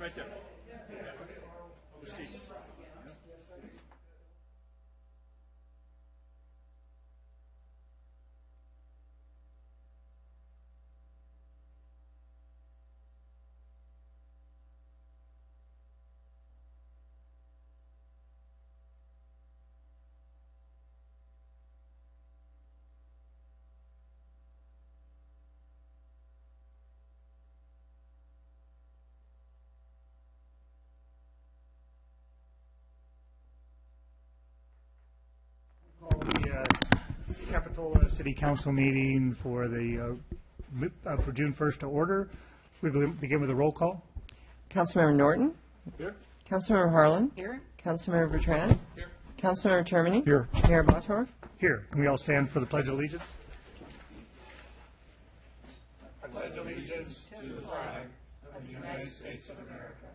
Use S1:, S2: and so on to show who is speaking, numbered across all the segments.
S1: Right there. Steve. Capitola City Council meeting for the for June 1st to order. We begin with a roll call.
S2: Councilmember Norton.
S1: Here.
S2: Councilmember Harlan.
S3: Here.
S2: Councilmember Bertrand.
S1: Here.
S2: Councilmember Termini.
S1: Here.
S2: Mayor Bottorff.
S1: Here. Can we all stand for the Pledge of Allegiance? I pledge allegiance to the flag of the United States of America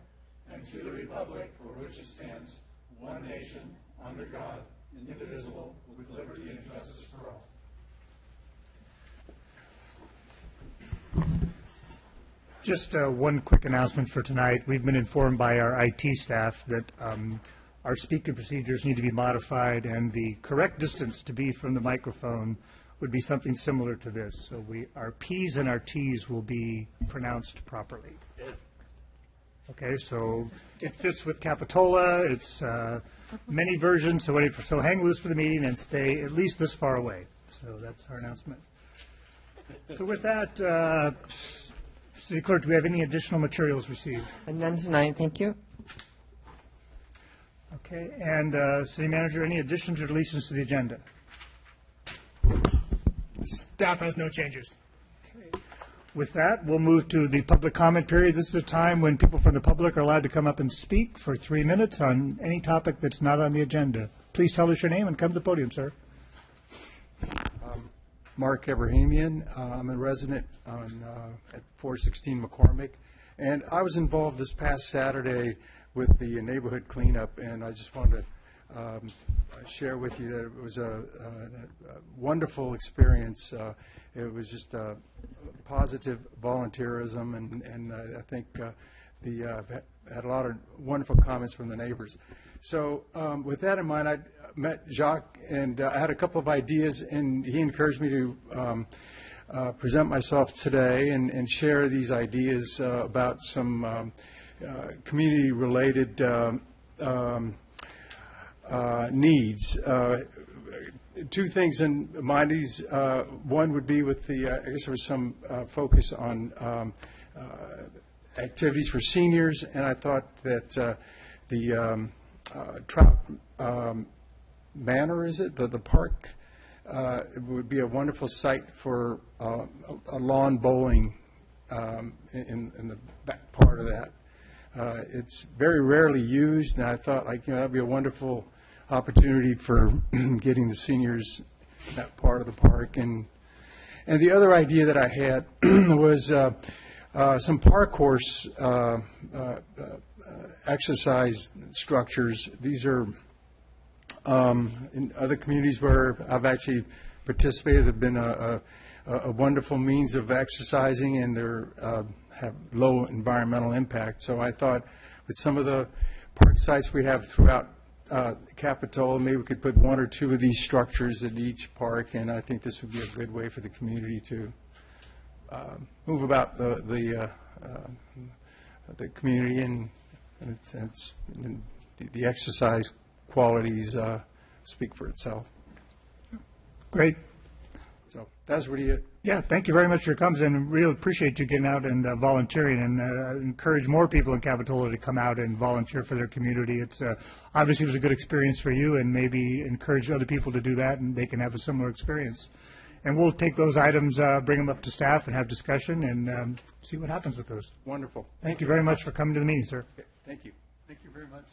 S1: and to the republic for which it stands, one nation, under God, indivisible, with liberty and justice for all. Just one quick announcement for tonight. We've been informed by our IT staff that our speaking procedures need to be modified, and the correct distance to be from the microphone would be something similar to this. So our P's and our T's will be pronounced properly. Okay, so it fits with Capitola. It's many versions, so hang loose for the meeting and stay at least this far away. So that's our announcement. So with that, City Clerk, do we have any additional materials received?
S2: None tonight, thank you.
S1: Okay, and City Manager, any additions or deletions to the agenda?
S4: Staff has no changes.
S1: Okay. With that, we'll move to the public comment period. This is a time when people from the public are allowed to come up and speak for 3 minutes on any topic that's not on the agenda. Please tell us your name and come to the podium, sir.
S5: Mark Abrahamian. I'm a resident at 416 McCormick,
S3: And I was involved this past Saturday with the neighborhood cleanup, and I just wanted to share with you that it was a wonderful experience. It was just positive volunteerism, and I think I've had a lot of wonderful comments from the neighbors. So with that in mind, I met Jacques, and I had a couple of ideas, and he encouraged me to present myself today and share these ideas about some community-related needs. Two things in mind. One would be with I guess there was some focus on activities for seniors, and I thought that the Trout Manor, is it, the park, it would be a wonderful site for a lawn bowling in the back part of that. It's very rarely used, and I thought, that would be a wonderful opportunity for getting the seniors in that part of the park. And the other idea that I had was some park course exercise structures. These are in other communities where I've actually participated, have been a wonderful means of exercising, and they're have low environmental impact. So I thought with some of the park sites we have throughout Capitola, maybe we could put one or two of these structures at each park, and I think this would be a good way for the community to move about the community, and the exercise qualities speak for itself.
S1: Great.
S3: So that's really it.
S1: Yeah, thank you very much for your comments, and really appreciate you getting out and volunteering, and encourage more people in Capitola to come out and volunteer for their community. It's obviously it was a good experience for you, and maybe encourage other people to do that, and they can have a similar experience. And we'll take those items, bring them up to staff, and have discussion, and see what happens with those.
S3: Wonderful.
S1: Thank you very much for coming to the meeting, sir.
S3: Okay. Thank you. Thank you very much.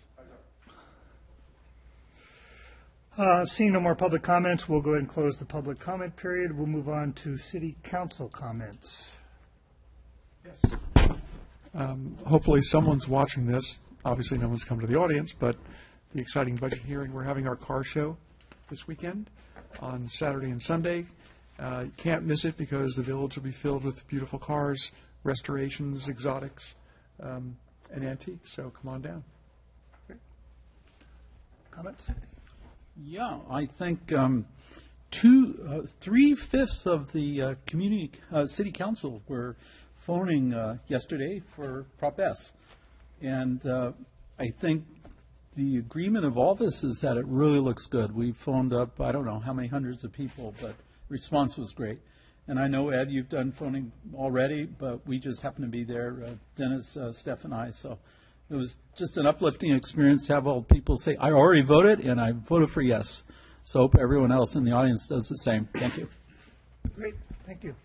S1: Seeing no more public comments, we'll go ahead and close the public comment period. We'll move on to city council comments.
S5: Yes. Hopefully someone's watching this. Obviously no one's come to the audience, but the exciting budget hearing, we're having our car show this weekend on Saturday and Sunday. You can't miss it because the village will be filled with beautiful cars, restorations, exotics, and antiques. So come on down.
S1: Comments?
S6: Yeah, I think 3/5 of the city council were phoning yesterday for Prop S. And I think the agreement of all this is that it really looks good. We phoned up, I don't know how many hundreds of people, but response was great. And I know, Ed, you've done phoning already, but we just happened to be there, Dennis, Steph, and I. So it was just an uplifting experience to have all people say, I already voted, and I voted for yes. So I hope everyone else in the audience does the same. Thank you.
S1: Great. Thank you.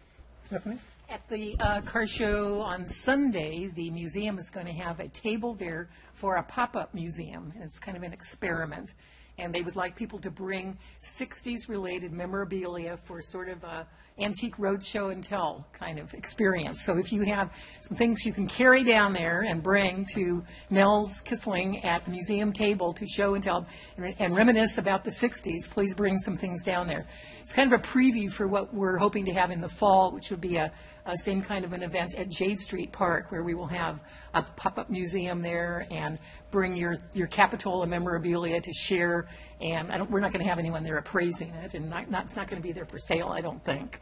S1: Stephanie?
S7: At the car show on Sunday, the museum is going to have a table there for a pop-up museum. It's kind of an experiment. And they would like people to bring 60s-related memorabilia for sort of a antique roadshow and tell kind of experience. So if you have some things you can carry down there and bring to Nels Kissling at the museum table to show and tell and reminisce about the 60s, please bring some things down there. It's kind of a preview for what we're hoping to have in the fall, which would be a same kind of an event at Jade Street Park, where we will have a pop-up museum there and bring your Capitola memorabilia to share. And we're not going to have anyone there appraising it, and it's not going to be there for sale, I don't think.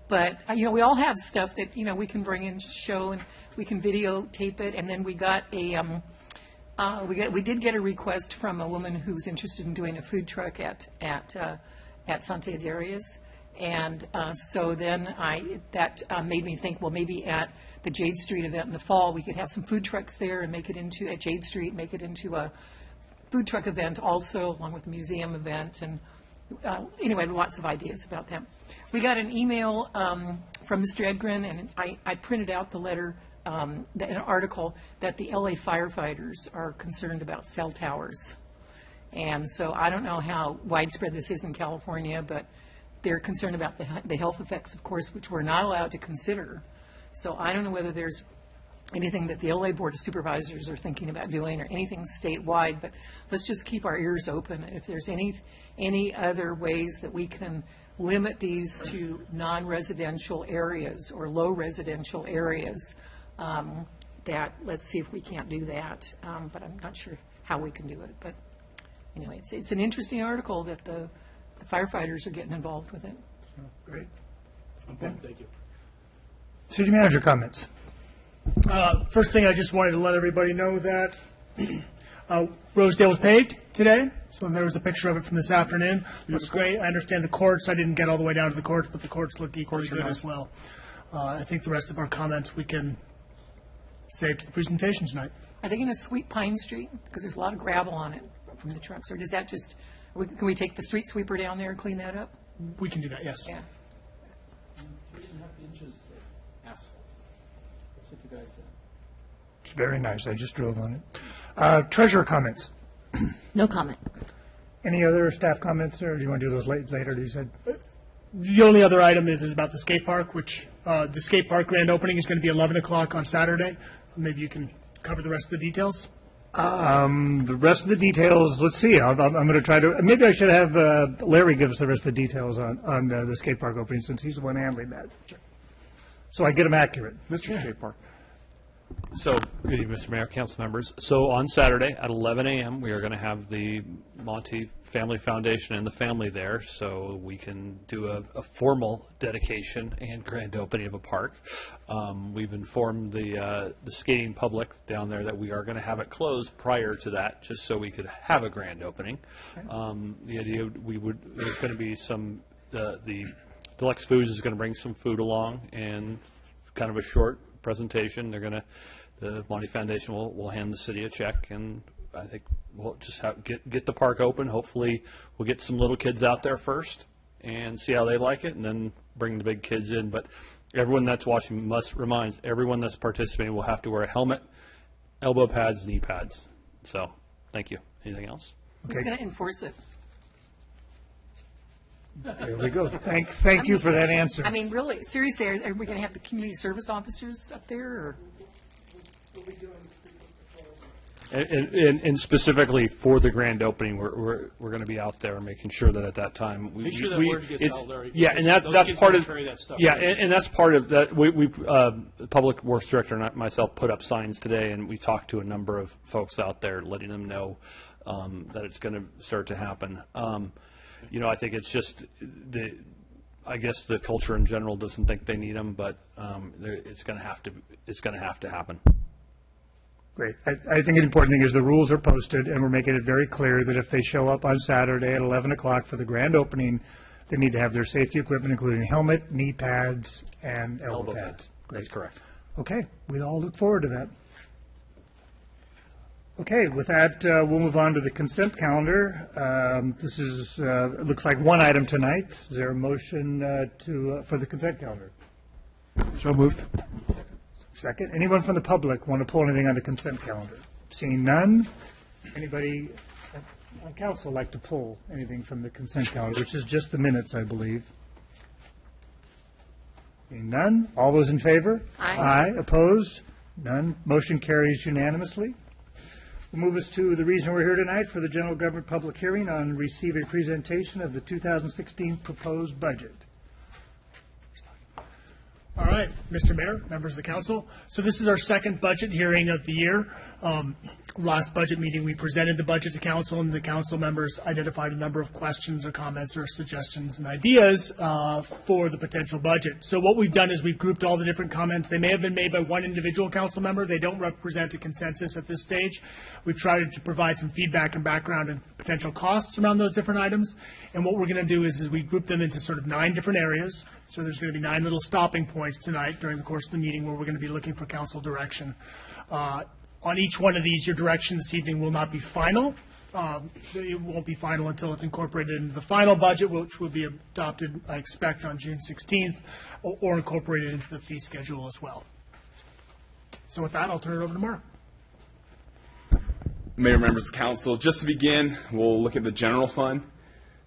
S7: But we all have stuff that we can bring and show, and we can videotape it. And then we got we did get a request from a woman who's interested in doing a food truck at Santa Darius. And so then that made me think, well, maybe at the Jade Street event in the fall, we could have some food trucks there and at Jade Street, make it into a food truck event also, along with the museum event. And anyway, lots of ideas about that. We got an email from Mr. Edgren, and I printed out the letter, an article that the LA firefighters are concerned about cell towers. And so I don't know how widespread this is in California, but they're concerned about the health effects, of course, which we're not allowed to consider. So I don't know whether there's anything that the LA Board of Supervisors are thinking about doing or anything statewide, but let's just keep our ears open. If there's any other ways that we can limit these to non-residential areas or low residential areas, that let's see if we can't do that. But I'm not sure how we can do it. But anyway, it's an interesting article that the firefighters are getting involved with it.
S1: Great.
S4: Thank you.
S1: City manager comments.
S4: First thing, I just wanted to let everybody know that Rosedale was paved today. So there was a picture of it from this afternoon. Looks great. I understand the courts. I didn't get all the way down to the courts, but the courts look equally good as well. I think the rest of our comments we can save to the presentation tonight.
S7: Are they going to sweep Pine Street? Because there's a lot of gravel on it from the trucks. Or does that just, can we take the street sweeper down there and clean that up?
S4: We can do that, yes.
S7: Yeah.
S6: 3.5 inches of asphalt. That's what the guy said.
S1: It's very nice. I just drove on it. Treasurer comments.
S8: No comment.
S1: Any other staff comments, or do you want to do those later, you said?
S4: The only other item is about the skate park, which the skate park grand opening is going to be 11 o'clock on Saturday. Maybe you can cover the rest of the details.
S1: The rest of the details, let's see. I'm going to try to, maybe I should have Larry give us the rest of the details on the skate park opening, since he's the one handling that. So I get them accurate.
S5: Mr. Skate Park.
S9: So, good evening, Mr. Mayor, council members. So on Saturday at 11 a.m., we are going to have the Monty Family Foundation and the family there, so we can do a formal dedication and grand opening of a park. We've informed the skating public down there that we are going to have it closed prior to that, just so we could have a grand opening. The idea there's going to be some, the Deluxe Foods is going to bring some food along and kind of a short presentation. The Monty Foundation will hand the city a check, and I think we'll just get the park open. Hopefully, we'll get some little kids out there first and see how they like it, and then bring the big kids in. But everyone that's watching everyone that's participating will have to wear a helmet, elbow pads, knee pads. So, thank you. Anything else?
S7: Who's going to enforce it?
S1: There we go. Thank you for that answer.
S7: I mean, really, seriously, are we going to have the community service officers up there, or?
S9: And specifically for the grand opening, we're going to be out there making sure that at that time
S10: Make sure that word gets out, Larry.
S9: Yeah, and
S10: Those
S9: that's
S10: kids
S9: part
S10: don't
S9: of
S10: carry that stuff
S9: yeah,
S10: around.
S9: and that's part of that. We the Public Works Director and myself put up signs today, and we talked to a number of folks out there, letting them know that it's going to start to happen. I think it's just I guess the culture in general doesn't think they need them, but it's going to have to happen.
S1: Great. I think an important thing is the rules are posted, and we're making it very clear that if they show up on Saturday at 11 o'clock for the grand opening, they need to have their safety equipment, including helmet, knee pads, and elbow pads.
S9: That's correct.
S1: Okay, we all look forward to that. Okay, with that, we'll move on to the consent calendar. This is, it looks like one item tonight. Is there a motion for the consent calendar?
S5: So moved.
S1: Second. Anyone from the public want to pull anything on the consent calendar? Seeing none. Anybody on council like to pull anything from the consent calendar, which is just the minutes, I believe? Seeing none. All those in favor?
S7: Aye.
S1: Aye. Opposed? None. Motion carries unanimously. We'll move us to the reason we're here tonight for the general government public hearing on receive a presentation of the 2016 proposed budget.
S4: All right, Mr. Mayor, members of the council. So this is our second budget hearing of the year. Last budget meeting, we presented the budget to council, and the council members identified a number of questions or comments or suggestions and ideas for the potential budget. So what we've done is we've grouped all the different comments. They may have been made by one individual council member. They don't represent a consensus at this stage. We've tried to provide some feedback and background and potential costs around those different items. And what we're going to do is we group them into sort of 9 different areas. So there's going to be 9 little stopping points tonight during the course of the meeting where we're going to be looking for council direction. On each one of these, your direction this evening will not be final. It won't be final until it's incorporated into the final budget, which will be adopted, I expect, on June 16th, or incorporated into the fee schedule as well. So with that, I'll turn it over to Mark.
S11: Mayor, members of council, just to begin, we'll look at the general fund.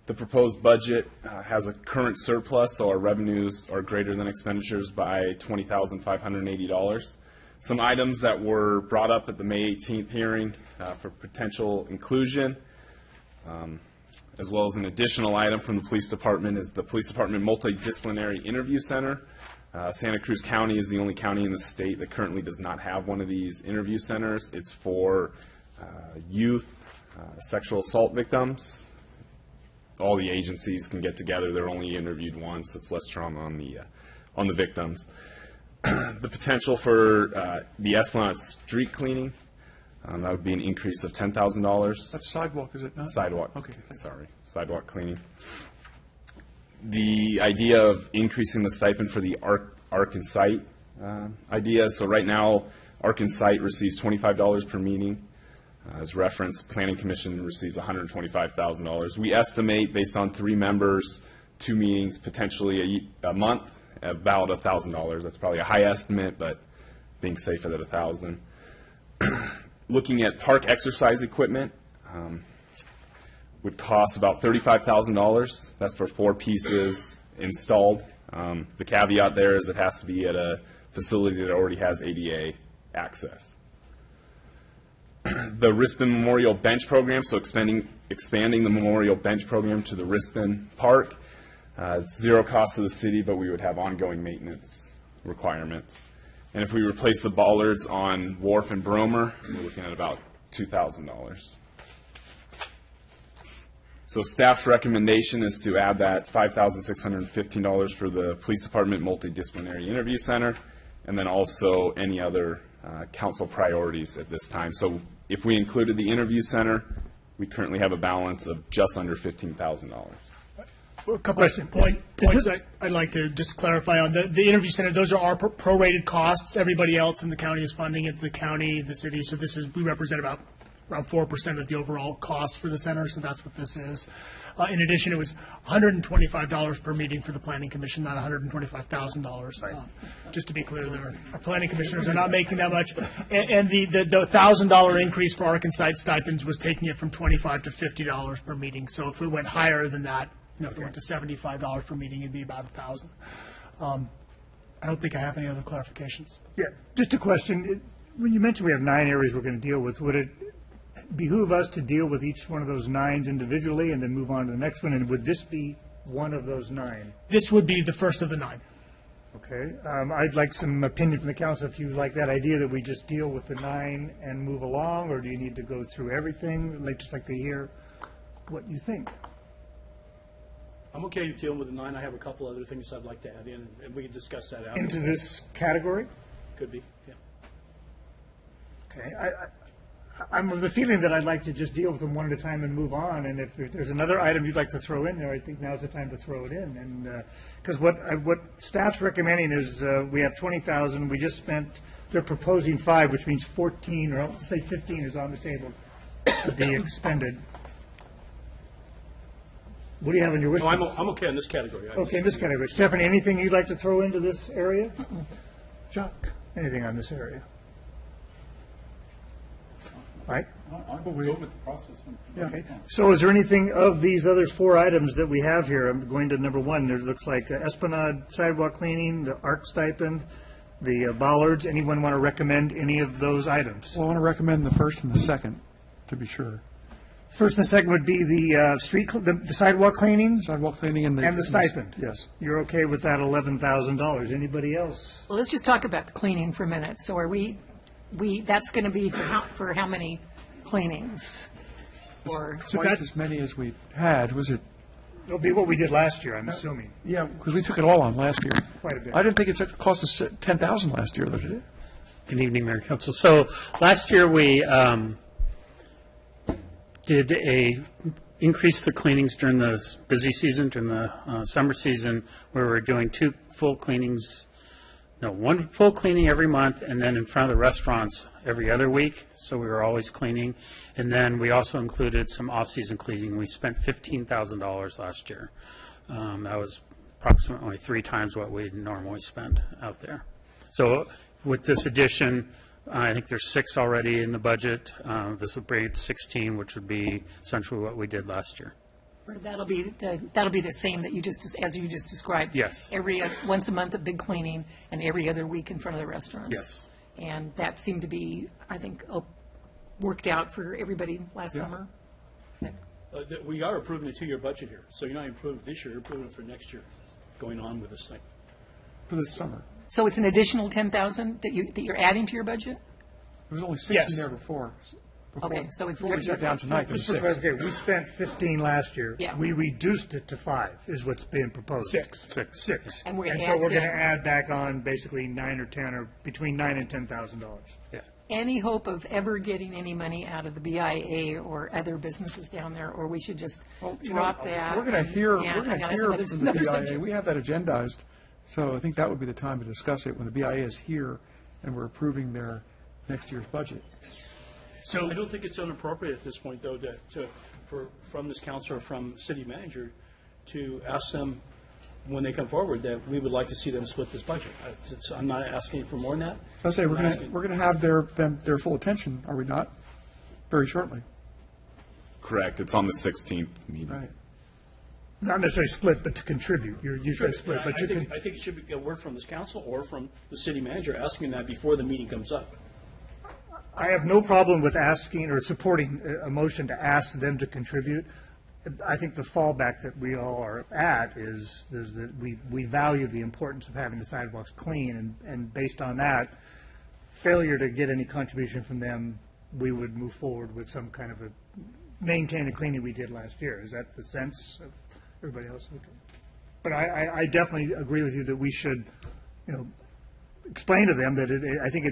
S11: The proposed budget has a current surplus, so our revenues are greater than expenditures by $20,580. some items that were brought up at the May 18th hearing for potential inclusion, as well as an additional item from the police department is the police department multidisciplinary interview center. Santa Cruz County is the only county in the state that currently does not have one of these interview centers. It's for youth sexual assault victims. All the agencies can get together. They're only interviewed once, so it's less trauma on the victims. The potential for the Esplanade street cleaning, that would be an increase of $10,000.
S5: That's sidewalk, is it not?
S11: Sidewalk.
S5: Okay.
S11: Sorry, sidewalk cleaning. The idea of increasing the stipend for the Arc and Site idea. So right now, Arc and Site receives $25 per meeting. As referenced, Planning Commission receives $125,000. We estimate, based on 3 members, 2 meetings, potentially a month, about $1,000. That's probably a high estimate, but being safe at $1,000. Looking at park exercise equipment, would cost about $35,000. That's for 4 pieces installed. The caveat there is it has to be at a facility that already has ADA access. The Rispin Memorial Bench Program, so expanding the Memorial Bench Program to the Rispin Park. It's zero cost to the city, but we would have ongoing maintenance requirements. And if we replace the bollards on Wharf and Bromer, we're looking at about $2,000. So staff's recommendation is to add that $5,615 for the Police Department Multidisciplinary Interview Center, and then also any other council priorities at this time. So if we included the interview center, we currently have a balance of just under $15,000.
S4: A couple of points I'd like to just clarify on. The interview center, those are our prorated costs. Everybody else in the county is funding it, the county, the city. So we represent about around 4% of the overall cost for the center, so that's what this is. In addition, it was $125 per meeting for the Planning Commission, not $125,000. Just to be clear, our planning commissioners are not making that much. And the $1,000 increase for Arc and Site stipends was taking it from $25 to $50 per meeting. So if we went higher than that, if we went to $75 per meeting, it'd be about $1,000. I don't think I have any other clarifications.
S1: Yeah, just a question. When you mentioned we have 9 areas we're going to deal with, would it behoove us to deal with each one of those 9 individually and then move on to the next one? And would this be one of those 9?
S4: This would be the first of the 9.
S1: Okay. I'd like some opinion from the council if you like that idea that we just deal with the 9 and move along, or do you need to go through everything? I'd just like to hear what you think.
S8: I'm okay dealing with the 9. I have a couple other things I'd like to add in, and we can discuss that out.
S1: Into this category?
S8: Could be, yeah.
S1: Okay. I'm of the feeling that I'd like to just deal with them one at a time and move on. And if there's another item you'd like to throw in there, I think now's the time to throw it in. And because what staff's recommending is we have $20,000. We just spent. They're proposing 5, which means 14, or I'll say 15, is on the table to be expended. What do you have in your wish list?
S8: No, I'm okay in this category.
S1: Okay, in this category. Stephanie, anything you'd like to throw into this area? Chuck, anything on this area? Right?
S6: I'll go with the process.
S1: Okay. So is there anything of these other 4 items that we have here? I'm going to number 1. There looks like Esplanade sidewalk cleaning, the ARC stipend, the bollards. Anyone want to recommend any of those items?
S5: Well, I want to recommend the first and the second, to be sure.
S1: First and second would be the the sidewalk cleaning?
S5: Sidewalk cleaning and
S1: the stipend?
S5: Yes.
S1: You're okay with that $11,000. Anybody else?
S7: Well, let's just talk about the cleaning for a minute. So are we that's going to be for how many cleanings? Or
S5: Twice as many as we had, was it?
S1: It'll be what we did last year, I'm assuming.
S5: Yeah, because we took it all on last year.
S1: Quite a bit.
S5: I didn't think it cost us $10,000 last year, though, did it?
S10: Good evening, Mayor and Council. So last year we did increase the cleanings during the busy season, during the summer season, where we're doing 2 full cleanings. No, 1 full cleaning every month, and then in front of the restaurants every other week. So we were always cleaning. And then we also included some off-season cleaning. We spent $15,000 last year. That was approximately 3 times what we normally spend out there. So with this addition, I think there's 6 already in the budget. This would bring it to 16, which would be essentially what we did last year.
S7: So that'll be the same that as you just described.
S10: Yes.
S7: Once a month a big cleaning, and every other week in front of the restaurants.
S10: Yes.
S7: And that seemed to be, I think, worked out for everybody last summer.
S8: We are approving a 2-year budget here, so you're not approving this year, you're approving it for next year, going on with this thing.
S5: For this summer.
S7: So it's an additional 10,000 that you're adding to your budget?
S5: There was only 16
S4: Yes.
S5: there before.
S7: Okay, so it's.
S5: Before we shut down tonight, there was
S1: Just for
S5: 6.
S1: clarification, we spent 15 last year.
S7: Yeah.
S1: We reduced it to 5, is what's being proposed.
S4: 6.
S1: Six.
S7: And we're gonna
S1: so
S7: add
S1: we're going to
S7: 10.
S1: add back on basically 9 or 10, or between $9,000 and $10,000.
S9: Yeah.
S7: Any hope of ever getting any money out of the BIA or other businesses down there, or we should just drop that?
S5: We're going to hear,
S7: Yeah,
S5: we're going
S7: I
S5: to
S7: got
S5: hear
S7: another-
S5: from the
S7: another
S5: BIA.
S7: subject.
S5: We have that agendized, so I think that would be the time to discuss it when the BIA is here and we're approving their next year's budget.
S4: So
S8: I don't think it's inappropriate at this point, though, from this council or from city manager to ask them, when they come forward, that we would like to see them split this budget. I'm not asking for more than that.
S5: So I say, we're
S8: I'm
S5: going
S8: asking-
S5: to have their full attention, are we not? Very shortly.
S11: Correct. It's on the 16th meeting.
S5: Right.
S1: Not necessarily split, but to contribute. You said split, but you can.
S8: I think it should be a word from this council or from the city manager asking that before the meeting comes up.
S1: I have no problem with asking or supporting a motion to ask them to contribute. I think the fallback that we all are at is that we value the importance of having the sidewalks clean, and based on that, failure to get any contribution from them, we would move forward with some kind of a, maintain the cleaning we did last year. Is that the sense of everybody else? Okay. But I definitely agree with you that we should, explain to them that I think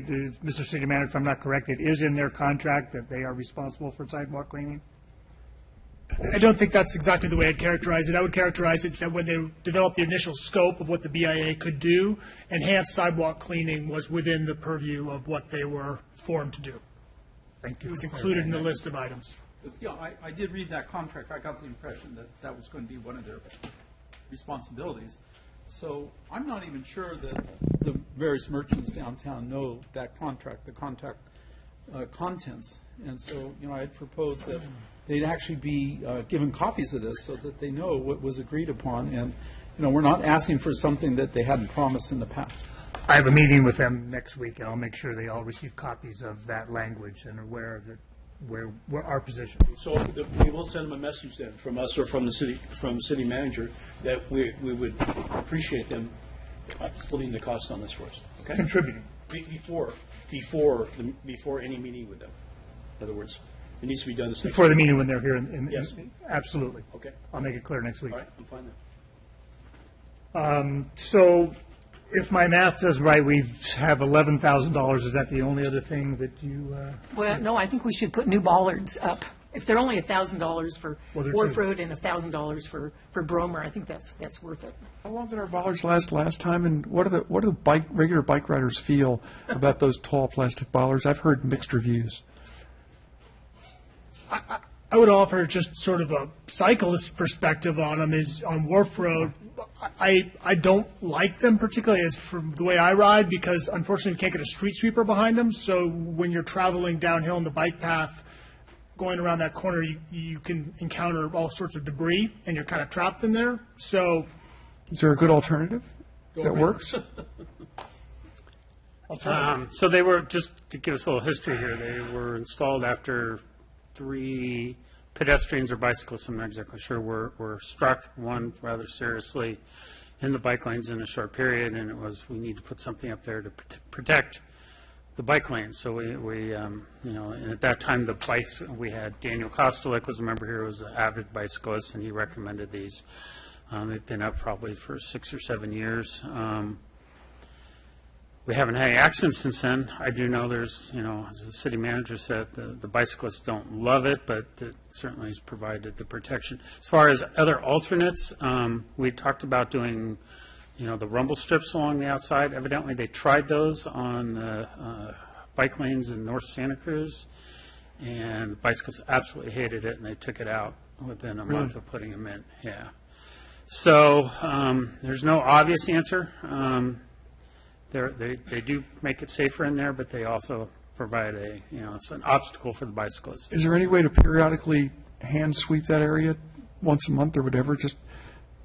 S1: Mr. City Manager, if I'm not correct, it is in their contract that they are responsible for sidewalk cleaning.
S4: I don't think that's exactly the way I'd characterize it. I would characterize it that when they developed the initial scope of what the BIA could do, enhanced sidewalk cleaning was within the purview of what they were formed to do.
S1: Thank you.
S4: It was included in the list of items.
S6: Yeah, I did read that contract. I got the impression that that was going to be one of their responsibilities. So I'm not even sure that the various merchants downtown know that contract, the contract contents. And so, I'd propose that they'd actually be given copies of this so that they know what was agreed upon. And, we're not asking for something that they hadn't promised in the past.
S1: I have a meeting with them next week, and I'll make sure they all receive copies of that language and are aware of it, where our position.
S8: So we will send them a message then from us or from the city manager that we would appreciate them splitting the cost on this for us. Okay?
S1: Contributing.
S8: Before any meeting with them. In other words, it needs to be done this next
S1: Before the
S8: week.
S1: meeting when they're here.
S8: Yes.
S1: Absolutely.
S8: Okay.
S1: I'll make it clear next week.
S8: All right, I'm fine then.
S1: So if my math does right, we have $11,000. Is that the only other thing that you?
S7: Well, no, I think we should put new bollards up. If they're only $1,000 for
S1: Well, they're
S7: Wharf
S1: cheap.
S7: Road and $1,000 for Bromer, I think that's worth it.
S5: How long did our bollards last time, and what do the regular bike riders feel about those tall plastic bollards? I've heard mixed reviews.
S4: I would offer just sort of a cyclist perspective on them is on Wharf Road. I don't like them particularly as from the way I ride because unfortunately you can't get a street sweeper behind them. So when you're traveling downhill on the bike path, going around that corner, you can encounter all sorts of debris and you're kind of trapped in there. So
S5: Is there a good alternative that works?
S10: So they were, just to give us a little history here, they were installed after 3 pedestrians or bicyclists, I'm not exactly sure, were struck, one rather seriously, in the bike lanes in a short period, and it was, we need to put something up there to protect the bike lanes. So we and at that time, the bikes, we had Daniel Kostalik was a member here, who was an avid bicyclist, and he recommended these. They've been up probably for 6 or 7 years. We haven't had any accidents since then. I do know there's, as the city manager said, the bicyclists don't love it, but it certainly has provided the protection. As far as other alternates, we talked about doing, the rumble strips along the outside. Evidently, they tried those on bike lanes in North Santa Cruz, and the bicyclists absolutely hated it, and they took it out within a month of putting them in. Yeah. So there's no obvious answer. They do make it safer in there, but they also provide it's an obstacle for the bicyclists.
S5: Is there any way to periodically hand sweep that area once a month or whatever? Just,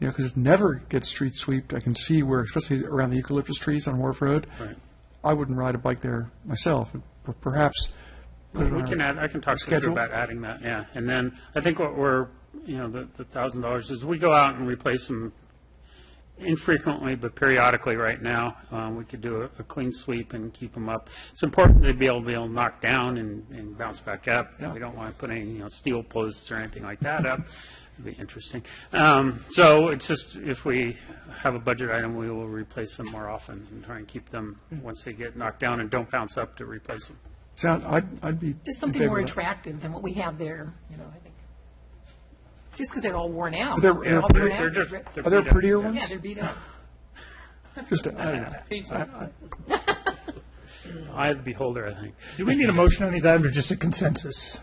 S5: because it never gets street swept. I can see where, especially around the eucalyptus trees on Wharf Road.
S10: Right.
S5: I wouldn't ride a bike there myself. Perhaps put it
S10: We
S5: on
S10: can
S5: our
S10: add, I can talk to Peter
S5: schedule.
S10: about adding that, yeah. And then I think what we're, the $1,000 is we go out and replace them infrequently, but periodically right now. We could do a clean sweep and keep them up. It's important to be able to knock down and bounce back up.
S5: Yeah.
S10: We don't want to put any, steel posts or anything like that up. It'd be interesting. So it's just, if we have a budget item, we will replace them more often and try and keep them, once they get knocked down and don't bounce up, to replace them.
S5: I'd be
S7: Just
S5: in
S7: something
S5: favor
S7: more
S5: of that.
S7: attractive than what we have there, I think. Just because they're all worn out.
S5: They're-
S7: They're all
S5: they're-
S7: worn out.
S10: They're just,
S5: Are there
S10: beat up.
S5: prettier ones?
S7: Yeah, they're beat up.
S5: Just, I don't know.
S10: Eye of the beholder, I think.
S1: Do we need a motion on these items or just a consensus?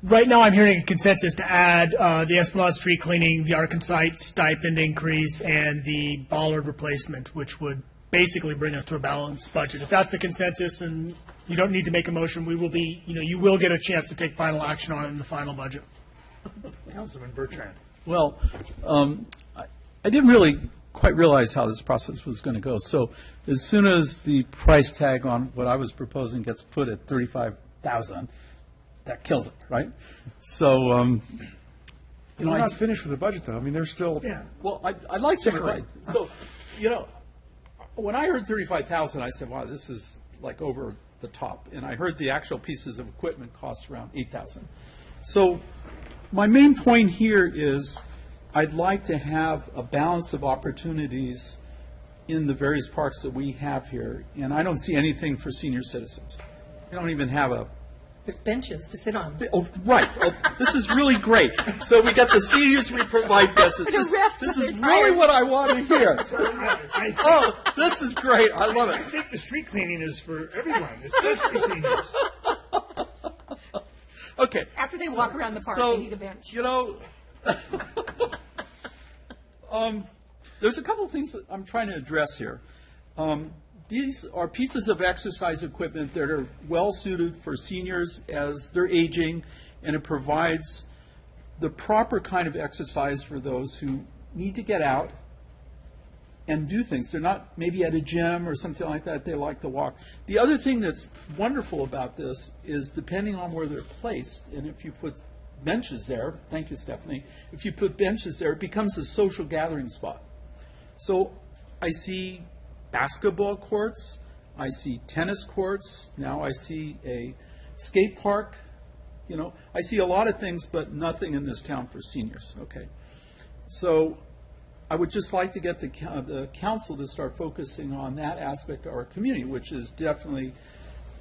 S4: Right now, I'm hearing a consensus to add the Esplanade Street cleaning, the Arkansas stipend increase, and the bollard replacement, which would basically bring us to a balanced budget. If that's the consensus, and you don't need to make a motion, we will be, you will get a chance to take final action on it in the final budget.
S1: Councilman Bertrand.
S6: Well, I didn't really quite realize how this process was going to go. So as soon as the price tag on what I was proposing gets put at $35,000, that kills it, right? So,
S5: We're not finished with the budget, though. I mean, there's still,
S6: well, I'd like to. So, when I heard 35,000, I said, "Wow, this is like over the top." And I heard the actual pieces of equipment cost around 8,000. So, my main point here is, I'd like to have a balance of opportunities in the various parks that we have here, and I don't see anything for senior citizens. We don't even have a.
S7: There's benches to sit on.
S6: Oh, right. Oh, this is really great. So we got the seniors, we provide beds. This is really what I want to hear. Oh, this is great. I love
S1: I
S6: it.
S1: think the street cleaning is for everyone, especially seniors.
S6: Okay.
S7: After they walk around the park,
S6: So,
S7: they need a bench.
S6: There's a couple of things that I'm trying to address here. These are pieces of exercise equipment that are well-suited for seniors as they're aging, and it provides the proper kind of exercise for those who need to get out and do things. They're not maybe at a gym or something like that. They like to walk. The other thing that's wonderful about this is, depending on where they're placed, and if you put benches there, thank you, Stephanie, if you put benches there, it becomes a social gathering spot. So I see basketball courts, I see tennis courts, now I see a skate park, I see a lot of things, but nothing in this town for seniors, okay? So I would just like to get the council to start focusing on that aspect of our community, which is definitely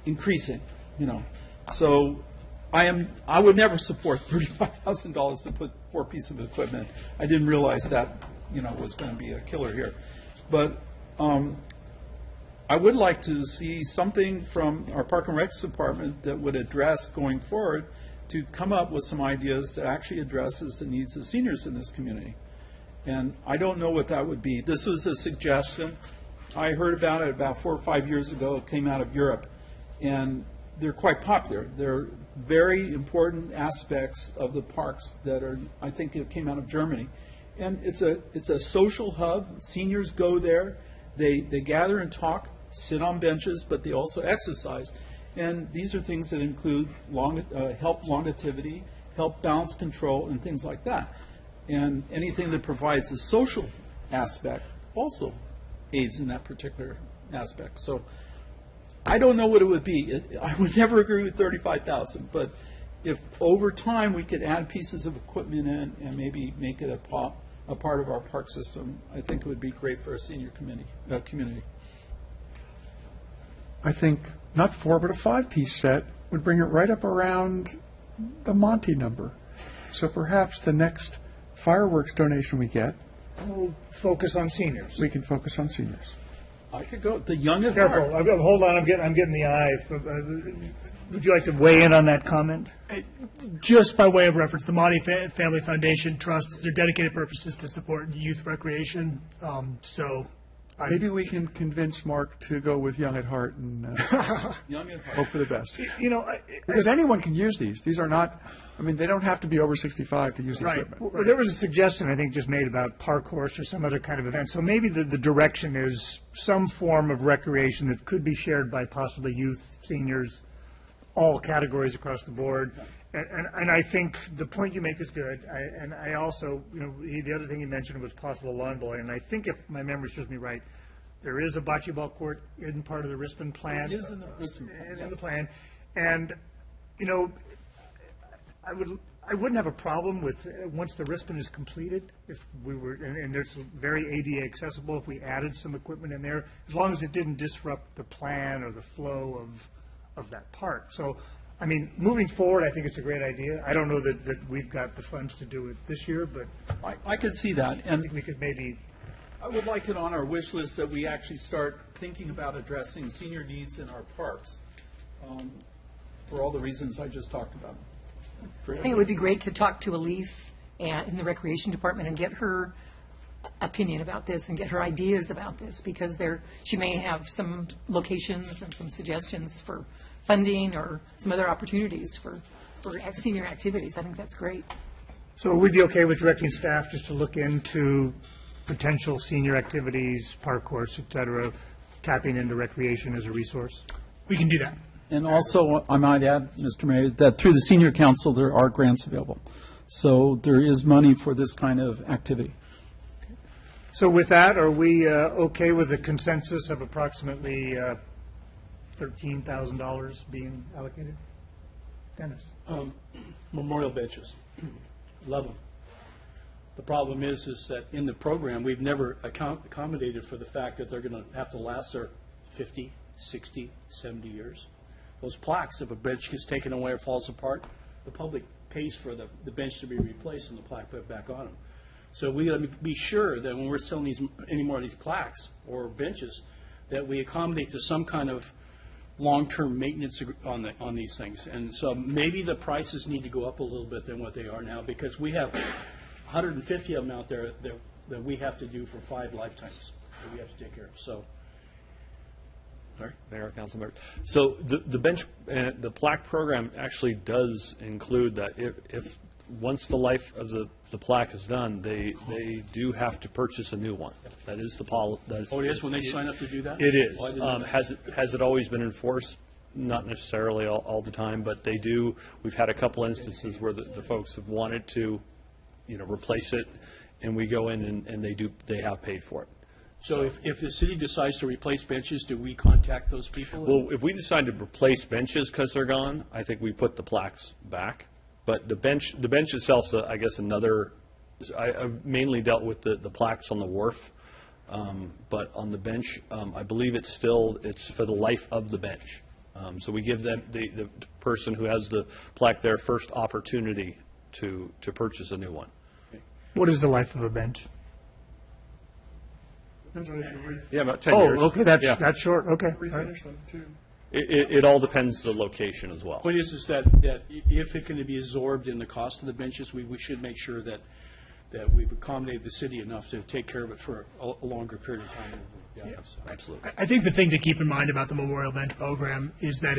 S6: increasing, So I would never support $35,000 to put 4 pieces of equipment. I didn't realize that, was going to be a killer here. But I would like to see something from our Park and Recs department that would address, going forward, to come up with some ideas that actually addresses the needs of seniors in this community. And I don't know what that would be. This was a suggestion. I heard about it about 4 or 5 years ago. It came out of Europe. And they're quite popular. They're very important aspects of the parks that are, I think it came out of Germany. And it's a social hub. Seniors go there. They gather and talk, sit on benches, but they also exercise. And these are things that include help longevity, help balance control, and things like that. And anything that provides a social aspect also aids in that particular aspect. So I don't know what it would be. I would never agree with 35,000, but if over time we could add pieces of equipment in and maybe make it a part of our park system, I think it would be great for our senior community.
S5: I think not 4, but a 5-piece set would bring it right up around the Monty number. So perhaps the next fireworks donation we get,
S1: We'll focus on seniors.
S5: we can focus on seniors.
S6: I could go, the young at
S1: Careful,
S6: heart.
S1: hold on, I'm getting the eye. Would you like to weigh in on that comment?
S4: Just by way of reference, the Monty Family Foundation Trust, their dedicated purpose is to support youth recreation. So
S5: Maybe we can convince Mark to go with Young at Heart and hope for the best.
S1: You know,
S5: Because anyone can use these. These are not, I mean, they don't have to be over 65 to use the
S4: Right.
S5: equipment.
S1: well, there was a suggestion, I think, just made about park horse or some other kind of event. So maybe the direction is some form of recreation that could be shared by possibly youth, seniors, all categories across the board. And I think the point you make is good. And I also, you know, the other thing you mentioned was possible lawn bowling. And I think if my memory serves me right, there is a bocce ball court in part of the Rispin plan.
S6: It is in the Rispin plan,
S1: In the plan. And, you know, I wouldn't have a problem with, once the Rispin is completed, if we were, and it's very ADA accessible, if we added some equipment in there, as long as it didn't disrupt the plan or the flow of that park. So, I mean, moving forward, I think it's a great idea. I don't know that we've got the funds to do it this year, but
S6: I could see that,
S1: I
S6: and
S1: think we could maybe,
S6: I would like it on our wish list that we actually start thinking about addressing senior needs in our parks, for all the reasons I just talked about.
S7: I think it would be great to talk to Elise in the Recreation Department and get her opinion about this and get her ideas about this, because she may have some locations and some suggestions for funding or some other opportunities for senior activities. I think that's great.
S1: so we'd be okay with directing staff just to look into potential senior activities, park course, et cetera, tapping into recreation as a resource?
S4: We can do that.
S6: And also, I might add, Mr. Mayor, that through the Senior Council, there are grants available. So there is money for this kind of activity.
S1: So with that, are we okay with the consensus of approximately $13,000 being allocated? Dennis?
S8: Memorial benches, love them. The problem is that in the program, we've never accommodated for the fact that they're going to have to last their 50, 60, 70 years. Those plaques, if a bench gets taken away or falls apart, the public pays for the bench to be replaced and the plaque put back on them. So we got to be sure that when we're selling any more of these plaques or benches, that we accommodate to some kind of long-term maintenance on these things. And so maybe the prices need to go up a little bit than what they are now, because we have 150 of them out there that we have to do for 5 lifetimes that we have to take care of. So, sorry?
S9: Mayor, council members. So the bench, the plaque program actually does include that if once the life of the plaque is done, they do have to purchase a new one. That is the policy.
S8: Oh, it is when they sign up to do that?
S9: It is.
S8: Oh, I didn't know that.
S9: Has it always been enforced? Not necessarily all the time, but they do. We've had a couple instances where the folks have wanted to, replace it, and we go in and they have paid for it.
S8: So if the city decides to replace benches, do we contact those people?
S9: Well, if we decide to replace benches because they're gone, I think we put the plaques back. But the bench itself, I guess I've mainly dealt with the plaques on the wharf. But on the bench, I believe it's for the life of the bench. So we give them, the person who has the plaque there first opportunity to purchase a new one.
S1: What is the life of a bench?
S5: Yeah,
S9: about 10 years.
S1: Oh, okay, that's short, okay.
S5: refinish them too.
S9: It all depends the location as well.
S8: Point is that if it can be absorbed in the cost of the benches, we should make sure that we've accommodated the city enough to take care of it for a longer period of time. Yeah,
S9: Absolutely.
S4: I think the thing to keep in mind about the Memorial Bench program is that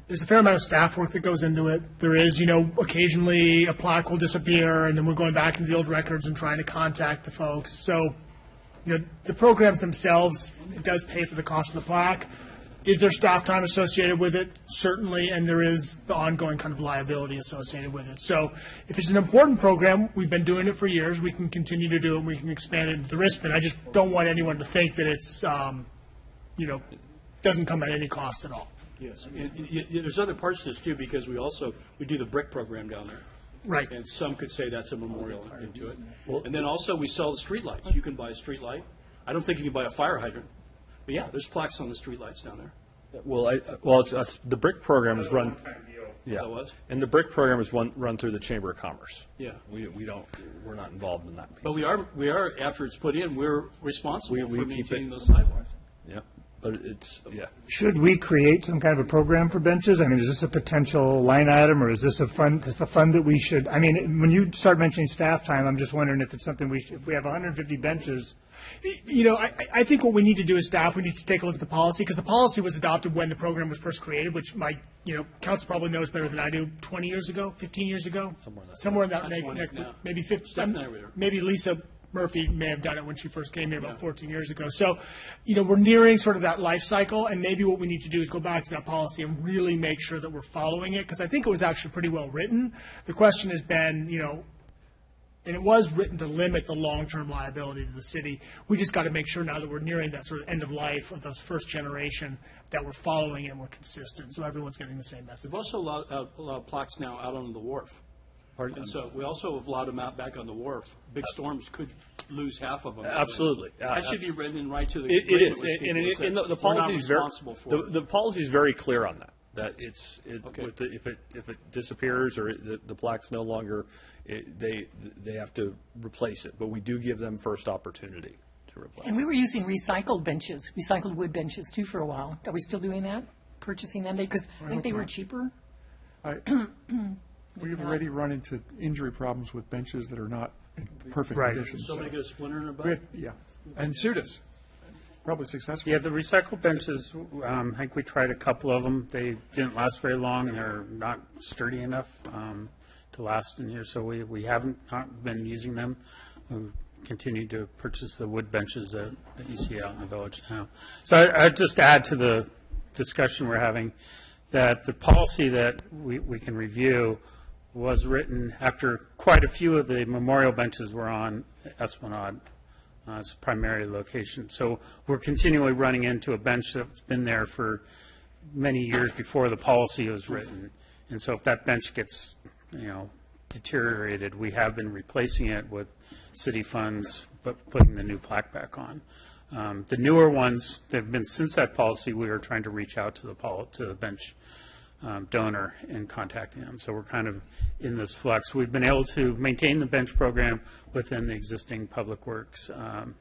S4: there's a fair amount of staff work that goes into it. There is, occasionally a plaque will disappear, and then we're going back into the old records and trying to contact the folks. So, the programs themselves, it does pay for the cost of the plaque. Is there staff time associated with it? Certainly, and there is the ongoing kind of liability associated with it. So if it's an important program, we've been doing it for years, we can continue to do it, we can expand it into the Rispin. I just don't want anyone to think that it's, doesn't come at any cost at all.
S8: Yes. There's other parts to this, too, because we do the brick program down there.
S4: Right.
S8: And some could say that's a memorial into it. And then also, we sell the streetlights. You can buy a streetlight. I don't think you can buy a fire hydrant. But yeah, there's plaques on the streetlights down there.
S9: Well, the BRIC program is run. Yeah,
S8: That was?
S9: and the BRIC program is run through the Chamber of Commerce.
S8: Yeah.
S9: We're not involved in that piece.
S8: But we are after it's put in, we're responsible
S9: We
S8: for
S9: keep
S8: maintaining
S9: it-
S8: those sidewalks.
S9: Yeah. But it's, yeah.
S1: Should we create some kind of a program for benches? I mean, is this a potential line item, or is this a fund that we should, I mean, when you start mentioning staff time, I'm just wondering if it's something if we have 150 benches.
S4: You know, I think what we need to do as staff, we need to take a look at the policy, because the policy was adopted when the program was first created, which council probably knows better than I do, 20 years ago, 15 years ago? Somewhere in that, maybe 15, maybe Lisa Murphy may have done it when she first came here about 14 years ago. So, we're nearing sort of that life cycle, and maybe what we need to do is go back to that policy and really make sure that we're following it, because I think it was actually pretty well written. The question has been, and it was written to limit the long-term liability to the city. We just got to make sure now that we're nearing that sort of end of life of those first generation, that we're following it and we're consistent, so everyone's getting the same message.
S8: We've also allowed a lot of plaques now out on the wharf. And so we also have allowed them out back on the wharf. Big storms could lose half of them.
S9: Absolutely.
S8: That should be written right to the.
S9: It is, and the policy is very, the policy is very clear on that. That if it disappears or the plaque's no longer, they have to replace it. But we do give them first opportunity to replace.
S7: And we were using recycled benches, recycled wood benches too for a while. Are we still doing that? Purchasing them because I think they were cheaper.
S5: We've already run into injury problems with benches that are not in perfect
S1: Right.
S5: condition.
S8: Somebody get a splinter in their butt?
S5: Yeah, and sued us. Probably successful.
S10: Yeah, the recycled benches, I think we tried a couple of them. They didn't last very long, and they're not sturdy enough to last in here, so we haven't not been using them. We continue to purchase the wood benches that you see out in the village now. So I'd just add to the discussion we're having that the policy that we can review was written after quite a few of the memorial benches were on Esplanade as primary location. So we're continually running into a bench that's been there for many years before the policy was written. And so if that bench gets, deteriorated, we have been replacing it with city funds, but putting the new plaque back on. The newer ones that have been since that policy, we are trying to reach out to the bench donor and contacting them. So we're kind of in this flux. We've been able to maintain the bench program within the existing Public Works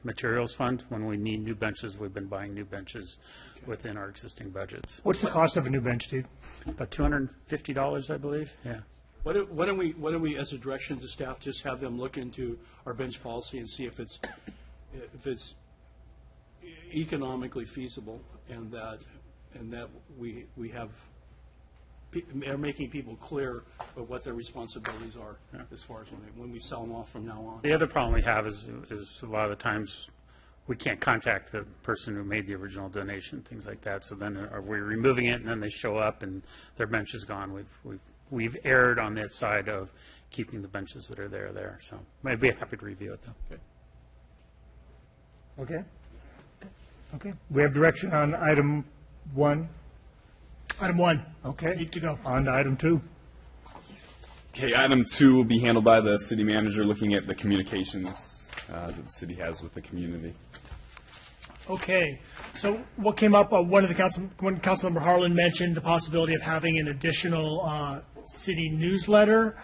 S10: materials fund. When we need new benches, we've been buying new benches within our existing budgets.
S1: What's the cost of a new bench, Steve?
S10: About $250, I believe. Yeah.
S8: Why don't we, as a direction to staff, just have them look into our bench policy and see if it's economically feasible, and that we are making people clear of what their responsibilities are as far as when we sell them off from now on.
S10: The other problem we have is a lot of the times we can't contact the person who made the original donation, things like that. So then are we removing it, and then they show up and their bench is gone. We've erred on this side of keeping the benches that are there. So I'd be happy to review it, though.
S1: Okay. Okay. We have direction on item 1.
S4: Item 1.
S1: Okay.
S4: Need to go.
S1: On to item 2.
S11: Okay, item 2 will be handled by the city manager, looking at the communications that the city has with the community.
S4: Okay, so what came up, when Councilmember Harlan mentioned the possibility of having an additional city newsletter.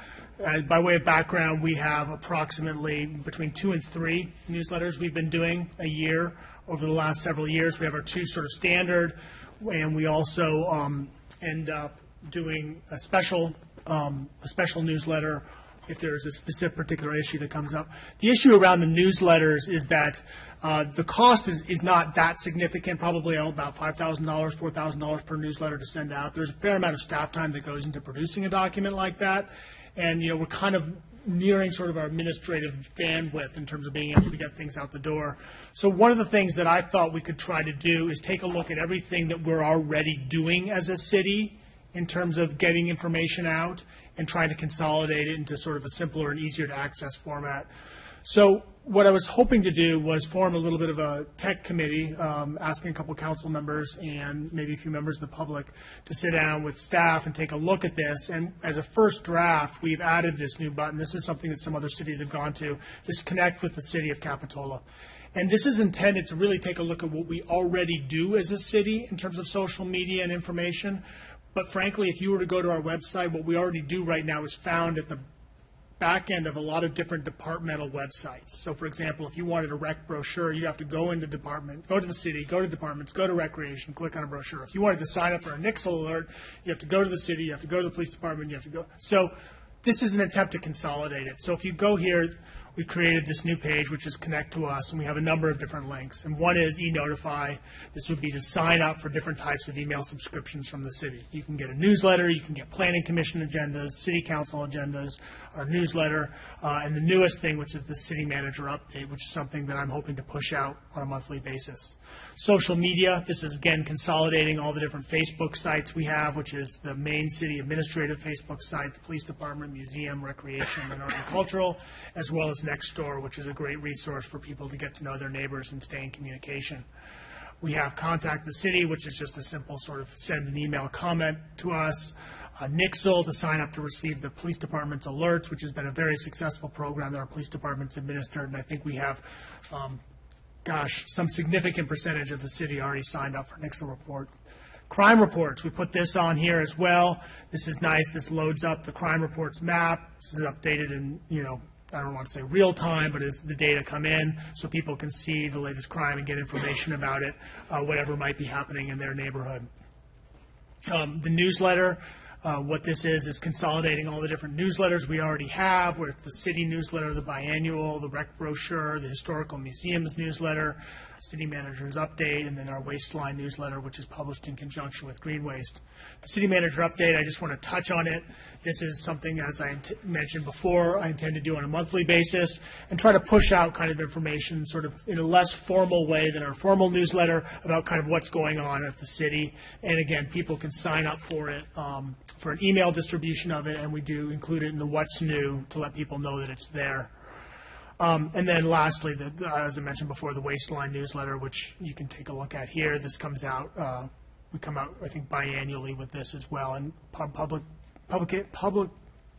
S4: By way of background, we have approximately between 2 and 3 newsletters we've been doing a year over the last several years. We have our 2 sort of standard, and we also end up doing a special newsletter if there's a specific particular issue that comes up. The issue around the newsletters is that the cost is not that significant, probably about $5,000, $4,000 per newsletter to send out. There's a fair amount of staff time that goes into producing a document like that, and we're kind of nearing sort of our administrative bandwidth in terms of being able to get things out the door. So one of the things that I thought we could try to do is take a look at everything that we're already doing as a city in terms of getting information out and trying to consolidate it into sort of a simpler and easier to access format. So what I was hoping to do was form a little bit of a tech committee, asking a couple council members and maybe a few members of the public to sit down with staff and take a look at this. And as a first draft, we've added this new button. This is something that some other cities have gone to. This connect with the city of Capitola. And this is intended to really take a look at what we already do as a city in terms of social media and information. But frankly, if you were to go to our website, what we already do right now is found at the back end of a lot of different departmental websites. So for example, if you wanted a rec brochure, you'd have to go into department, go to the city, go to departments, go to recreation, click on a brochure. If you wanted to sign up for a Nixle alert, you have to go to the city, you have to go to the police department, you have to go. So this is an attempt to consolidate it. So if you go here, we've created this new page, which is Connect to Us, and we have a number of different links. And one is e-Notify. This would be to sign up for different types of email subscriptions from the city. You can get a newsletter, you can get planning commission agendas, city council agendas, our newsletter, and the newest thing, which is the city manager update, which is something that I'm hoping to push out on a monthly basis. Social media, this is again consolidating all the different Facebook sites we have, which is the main city administrative Facebook site, the police department, museum, recreation, and agricultural, as well as Nextdoor, which is a great resource for people to get to know their neighbors and stay in communication. We have Contact the City, which is just a simple sort of send an email comment to us. Nixle to sign up to receive the police department's alerts, which has been a very successful program that our police department's administered, and I think we have, some significant percentage of the city already signed up for Nixle report. Crime reports, we put this on here as well. This is nice. This loads up the crime reports map. This is updated in, I don't want to say real time, but as the data come in, so people can see the latest crime and get information about it, whatever might be happening in their neighborhood. The newsletter, what this is consolidating all the different newsletters we already have, where the city newsletter, the biannual, the rec brochure, the historical museums newsletter, city manager's update, and then our wasteline newsletter, which is published in conjunction with Green Waste. The city manager update, I just want to touch on it. This is something, as I mentioned before, I intend to do on a monthly basis and try to push out kind of information sort of in a less formal way than our formal newsletter about kind of what's going on at the city. And again, people can sign up for it, for an email distribution of it, and we do include it in the What's New to let people know that it's there. And then lastly, as I mentioned before, the Wasteline newsletter, which you can take a look at here. This comes out, we come out, I think, biannually with this as well, and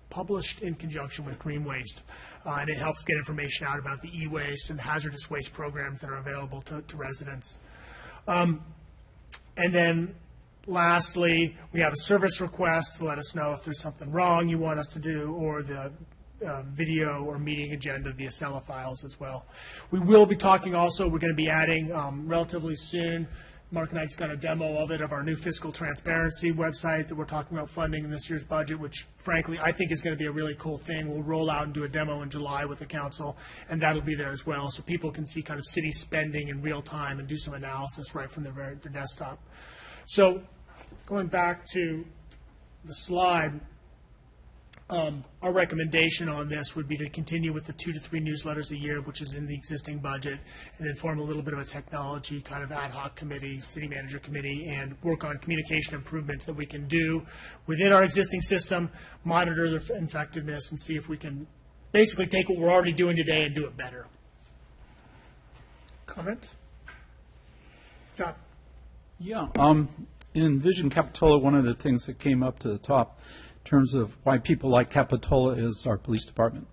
S4: published in conjunction with Green Waste. And it helps get information out about the e-waste and hazardous waste programs that are available to residents. And then lastly, we have a service request to let us know if there's something wrong you want us to do, or the video or meeting agenda via Acela files as well. We will be talking also, we're going to be adding relatively soon, Mark and I just got a demo of it, of our new fiscal transparency website that we're talking about funding in this year's budget, which frankly I think is going to be a really cool thing. We'll roll out and do a demo in July with the council, and that'll be there as well, so people can see kind of city spending in real time and do some analysis right from their desktop. So going back to the slide, our recommendation on this would be to continue with the 2 to 3 newsletters a year, which is in the existing budget, and then form a little bit of a technology kind of ad hoc committee, city manager committee, and work on communication improvements that we can do within our existing system, monitor their effectiveness, and see if we can basically take what we're already doing today and do it better. Comment? John?
S6: Yeah. In Vision Capitola, one of the things that came up to the top in terms of why people like Capitola is our police department.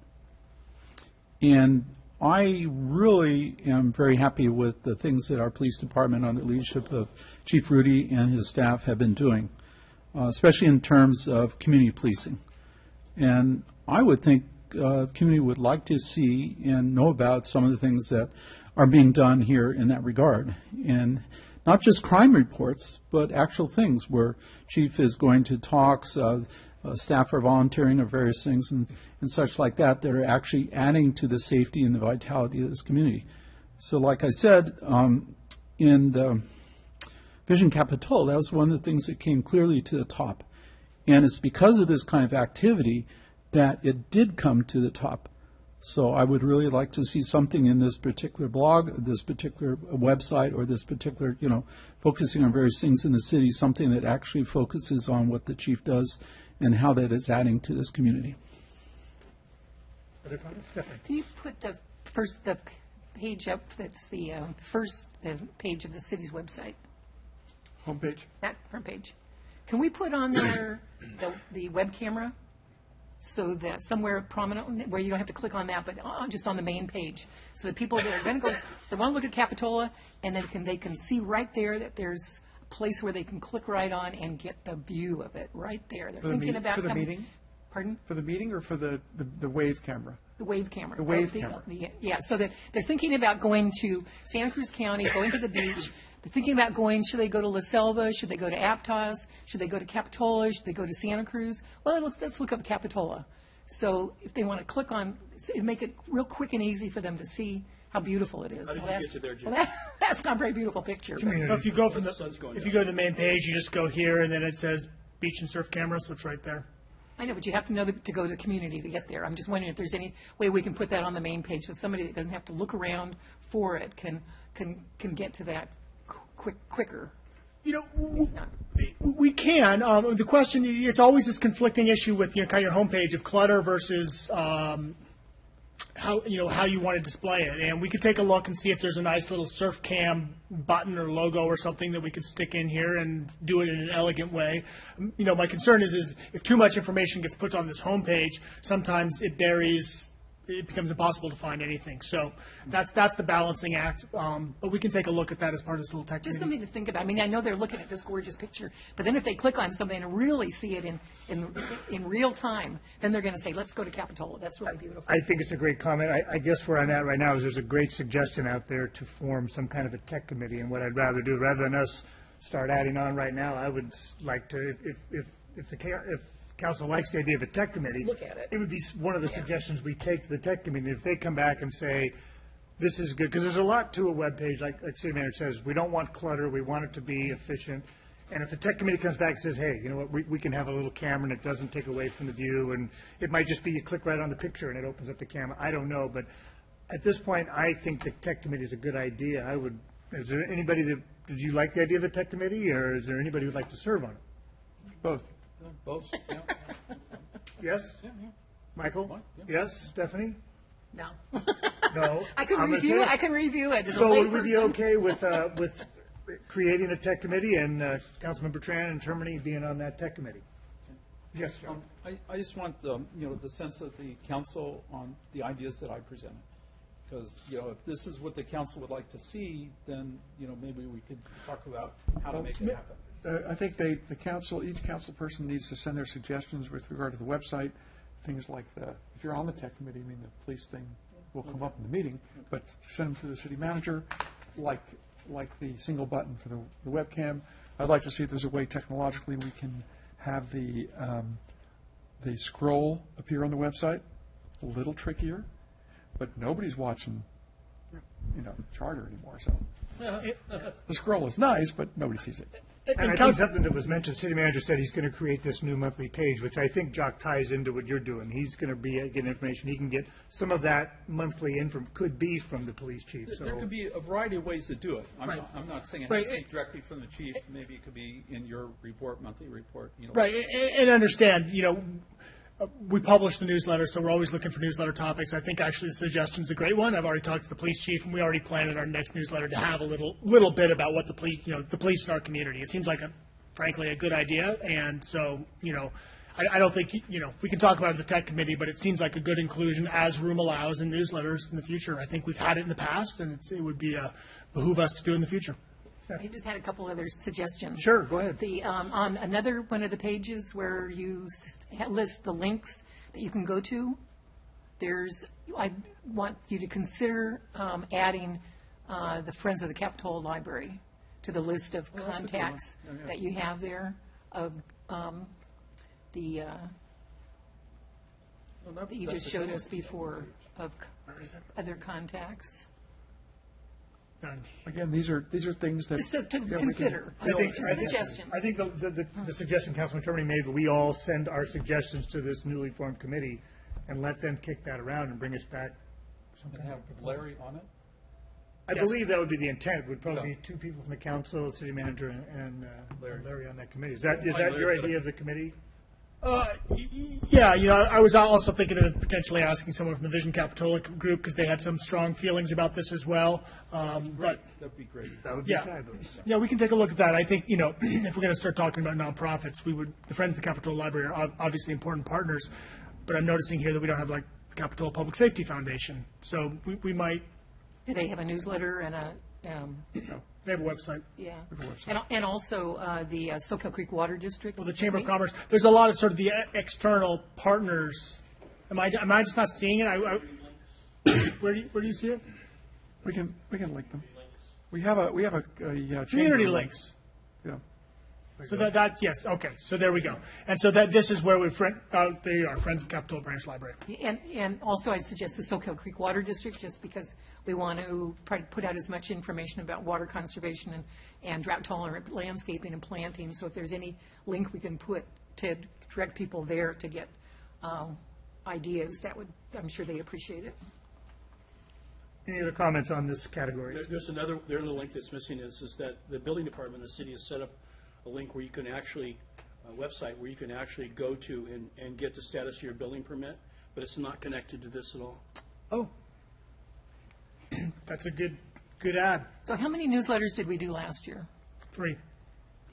S6: And I really am very happy with the things that our police department under the leadership of Chief Rudy and his staff have been doing, especially in terms of community policing. And I would think the community would like to see and know about some of the things that are being done here in that regard. And not just crime reports, but actual things where Chief is going to talks, staff are volunteering or various things and such like that that are actually adding to the safety and the vitality of this community. So like I said, in the Vision Capitola, that was one of the things that came clearly to the top. And it's because of this kind of activity that it did come to the top. So I would really like to see something in this particular blog, this particular website, or this particular, focusing on various things in the city, something that actually focuses on what the chief does and how that is adding to this community.
S7: Can you put the page up that's the first page of the city's website?
S5: Homepage.
S7: That front page. Can we put on there the web camera? So that somewhere prominent, where you don't have to click on that, but just on the main page, so that people that are going to go, they want to look at Capitola, and then they can see right there that there's a place where they can click right on and get the view of it right there. They're thinking about
S5: for the
S7: coming.
S5: meeting?
S7: Pardon?
S5: For the meeting or for the wave camera?
S7: The wave camera.
S5: The wave
S7: Oh,
S5: camera.
S7: Yeah, so that they're thinking about going to Santa Cruz County, going to the beach. They're thinking about going, should they go to La Selva? Should they go to Aptos? Should they go to Capitola? Should they go to Santa Cruz? Well, let's look up Capitola. So if they want to click on, it'd make it real quick and easy for them to see how beautiful it is.
S8: How did you get to there, Jim?
S7: Well, that's not a very beautiful picture. but-
S4: So if you go from
S8: The sun's going
S4: if you
S8: down.
S4: go to the main page, you just go here, and then it says beach and surf camera, so it's right there.
S7: I know, but you have to know to go to the community to get there. I'm just wondering if there's any way we can put that on the main page, so somebody that doesn't have to look around for it can get to that quicker.
S4: You know, we can. The question, it's always this conflicting issue with, kind of your homepage of clutter versus how you want to display it. And we could take a look and see if there's a nice little surf cam button or logo or something that we could stick in here and do it in an elegant way. My concern is if too much information gets put on this homepage, sometimes it becomes impossible to find anything. So that's the balancing act. But we can take a look at that as part of this little tech
S7: Just
S4: committee.
S7: something to think about. I mean, I know they're looking at this gorgeous picture, but then if they click on something and really see it in real time, then they're going to say, let's go to Capitola. That's really beautiful.
S1: I think it's a great comment. I guess where I'm at right now is there's a great suggestion out there to form some kind of a tech committee, and what I'd rather do, rather than us start adding on right now, I would like to, if council likes the idea of a tech committee.
S7: Look at it.
S1: It would be one of the suggestions we take to the tech committee. If they come back and say, this is good, because there's a lot to a web page, like City Manager says, we don't want clutter, we want it to be efficient. And if the tech committee comes back and says, hey, you know what, we can have a little camera and it doesn't take away from the view, and it might just be you click right on the picture and it opens up the camera, I don't know. But at this point, I think the tech committee is a good idea. Is there anybody did you like the idea of the tech committee, or is there anybody who'd like to serve on it?
S5: Both.
S6: Both, yeah.
S1: Yes? Michael? Yes? Stephanie?
S7: No.
S1: No.
S7: I can
S1: I'm gonna
S7: review.
S1: say-
S7: I can review it as a
S1: So would we be
S7: layperson.
S1: okay with creating a tech committee and Councilman Bertrand and Termini being on that tech committee? Yes, John.
S6: I just want, the sense of the council on the ideas that I presented. Because, if this is what the council would like to see, then, maybe we could talk about how to make it happen.
S5: I think each council person needs to send their suggestions with regard to the website, things like if you're on the tech committee, the police thing will come up in the meeting, but send them to the city manager, like the single button for the webcam. I'd like to see if there's a way technologically we can have the scroll appear on the website. A little trickier, but nobody's watching, Charter anymore, so. The scroll is nice, but nobody sees it.
S1: And I think something that was mentioned, city manager said he's going to create this new monthly page, which I think, Jock, ties into what you're doing. He's going to get information. He can get some of that monthly info, could be from the police chief, so.
S6: There could be a variety of ways to do it. I'm not saying it has to be
S4: Right.
S6: directly from the chief. Maybe it could be in your report, monthly report.
S4: Right, and understand, we publish the newsletter, so we're always looking for newsletter topics. I think actually the suggestion's a great one. I've already talked to the police chief, and we already planned in our next newsletter to have a little bit about what the police in our community. It seems like frankly, a good idea, and so, I don't think, we can talk about it at the tech committee, but it seems like a good inclusion as room allows in newsletters in the future. I think we've had it in the past, and it would behoove us to do in the future.
S7: I just had a couple other suggestions.
S1: Sure, go ahead.
S7: On another one of the pages where you list the links that you can go to, I want you to consider adding the Friends of the Capitola Library to the list of contacts that you have there of that you just showed us before of other contacts.
S5: Again, these are things that.
S7: Just to
S5: yeah, we can-
S7: consider, just suggestions.
S1: I think the suggestion Councilman Termini made, that we all send our suggestions to this newly formed committee and let them kick that around and bring us back something.
S6: Have Larry on it?
S1: I believe that would be the intent. It would probably be two people from the council, the city manager, and Larry on that committee. Is that your idea of the committee?
S4: Yeah, I was also thinking of potentially asking someone from the Vision Capitola group, because they had some strong feelings about this as well. But
S6: That'd be great.
S1: That would be fabulous.
S4: yeah, we can take a look at that. I think, if we're going to start talking about nonprofits, the Friends of the Capitola Library are obviously important partners, but I'm noticing here that we don't have the Capitola Public Safety Foundation. So we might.
S7: Do they have a newsletter and
S4: They have a website.
S7: Yeah. And also the Soquel Creek Water District.
S4: Well, the Chamber of Commerce, there's a lot of sort of the external partners. Am I just not seeing it? Where do you see it?
S5: We can link them. We have a chamber
S4: Community
S5: link.
S4: links.
S5: Yeah.
S4: So that yes, okay. So there we go. And so this is where there you are, Friends of Capitola Branch Library.
S7: And also I'd suggest the Soquel Creek Water District, just because we want to try to put out as much information about water conservation and drought-tolerant landscaping and planting. So if there's any link we can put to direct people there to get ideas, I'm sure they'd appreciate it.
S1: Any other comments on this category?
S8: There's another link that's missing is that the building department, the city has set up a link where you can actually, a website where you can actually go to and get the status of your building permit, but it's not connected to this at all.
S4: Oh, that's a good ad.
S7: So how many newsletters did we do last year?
S4: 3.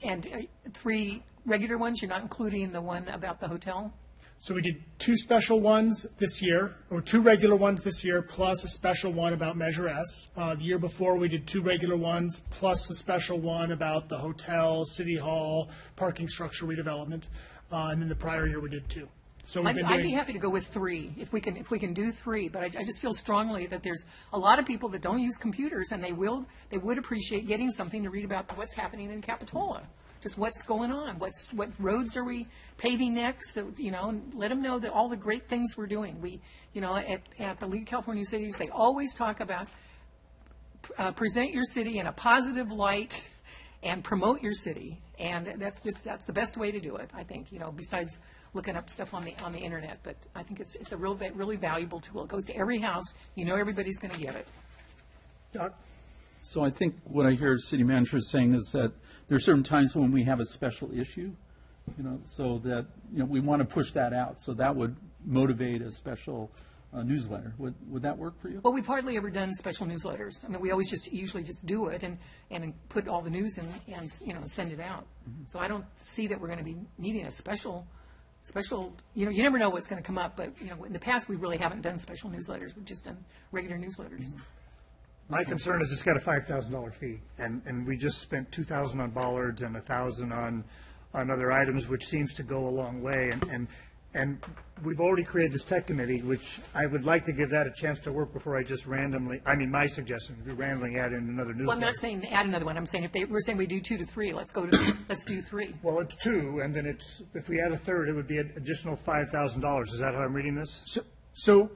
S7: And 3 regular ones? You're not including the one about the hotel?
S4: So we did 2 special ones this year, or 2 regular ones this year, plus a special one about Measure S. The year before, we did 2 regular ones, plus a special one about the hotel, city hall, parking structure redevelopment. And then the prior year, we did 2. So we've been
S7: I'd be
S4: doing,
S7: happy to go with 3 if we can do 3. But I just feel strongly that there's a lot of people that don't use computers, and they would appreciate getting something to read about what's happening in Capitola. Just what's going on, what roads are we paving next, and let them know that all the great things we're doing. We, at the League of California Cities, they always talk about present your city in a positive light and promote your city, and that's the best way to do it, I think, besides looking up stuff on the internet. But I think it's a really valuable tool. It goes to every house, everybody's going to get it.
S1: Doc?
S6: So I think what I hear city manager saying is that there are certain times when we have a special issue, so that, we want to push that out. So that would motivate a special newsletter. Would that work for you?
S7: Well, we've hardly ever done special newsletters. I mean, we always usually just do it and put all the news in and, send it out. Mm-hmm. So I don't see that we're going to be needing a special, you never know what's going to come up, but, in the past, we really haven't done special newsletters. We've just done regular newsletters. Mm-hmm.
S1: My concern is it's got a $5,000 fee, and we just spent $2,000 on bollards and $1,000 on other items, which seems to go a long way. And we've already created this tech committee, which I would like to give that a chance to work before I just my suggestion would be randomly add in another newsletter.
S7: Well, I'm not saying add another one. I'm saying we're saying we do 2 to 3. Let's do 3.
S1: Well, it's 2, and then if we add a third, it would be an additional $5,000. Is that how I'm reading this?
S4: So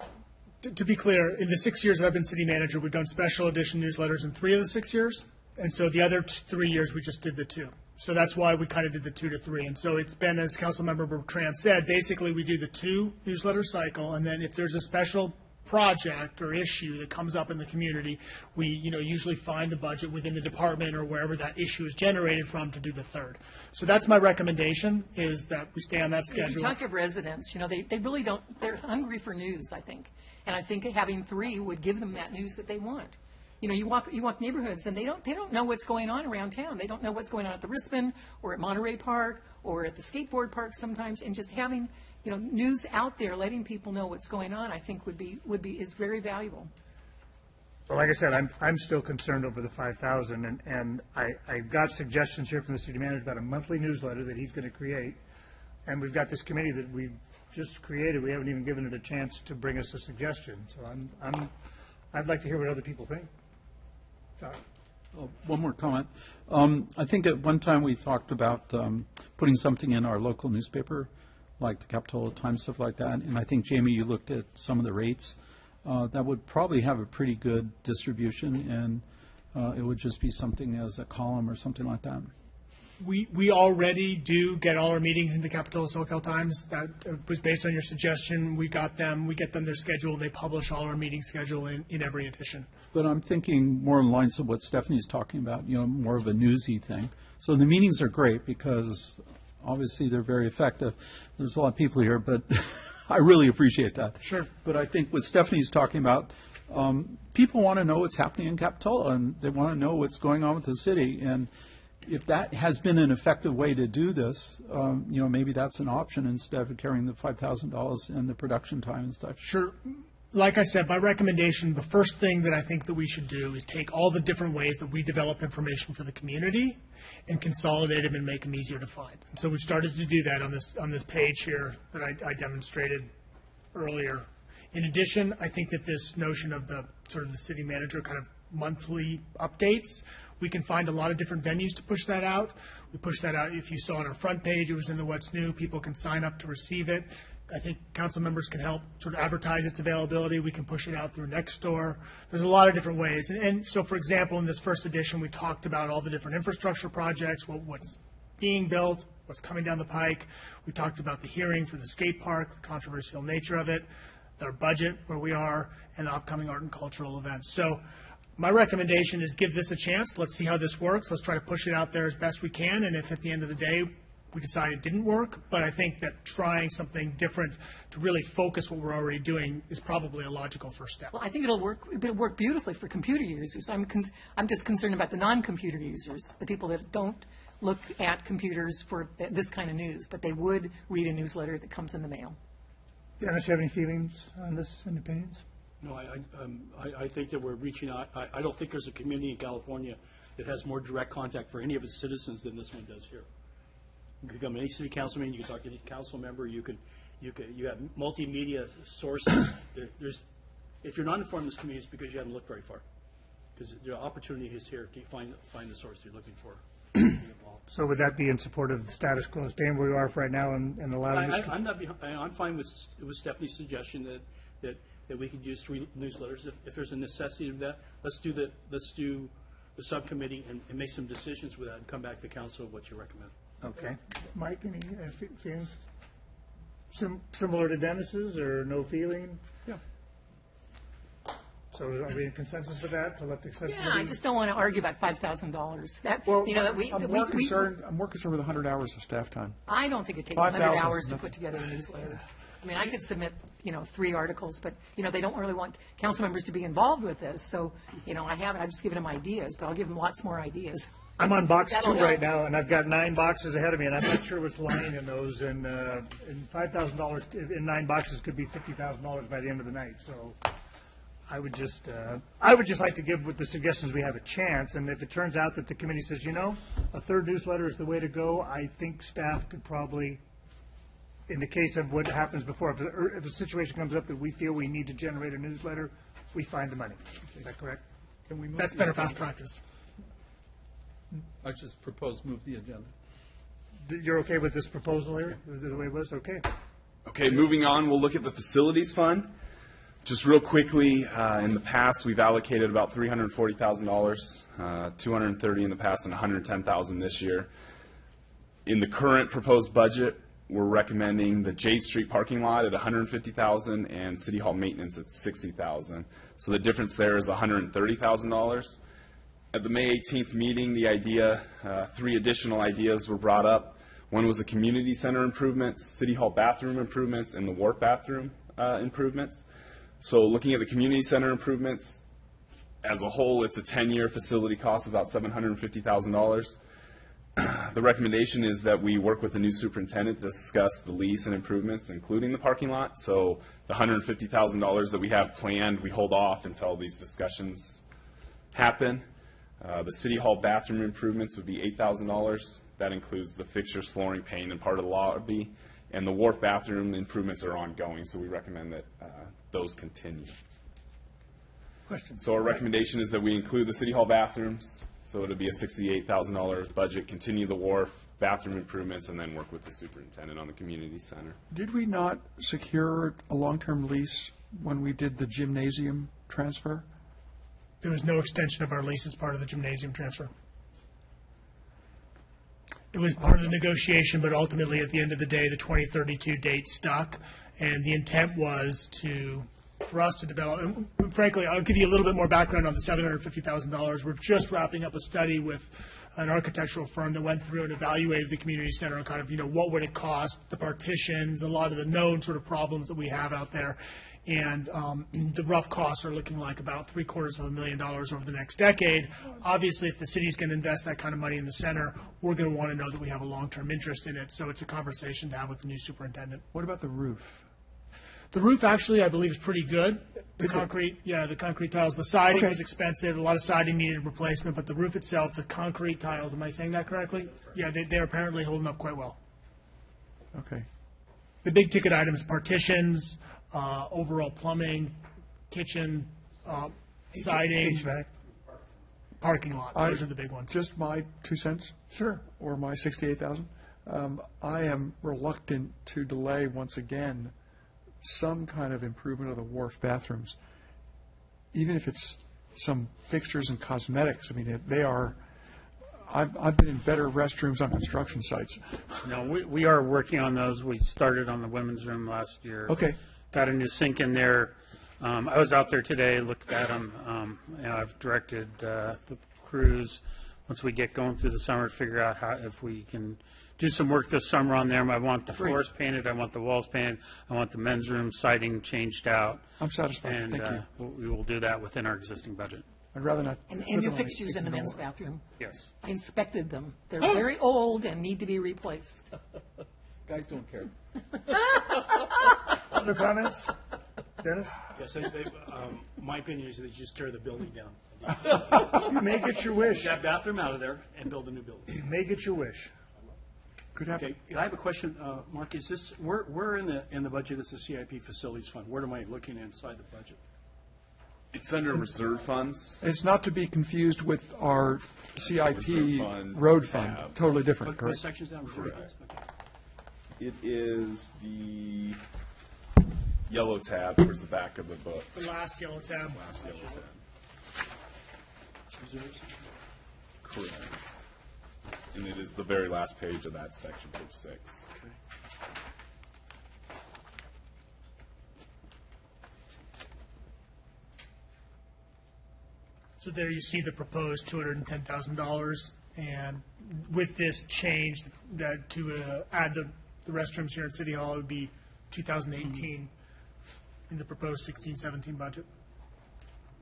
S4: to be clear, in the 6 years that I've been city manager, we've done special edition newsletters in 3 of the 6 years. And so the other 3 years, we just did the 2. So that's why we kind of did the 2 to 3. And so it's been, as Councilmember Bertrand said, basically we do the 2 newsletter cycle. And then if there's a special project or issue that comes up in the community, we, usually find a budget within the department or wherever that issue is generated from to do the 3rd. So that's my recommendation, is that we stay on that schedule.
S7: If you talk to residents, they really don't, they're hungry for news, I think. And I think having 3 would give them that news that they want. You walk neighborhoods, and they don't know what's going on around town. They don't know what's going on at the Rispin or at Monterey Park or at the skateboard park sometimes. And just having news out there, letting people know what's going on, I think is very valuable.
S1: Well, like I said, I'm still concerned over the 5,000, and I've got suggestions here from the city manager about a monthly newsletter that he's going to create, and we've got this committee that we've just created. We haven't even given it a chance to bring us a suggestion. So I'd like to hear what other people think.
S6: One more comment. I think at one time we talked about putting something in our local newspaper, like the Capitola Times, stuff like that. And I think, Jamie, you looked at some of the rates. That would probably have a pretty good distribution, and it would just be something as a column or something like that.
S4: We already do get all our meetings into Capitola Soquel Times. That was based on your suggestion. We get them their schedule. They publish all our meeting schedule in every edition.
S6: But I'm thinking more in lines of what Stephanie's talking about, more of a newsy thing. So the meetings are great because obviously they're very effective. There's a lot of people here, but I really appreciate that.
S4: Sure.
S6: But I think what Stephanie's talking about, people want to know what's happening in Capitola, and they want to know what's going on with the city. And if that has been an effective way to do this, maybe that's an option instead of carrying the $5,000 and the production time and stuff.
S4: Sure. like I said, my recommendation, the first thing that I think that we should do is take all the different ways that we develop information for the community and consolidate them and make them easier to find. And so we've started to do that on this page here that I demonstrated earlier. In addition, I think that this notion of the sort of the city manager kind of monthly updates, we can find a lot of different venues to push that out. We push that out. If you saw on our front page, it was in the What's New. People can sign up to receive it. I think council members can help sort of advertise its availability. We can push it out through Nextdoor. There's a lot of different ways. And so, for example, in this first edition, we talked about all the different infrastructure projects, what's being built, what's coming down the pike. We talked about the hearing for the skate park, the controversial nature of it, our budget, where we are, and the upcoming art and cultural events. So my recommendation is give this a chance. Let's see how this works. Let's try to push it out there as best we can. And if at the end of the day we decide it didn't work, but I think that trying something different to really focus what we're already doing is probably a logical first step.
S7: Well, I think it'll work beautifully for computer users. I'm just concerned about the non-computer users, the people that don't look at computers for this kind of news, but they would read a newsletter that comes in the mail.
S1: Dennis, you have any feelings on this and opinions?
S8: No, I think that we're reaching out. I don't think there's a community in California that has more direct contact for any of its citizens than this one does here. You can come to any city council meeting, you can talk to any council member, you have multimedia sources. If you're not informed in this community, it's because you haven't looked very far. Because the opportunity is here to find the source you're looking for.
S1: So would that be in support of the status quo, staying where we are right now and allowing this?
S8: I'm fine with Stephanie's suggestion that we could use 3 newsletters. If there's a necessity of that, let's do the subcommittee and make some decisions with that and come back to the council with what you recommend.
S1: Okay. Mike, any feelings? Similar to Dennis's, or no feeling?
S8: Yeah.
S1: So are we in consensus with that, to let the subcommittee?
S7: Yeah, I just don't want to argue about $5,000.
S5: I'm more concerned with 100 hours of staff time.
S7: I don't think it takes
S5: 5,000
S7: 100
S5: is
S7: hours to
S5: nothing.
S7: put together a newsletter. I mean, I could submit, 3 articles, but, they don't really want council members to be involved with this. So, I've just given them ideas, but I'll give them lots more ideas.
S1: I'm on box
S7: That'll
S1: 2 right
S7: help.
S1: now, and I've got 9 boxes ahead of me, and I'm not sure what's lying in those. And $5,000 in 9 boxes could be $50,000 by the end of the night. So I would just like to give with the suggestions we have a chance. And if it turns out that the committee says, a 3rd newsletter is the way to go, I think staff could probably, in the case of what happens before, if a situation comes up that we feel we need to generate a newsletter, we find the money. Is that correct?
S6: Can we move
S4: That's
S6: the
S4: better
S6: agenda?
S4: past practice.
S6: I just propose move the agenda.
S1: You're okay with this proposal here, the way it was? Okay.
S11: Okay, moving on, we'll look at the facilities fund. Just real quickly, in the past, we've allocated about $340,000, 230 in the past, and 110,000 this year. In the current proposed budget, we're recommending the Jade Street parking lot at $150,000 and City Hall maintenance at $60,000. So the difference there is $130,000. At the May 18th meeting, the idea, 3 additional ideas were brought up. One was the community center improvements, City Hall bathroom improvements, and the wharf bathroom improvements. So looking at the community center improvements, as a whole, it's a 10-year facility cost of about $750,000. The recommendation is that we work with the new superintendent to discuss the lease and improvements, including the parking lot. So the $150,000 that we have planned, we hold off until these discussions happen. The City Hall bathroom improvements would be $8,000. That includes the fixtures, flooring, paint, and part of the lobby. And the wharf bathroom improvements are ongoing, so we recommend that those continue.
S1: Questions?
S11: So our recommendation is that we include the City Hall bathrooms, so it'll be a $68,000 budget, continue the wharf, bathroom improvements, and then work with the superintendent on the community center.
S5: Did we not secure a long-term lease when we did the gymnasium transfer?
S4: There was no extension of our lease as part of the gymnasium transfer. It was part of the negotiation, but ultimately, at the end of the day, the 2032 date stuck, and the intent was for us to develop, and frankly, I'll give you a little bit more background on the $750,000. We're just wrapping up a study with an architectural firm that went through and evaluated the community center and kind of, what would it cost, the partitions, a lot of the known sort of problems that we have out there. And the rough costs are looking like about $750,000 over the next decade. Obviously, if the city's going to invest that kind of money in the center, we're going to want to know that we have a long-term interest in it. So it's a conversation to have with the new superintendent.
S5: What about the roof?
S4: The roof actually, I believe, is pretty good. The concrete, yeah, the concrete tiles. The siding
S5: Okay.
S4: was expensive. A lot of siding needed replacement, but the roof itself, the concrete tiles, am I saying that correctly? Yeah, they're apparently holding up quite well.
S5: Okay.
S4: The big ticket items, partitions, overall plumbing, kitchen, siding,
S1: HVAC.
S4: parking lot. Those are the big ones.
S5: Just my 2 cents?
S4: Sure.
S5: Or my 68,000. I am reluctant to delay once again some kind of improvement of the wharf bathrooms, even if it's some fixtures and cosmetics. I mean, they are, I've been in better restrooms on construction sites.
S10: No, we are working on those. We started on the women's room last year.
S5: Okay.
S10: Got a new sink in there. I was out there today, looked at them. And I've directed the crews, once we get going through the summer, to figure out if we can do some work this summer on them. I want the floors painted, I want the walls painted, I want the men's room siding changed out.
S5: I'm satisfied.
S10: And
S5: Thank you.
S10: we will do that within our existing budget.
S5: I'd rather not.
S7: And
S5: put
S7: new
S5: them on
S7: fixtures in the
S5: ignore.
S7: men's bathroom.
S10: Yes.
S7: I inspected them. They're very old and need to be replaced.
S6: Guys don't care.
S1: Other comments? Dennis?
S8: Yes, my opinion is they just tear the building down.
S1: You may get your wish.
S8: Get that bathroom out of there and build a new building.
S1: You may get your wish.
S5: Could happen.
S8: Okay, I have a question, Mark, is this, where in the budget is the CIP facilities fund? Where am I looking inside the budget?
S11: It's under reserve funds.
S5: It's not to be confused with our CIP
S11: Reserve fund
S5: road fund.
S11: tab.
S5: Totally different,
S8: What
S5: correct?
S8: section's that?
S11: Correct. It is the yellow tab towards the back of the book.
S4: The last yellow tab.
S11: Last yellow tab.
S8: Reserves?
S11: Correct. And it is the very last page of that section, page 6.
S8: Okay.
S4: So there you see the proposed $210,000, and with this change, that to add the restrooms here at City Hall, it would be 2018 in the proposed 16-17 budget.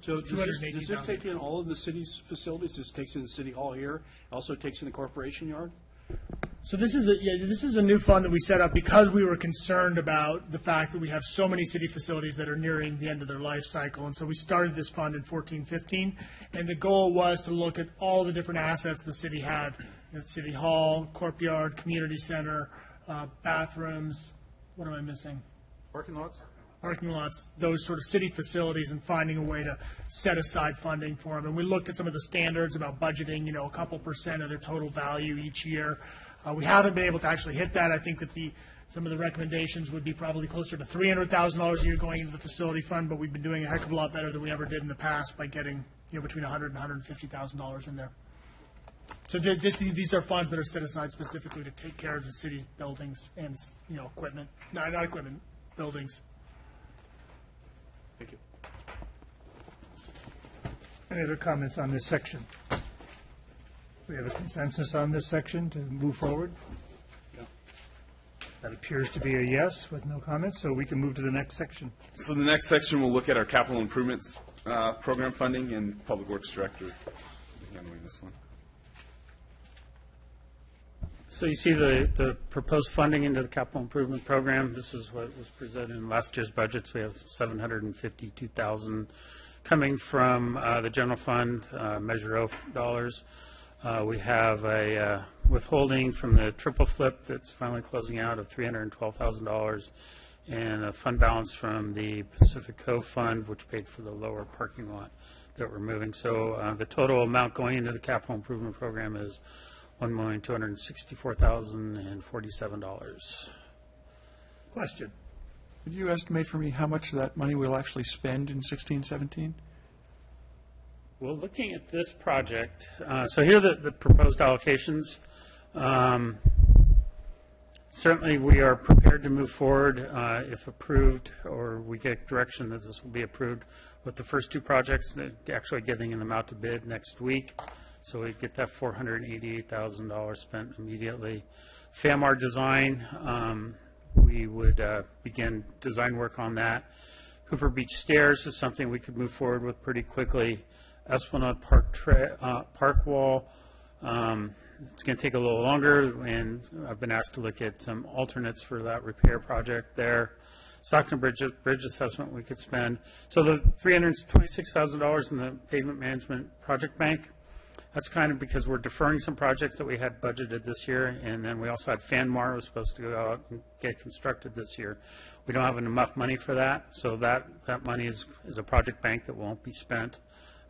S8: So does this
S4: 218,000.
S8: take in all of the city's facilities? This takes in the city hall here, also takes in the corporation yard?
S4: So this is a new fund that we set up because we were concerned about the fact that we have so many city facilities that are nearing the end of their life cycle. And so we started this fund in 14-15, and the goal was to look at all the different assets the city had. At City Hall, Corp Yard, Community Center, bathrooms, what am I missing?
S8: Parking lots?
S4: Parking lots, those sort of city facilities, and finding a way to set aside funding for them. And we looked at some of the standards about budgeting, a couple % of their total value each year. We haven't been able to actually hit that. I think that some of the recommendations would be probably closer to $300,000 a year going into the facility fund, but we've been doing a heck of a lot better than we ever did in the past by getting, between $100,000 and $150,000 in there. So these are funds that are set aside specifically to take care of the city's buildings and, equipment, not equipment, buildings.
S8: Thank you.
S1: Any other comments on this section? We have a consensus on this section to move forward?
S8: No.
S1: That appears to be a yes with no comments, so we can move to the next section.
S11: So the next section, we'll look at our capital improvements program funding, and Public Works Director will be handling this one.
S10: So you see the proposed funding into the capital improvement program. This is what was presented in last year's budgets. We have $752,000 coming from the general fund, Measure O dollars. We have a withholding from the triple flip that's finally closing out of $312,000, and a fund balance from the Pacific Cove Fund, which paid for the lower parking lot that we're moving. So the total amount going into the capital improvement program is $1,264,047.
S1: Question?
S5: Could you estimate for me how much of that money we'll actually spend in 16-17?
S10: Well, looking at this project, so here are the proposed allocations. Certainly, we are prepared to move forward if approved, or we get direction that this will be approved with the first two projects, actually getting them out to bid next week. So we get that $488,000 spent immediately. FAMR design, we would begin design work on that. Hooper Beach Stairs is something we could move forward with pretty quickly. Esplanade Park Wall, it's going to take a little longer, and I've been asked to look at some alternates for that repair project there. Stockton Bridge assessment we could spend. So the $326,000 in the pavement management project bank, that's kind of because we're deferring some projects that we had budgeted this year, and then we also had FanMar was supposed to go out and get constructed this year. We don't have enough money for that, so that money is a project bank that won't be spent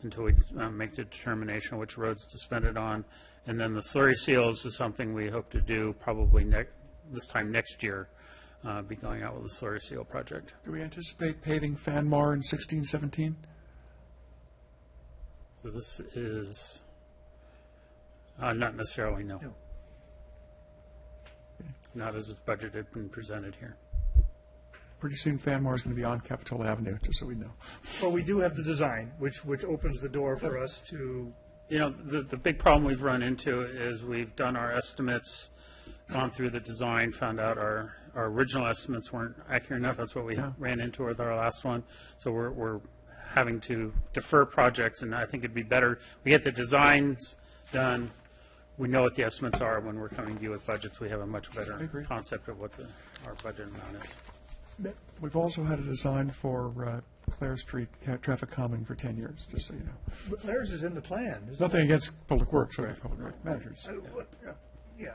S10: until we make the determination which roads to spend it on. And then the slurry seals is something we hope to do probably this time next year, be going out with the slurry seal project.
S5: Do we anticipate paving FanMar in 16-17?
S10: So this is not necessarily, no. Not as it's budgeted and presented here.
S5: Pretty soon FanMar is going to be on Capitola Avenue, just so we know.
S1: Well, we do have the design, which opens the door for us to.
S10: You know, the big problem we've run into is we've done our estimates, gone through the design, found out our original estimates weren't accurate enough. That's what we ran into with our last one. So we're having to defer projects, and I think it'd be better, we get the designs done, we know what the estimates are. When we're coming to you with budgets, we have a much better concept of what our budget amount is.
S5: We've also had a design for Clare Street traffic calming for 10 years, just so you know.
S1: But theirs is in the plan.
S5: Nothing against Public Works or Public Works managers.
S1: Yeah.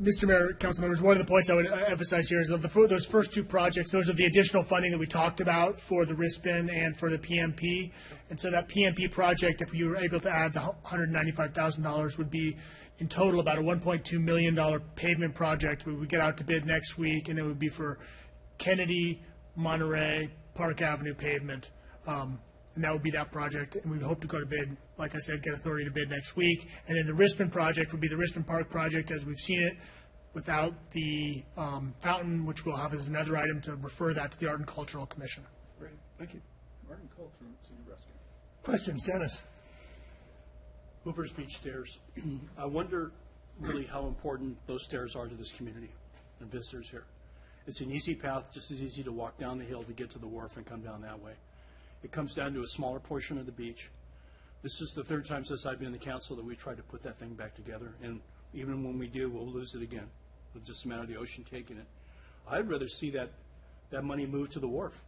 S4: Mr. Mayor, council members, one of the points I would emphasize here is that those first two projects, those are the additional funding that we talked about for the RISPN and for the PMP. And so that PMP project, if you were able to add the $195,000, would be in total about a $1.2 million pavement project. We would get out to bid next week, and it would be for Kennedy, Monterey, Park Avenue pavement. And that would be that project, and we would hope to go to bid, like I said, get authority to bid next week. And then the Rispin project would be the Rispin Park project as we've seen it, without the fountain, which we'll have as another item to refer that to the Art and Cultural Commission.
S5: Great, thank you.
S6: Art and Culture, City Rescue.
S1: Questions, Dennis?
S8: Hooper's Beach stairs. I wonder really how important those stairs are to this community and visitors here. It's an easy path, just as easy to walk down the hill to get to the wharf and come down that way. It comes down to a smaller portion of the beach. This is the third time since I've been in the council that we tried to put that thing back together, and even when we do, we'll lose it again. It's just a matter of the ocean taking it. I'd rather see that money move to the wharf.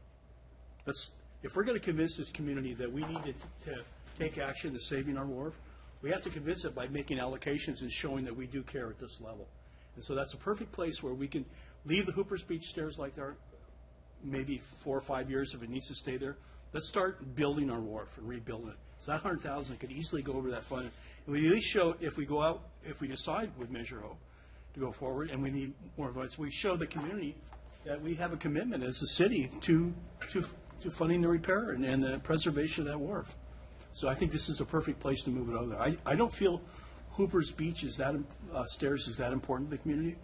S8: If we're going to convince this community that we need to take action to saving our wharf, we have to convince it by making allocations and showing that we do care at this level. And so that's a perfect place where we can leave the Hooper's Beach stairs like they're maybe 4 or 5 years if it needs to stay there. Let's start building our wharf and rebuilding it. So that $100,000 could easily go over that fund. And we at least show, if we go out, if we decide with Measure O to go forward, and we need more advice, we show the community that we have a commitment as a city to funding the repair and the preservation of that wharf. So I think this is a perfect place to move it over there. I don't feel Hooper's Beach is that stairs is that important to the community.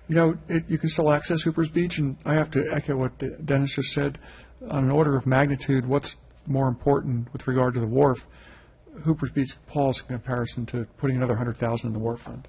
S5: You know, you can still access Hooper's Beach, and I have to echo what Dennis just said. On an order of magnitude, what's more important with regard to the wharf? Hooper's Beach pales in comparison to putting another $100,000 in the wharf fund.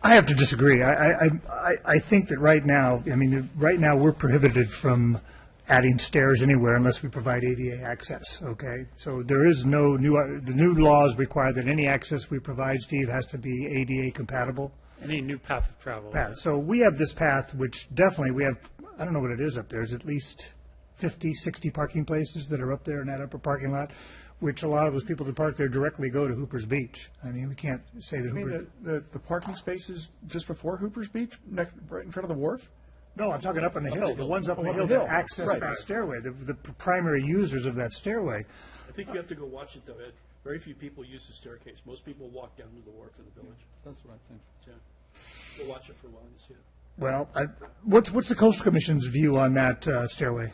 S1: I have to disagree. I think that right now we're prohibited from adding stairs anywhere unless we provide ADA access, okay? So there is no the new laws require that any access we provide, Steve, has to be ADA compatible.
S10: Any new path of travel.
S1: So we have this path, which definitely we have, I don't know what it is up there, is at least 50, 60 parking places that are up there in that upper parking lot, which a lot of those people that park there directly go to Hooper's Beach. I mean, we can't say that Hooper's...
S5: the parking spaces just before Hooper's Beach, right in front of the wharf?
S1: No, I'm talking up on the hill, the ones up on the hill that access that stairway, the primary users of that stairway.
S8: I think you have to go watch it, though, Ed. Very few people use the staircase. Most people walk down to the wharf in the village.
S6: That's what I think.
S8: Yeah. Go watch it for a while and see it.
S1: Well, what's the Coastal Commission's view on that stairway?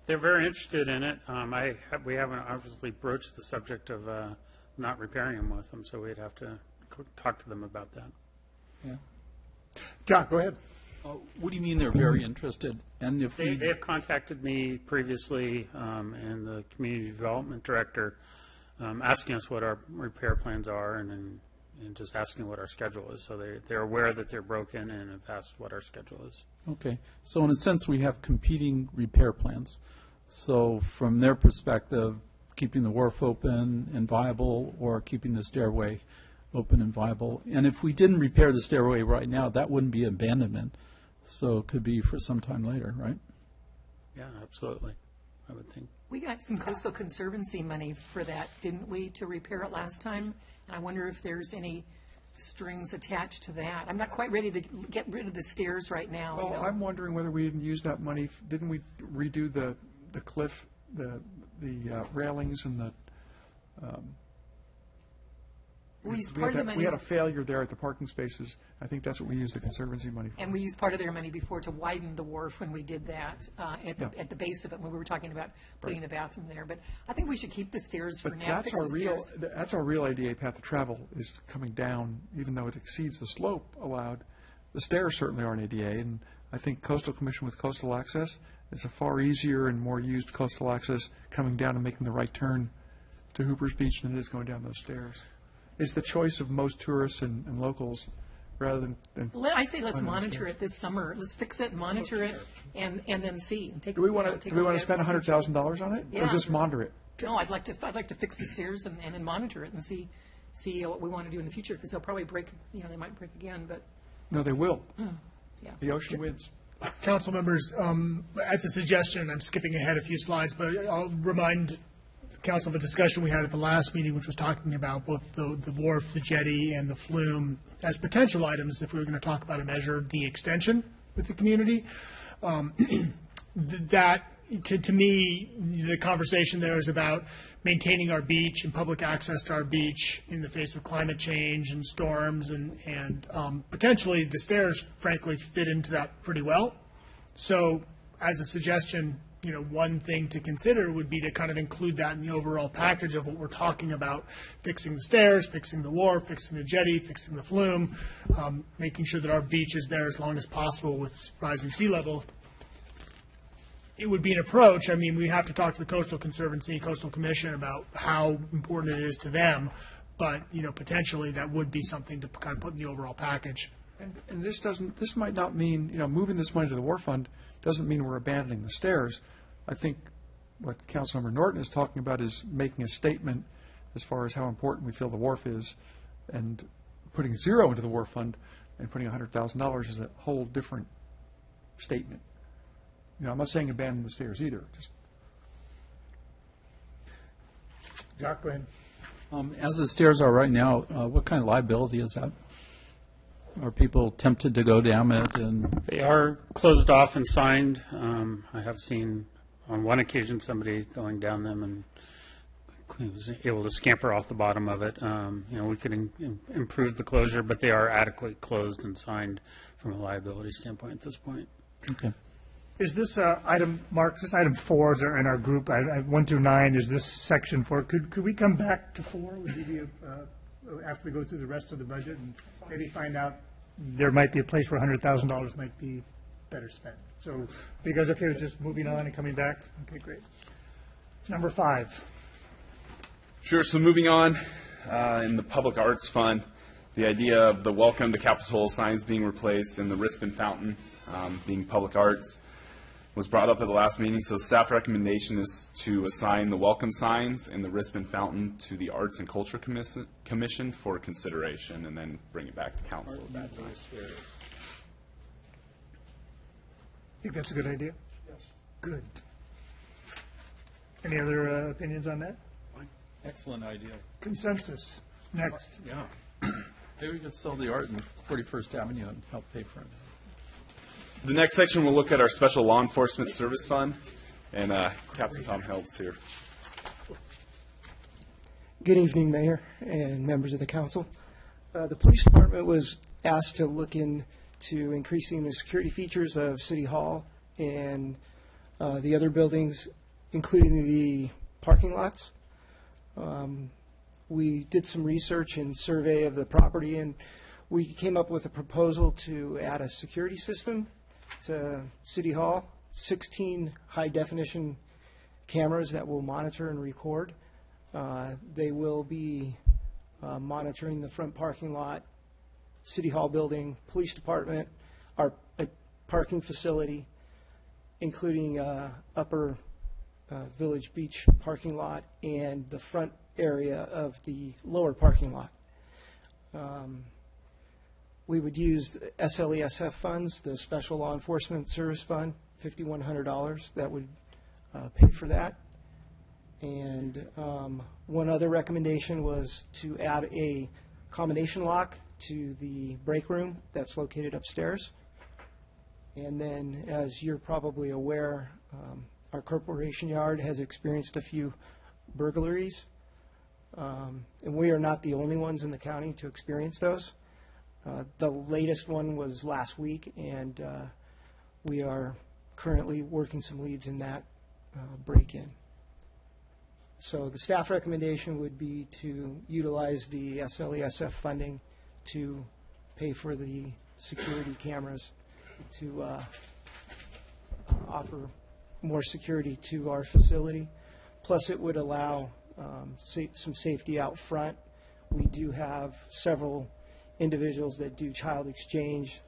S10: They're very interested in it. We haven't obviously broached the subject of not repairing them with them, so we'd have to talk to them about that.
S6: Yeah.
S1: John, go ahead.
S6: What do you mean they're very interested? And if
S10: They have contacted me previously, and the community development director, asking us what our repair plans are, and just asking what our schedule is. So they're aware that they're broken and have asked what our schedule is.
S6: Okay. So in a sense, we have competing repair plans. So from their perspective, keeping the wharf open and viable, or keeping the stairway open and viable. And if we didn't repair the stairway right now, that wouldn't be abandonment. so it could be for some time later, right?
S10: Yeah, absolutely, I would think.
S7: We got some Coastal Conservancy money for that, didn't we, to repair it last time? And I wonder if there's any strings attached to that. I'm not quite ready to get rid of the stairs right now. you
S5: Well,
S7: know.
S5: I'm wondering whether we didn't use that money, didn't we redo the cliff, the railings and the,
S7: We used
S5: we
S7: part
S5: had
S7: of the
S5: that- we
S7: money,
S5: had a failure there at the parking spaces. I think that's what we used the Conservancy money for.
S7: and we used part of their money before to widen the wharf when we did that, at the base of it, when we were talking about putting the bathroom there. But I think we should keep the stairs for
S5: But
S7: now,
S5: that's
S7: fix
S5: our
S7: the
S5: real,
S7: stairs.
S5: that's our real ADA path of travel, is coming down, even though it exceeds the slope allowed. The stairs certainly aren't ADA, and I think Coastal Commission with coastal access is a far easier and more used coastal access coming down and making the right turn to Hooper's Beach than it is going down those stairs. It's the choice of most tourists and locals, rather than
S7: I say let's monitor it this summer. Let's fix it, monitor it, and then see. And take
S5: do we
S7: you
S5: want
S7: know,
S5: to,
S7: take
S5: do we
S7: a
S5: want
S7: look
S5: to spend
S7: at it.
S5: $100,000 on it? Or
S7: Yeah.
S5: just monitor it?
S7: No, I'd like to fix the stairs and then monitor it and see what we want to do in the future, because they'll probably break, they might break again, but,
S5: No, they will.
S7: yeah.
S5: The ocean wins.
S4: Council members, as a suggestion, I'm skipping ahead a few slides, but I'll remind the council of a discussion we had at the last meeting, which was talking about both the wharf, the jetty, and the flume as potential items if we were going to talk about a Measure D extension with the community. That, to me, the conversation there is about maintaining our beach and public access to our beach in the face of climate change and storms, and potentially the stairs, frankly, fit into that pretty well. So as a suggestion, one thing to consider would be to kind of include that in the overall package of what we're talking about: fixing the stairs, fixing the wharf, fixing the jetty, fixing the flume, making sure that our beach is there as long as possible with rising sea level. It would be an approach. I mean, we have to talk to the Coastal Conservancy, Coastal Commission about how important it is to them, but, potentially that would be something to kind of put in the overall package.
S5: And this might not mean, moving this money to the wharf fund doesn't mean we're abandoning the stairs. I think what Councilmember Norton is talking about is making a statement as far as how important we feel the wharf is, and putting zero into the wharf fund and putting $100,000 is a whole different statement. I'm not saying abandon the stairs either, just.
S1: Jacques, go ahead.
S6: As the stairs are right now, what kind of liability is that? Are people tempted to go down it? And
S10: They are closed off and signed. I have seen on one occasion somebody going down them and was able to scamper off the bottom of it. We could improve the closure, but they are adequately closed and signed from a liability standpoint at this point.
S6: okay.
S1: Is this item, Mark, is this item 4 is in our group, 1 through 9, is this section 4? Could we come back to 4? Would you be, after we go through the rest of the budget and maybe find out there might be a place where $100,000 might be better spent? So, are you guys okay with just moving on and coming back? Okay, great. Number 5.
S11: Sure, so moving on, in the Public Arts Fund, the idea of the Welcome to Capitol Hill signs being replaced and the Rispin Fountain being public arts was brought up at the last meeting. So staff recommendation is to assign the welcome signs and the Rispin Fountain to the Arts and Culture Commission for consideration, and then bring it back to council at that time.
S1: Think that's a good idea? Yes. Good. Any other opinions on that?
S6: Excellent idea.
S1: Consensus. Next.
S6: Yeah. Maybe we could sell the art in 41st Avenue and help pay for it.
S11: The next section, we'll look at our Special Law Enforcement Service Fund, and Captain Tom Held's here.
S12: Good evening, Mayor and members of the council. The police department was asked to look into increasing the security features of City Hall and the other buildings, including the parking lots. We did some research and survey of the property, and we came up with a proposal to add a security system to City Hall, 16 high-definition cameras that will monitor and record. They will be monitoring the front parking lot, City Hall building, police department, our parking facility, including upper Village Beach parking lot and the front area of the lower parking lot. we would use SLESF funds, the Special Law Enforcement Service Fund, $5,100. That would pay for that. And one other recommendation was to add a combination lock to the break room that's located upstairs. And then, as you're probably aware, our corporation yard has experienced a few burglaries. And we are not the only ones in the county to experience those. The latest one was last week, and we are currently working some leads in that break-in. So the staff recommendation would be to utilize the SLESF funding to pay for the security cameras to offer more security to our facility. Plus, it would allow some safety out front. We do have several individuals that do child exchange,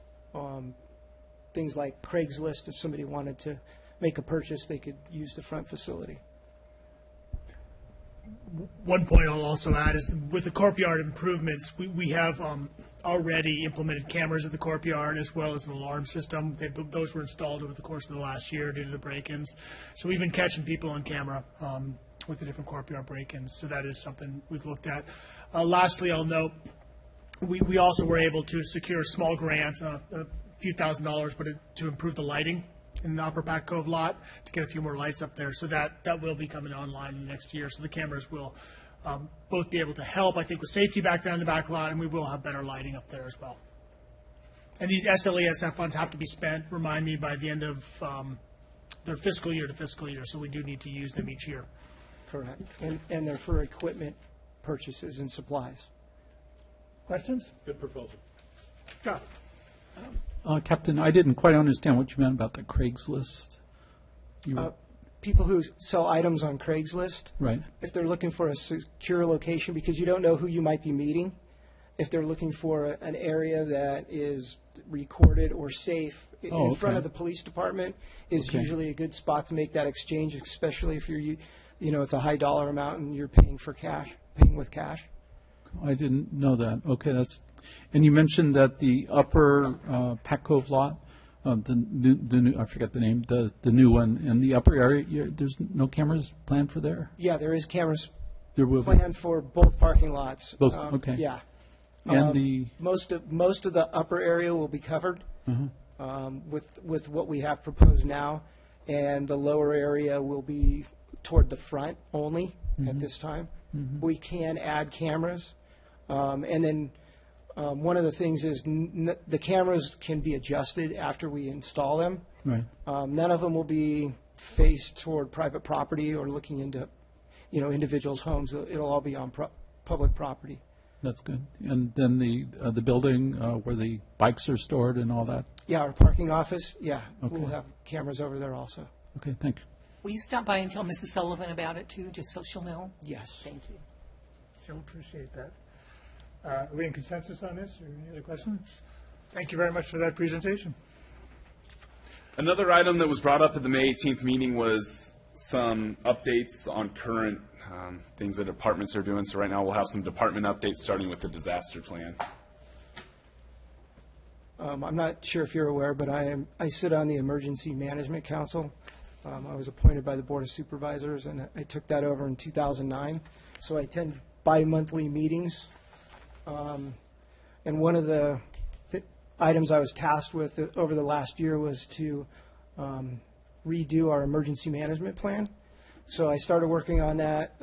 S12: things like Craigslist. If somebody wanted to make a purchase, they could use the front facility.
S4: One point I'll also add is with the courtyard improvements, we have already implemented cameras at the courtyard as well as an alarm system. Those were installed over the course of the last year due to the break-ins. So we've been catching people on camera with the different courtyard break-ins. So that is something we've looked at. Lastly, I'll note we also were able to secure a small grant, a few $1,000s, but to improve the lighting in the Upper Back Cove lot to get a few more lights up there. So that will be coming online in the next year. So the cameras will both be able to help, I think, with safety back down in the back lot, and we will have better lighting up there as well. And these SLESF funds have to be spent, remind me, by the end of their fiscal year to fiscal year. So we do need to use them each year.
S12: Correct. And they're for equipment purchases and supplies.
S1: Questions?
S8: Good proposal.
S1: John?
S6: Captain, I didn't quite understand what you meant about the Craigslist.
S12: People who sell items on Craigslist,
S6: Right.
S12: if they're looking for a secure location, because you don't know who you might be meeting, if they're looking for an area that is recorded or safe, in front of the police department is usually a good spot to make that exchange, especially if you're, it's a high dollar amount and you're paying with cash.
S6: I didn't know that. Okay, and you mentioned that the upper Pack Cove lot, the new, I forget the name, the new one, in the upper area, there's no cameras planned for there?
S12: Yeah, there is cameras
S6: There will be.
S12: planned for both parking lots.
S6: Both, okay.
S12: Yeah.
S6: And
S12: most of the upper area will be covered with what we have proposed now, and the lower area will be toward the front only at this time. We can add cameras, and then one of the things is the cameras can be adjusted after we install them.
S6: Right.
S12: None of them will be faced toward private property or looking into, individuals' homes. It'll all be on public property.
S6: That's good. And then the building where the bikes are stored and all that?
S12: Yeah, our parking office,
S6: Okay.
S12: we'll have cameras over there also.
S6: Okay, thank you.
S7: Will you stop by and tell Mrs. Sullivan about it too, just so she'll know?
S12: Yes.
S7: Thank you.
S1: So appreciate that. Are we in consensus on this, or any other questions? Thank you very much for that presentation.
S11: Another item that was brought up at the May 18th meeting was some updates on current things that departments are doing. So right now we'll have some department updates, starting with the disaster plan.
S12: I'm not sure if you're aware, but I sit on the Emergency Management Council. I was appointed by the Board of Supervisors, and I took that over in 2009. So I attend bi-monthly meetings. And one of the items I was tasked with over the last year was to redo our emergency management plan. So I started working on that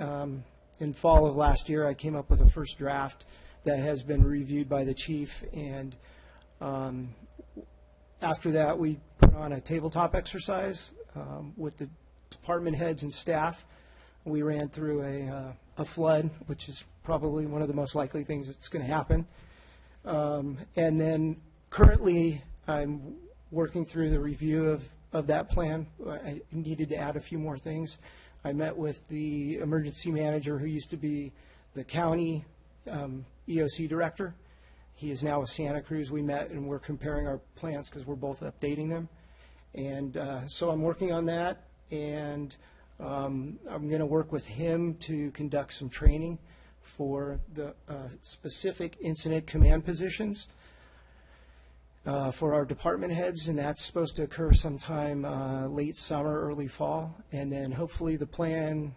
S12: in fall of last year. I came up with a first draft that has been reviewed by the chief, and after that we put on a tabletop exercise with the department heads and staff. We ran through a flood, which is probably one of the most likely things that's going to happen. And then currently I'm working through the review of that plan. I needed to add a few more things. I met with the emergency manager who used to be the county EOC director. He is now with Santa Cruz. We met and we're comparing our plans because we're both updating them. And so I'm working on that, and I'm going to work with him to conduct some training for the specific incident command positions. for our department heads, and that's supposed to occur sometime late summer, early fall. And then hopefully the plan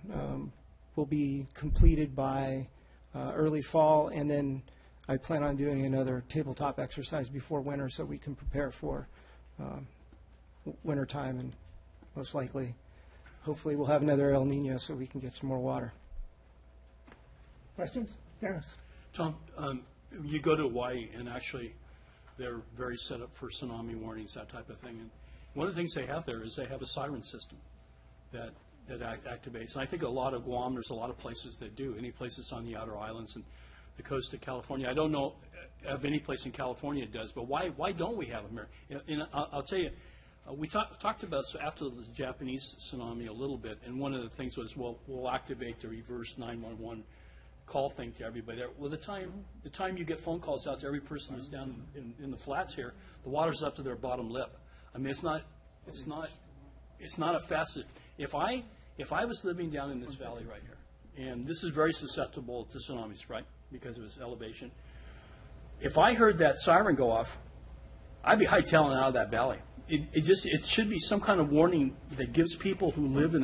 S12: will be completed by early fall, and then I plan on doing another tabletop exercise before winter so we can prepare for winter time, and most likely, hopefully we'll have another El Nino so we can get some more water.
S1: Questions? Dennis?
S8: Tom, you go to Hawaii, and actually, they're very set up for tsunami warnings, that type of thing. And one of the things they have there is they have a siren system that activates. And I think a lot of Guam, there's a lot of places that do. Any places on the outer islands and the coast of California. I don't know of any place in California that does, but why don't we have them here? And I'll tell you, we talked about after the Japanese tsunami a little bit, and one of the things was, well, we'll activate the reverse 911 call thing to everybody there. Well, the time you get phone calls out to every person who's down in the flats here, the water's up to their bottom lip. I mean, it's not a facet. If I was living down in this valley right here, and this is very susceptible to tsunamis, right, because of its elevation. If I heard that siren go off, I'd be hightailing out of that valley. It should be some kind of warning that gives people who live in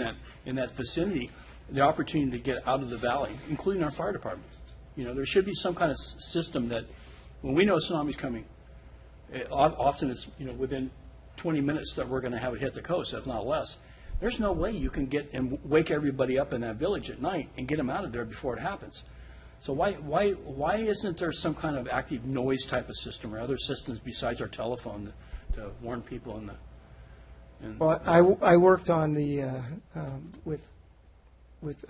S8: that vicinity the opportunity to get out of the valley, including our fire department. You know, there should be some kind of system that when we know a tsunami's coming, often it's, you know, within 20 minutes that we're going to have it hit the coast, if not less. There's no way you can get and wake everybody up in that village at night and get them out of there before it happens. So why isn't there some kind of active noise type of system or other systems besides our telephone to warn people
S12: Well, I worked on the with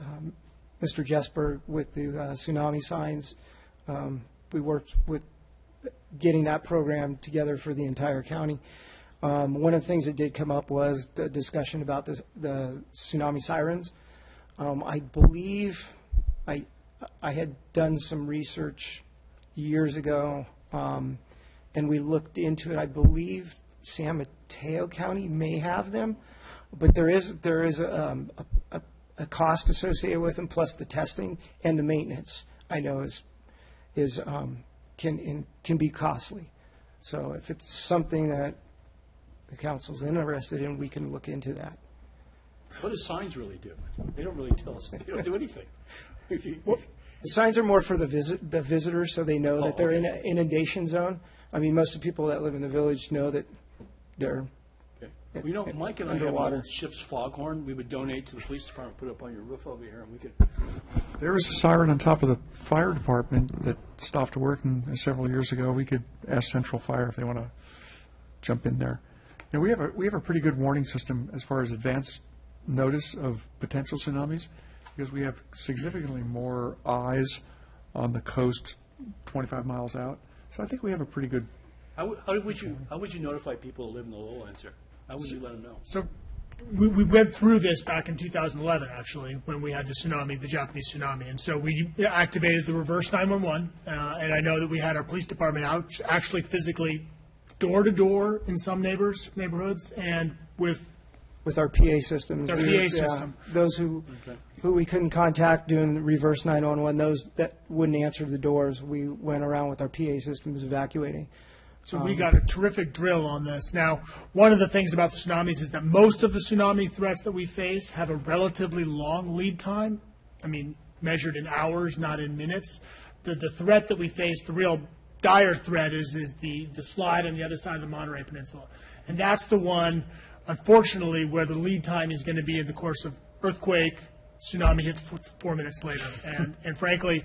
S12: Mr. Jesper with the tsunami signs. We worked with getting that program together for the entire county. One of the things that did come up was the discussion about the tsunami sirens. I believe I had done some research years ago, and we looked into it. I believe San Mateo County may have them, but there is a cost associated with them, plus the testing and the maintenance. I know can be costly. So if it's something that the council's interested in, we can look into that.
S8: What do signs really do? They don't really tell us. They don't do anything.
S12: Well, the signs are more for the visitors, so they know that they're in an inundation zone. I mean, most of the people that live in the village know that they're
S8: well, you know, Mike and I
S12: underwater.
S8: have a ship's foghorn. We would donate to the police department, put it up on your roof over here, and we could.
S5: There was a siren on top of the fire department that stopped working several years ago. We could ask Central Fire if they want to jump in there. You know, we have a pretty good warning system as far as advance notice of potential tsunamis, because we have significantly more eyes on the coast 25 miles out. So I think we have a pretty good.
S8: How would you notify people who live in the lowlands here? How would you let them know?
S4: So we went through this back in 2011, actually, when we had the tsunami, the Japanese tsunami. And so we activated the reverse 911. And I know that we had our police department out actually physically door to door in some neighborhoods, and with
S12: our PA system.
S4: Our PA system.
S12: Those who we couldn't contact doing the reverse 911, those that wouldn't answer the doors, we went around with our PA systems evacuating.
S4: So we got a terrific drill on this. Now, one of the things about the tsunamis is that most of the tsunami threats that we face have a relatively long lead time. I mean, measured in hours, not in minutes. The threat that we face, the real dire threat, is the slide on the other side of the Monterey Peninsula. And that's the one, unfortunately, where the lead time is going to be in the course of earthquake, tsunami hits 4 minutes later. And frankly,